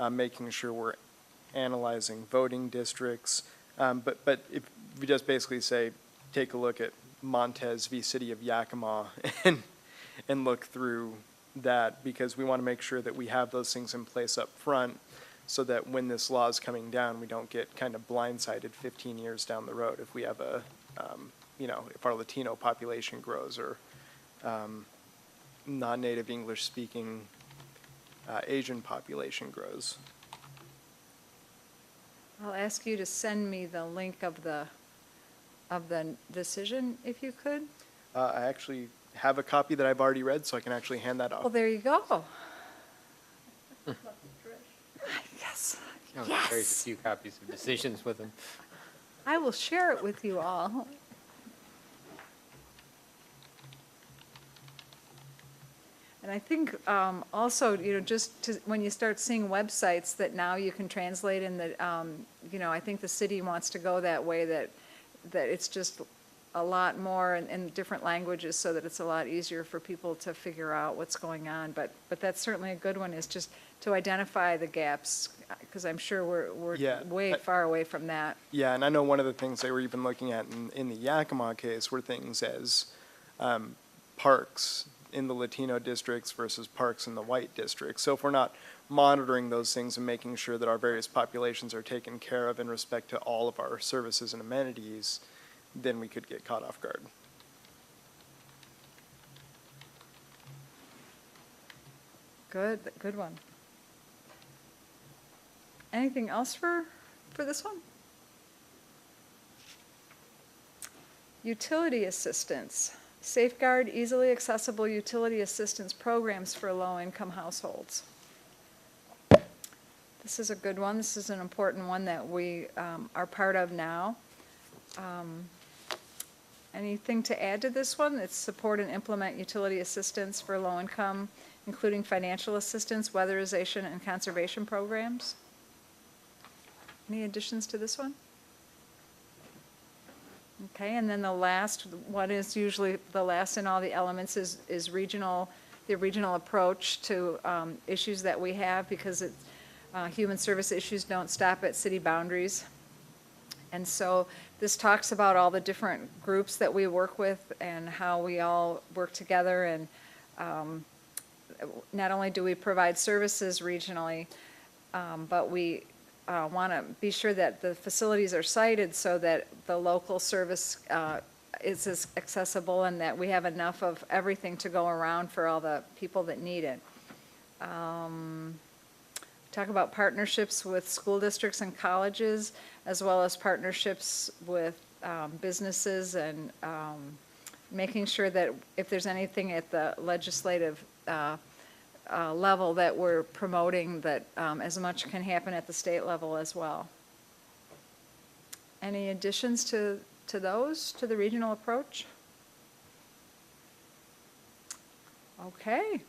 making sure we're analyzing voting districts. But if we just basically say, take a look at Montez v. City of Yakima and look through that, because we want to make sure that we have those things in place up front so that when this law is coming down, we don't get kind of blindsided 15 years down the road if we have if our Latino population grows or non-native English speaking Asian population grows. I'll ask you to send me the link of the decision, if you could. I actually have a copy that I've already read, so I can actually hand that Well, off. there you go. Yes, Carries a yes. few copies of decisions with him. I will share it with you all. And I think also, when you start seeing websites that now you can translate in that, I think the city wants to go that way, that it's just a lot more in different languages so that it's a lot easier for people to figure out what's going on. But that's certainly a good one, is just to identify the gaps, because I'm sure we're Yeah, way far away from that. Yeah, and I know one of the things they were even looking at in the Yakima case were things as parks in the Latino districts versus parks in the white districts. So if we're not monitoring those things and making sure that our various populations are taken care of in respect to all of our services and amenities, then we could get caught off guard. Good one. Anything else for this one? Utility assistance. Safeguard easily accessible utility assistance programs for low-income households. This is a good one. This is an important one that we are part of now. Anything to add to this one? It's support and implement utility assistance for low-income, including financial assistance, weatherization, and conservation programs. Any additions to this one? Okay, and then the last one is usually the last in all the elements is the regional approach to issues that we have, because human service issues don't stop at city boundaries. And so this talks about all the different groups that we work with and how we all work together. And not only do we provide services regionally, but we want to be sure that the facilities are sited so that the local service is as accessible and that we have enough of everything to go around for all the people that need it. Talk about partnerships with school districts and colleges, as well as partnerships with businesses, and making sure that if there's anything at the legislative level that we're promoting, that as much can happen at the state level as well. Any additions to those, to the regional approach? Okay.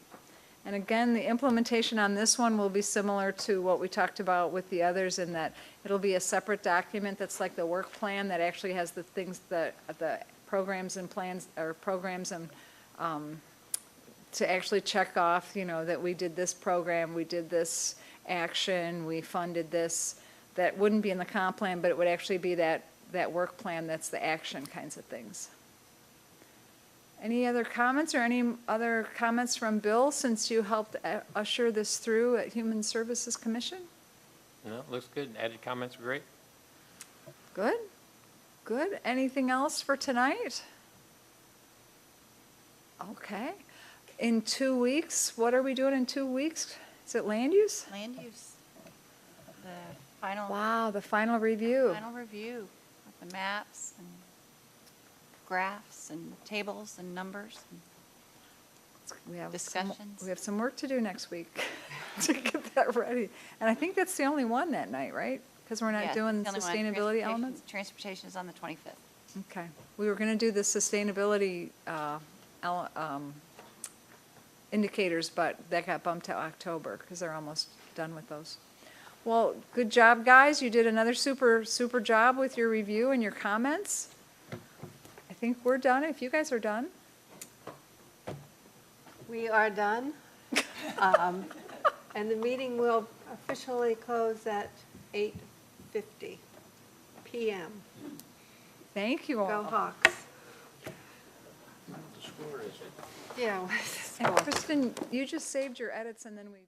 And again, the implementation on this one will be similar to what we talked about with the others in that it'll be a separate document that's like the work plan that actually has the things that, the programs and plans, or programs and, to actually check off, you know, that we did this program, we did this action, we funded this. That wouldn't be in the comp plan, but it would actually be that work plan that's the action kinds of things. Any other comments or any other comments from Bill since you helped usher this through at Human Services Commission? No, it looks good. Added comments were great. Good, good. Anything else for tonight? Okay. In 2 weeks, what are we doing in 2 weeks? Is it land use? Land use, the final, Wow, the final review. final review of the maps and graphs and tables and numbers. We have Discussions. We have some work to do next week to get that ready. And I think that's the only one that night, right? Because we're not Yeah, doing the only one. sustainability elements? Transportation is on the 25th. Okay. We were going to do the sustainability indicators, but that got bumped to October because they're almost done with those. Well, good job, guys. You did another super job with your review and your comments. I think we're done, if you guys are done. We are done. And the meeting will officially close at 8:50 p.m. Thank you all. Go Hawks. The score is Yeah. what's the And score? Kristen, you just saved your edits and then we.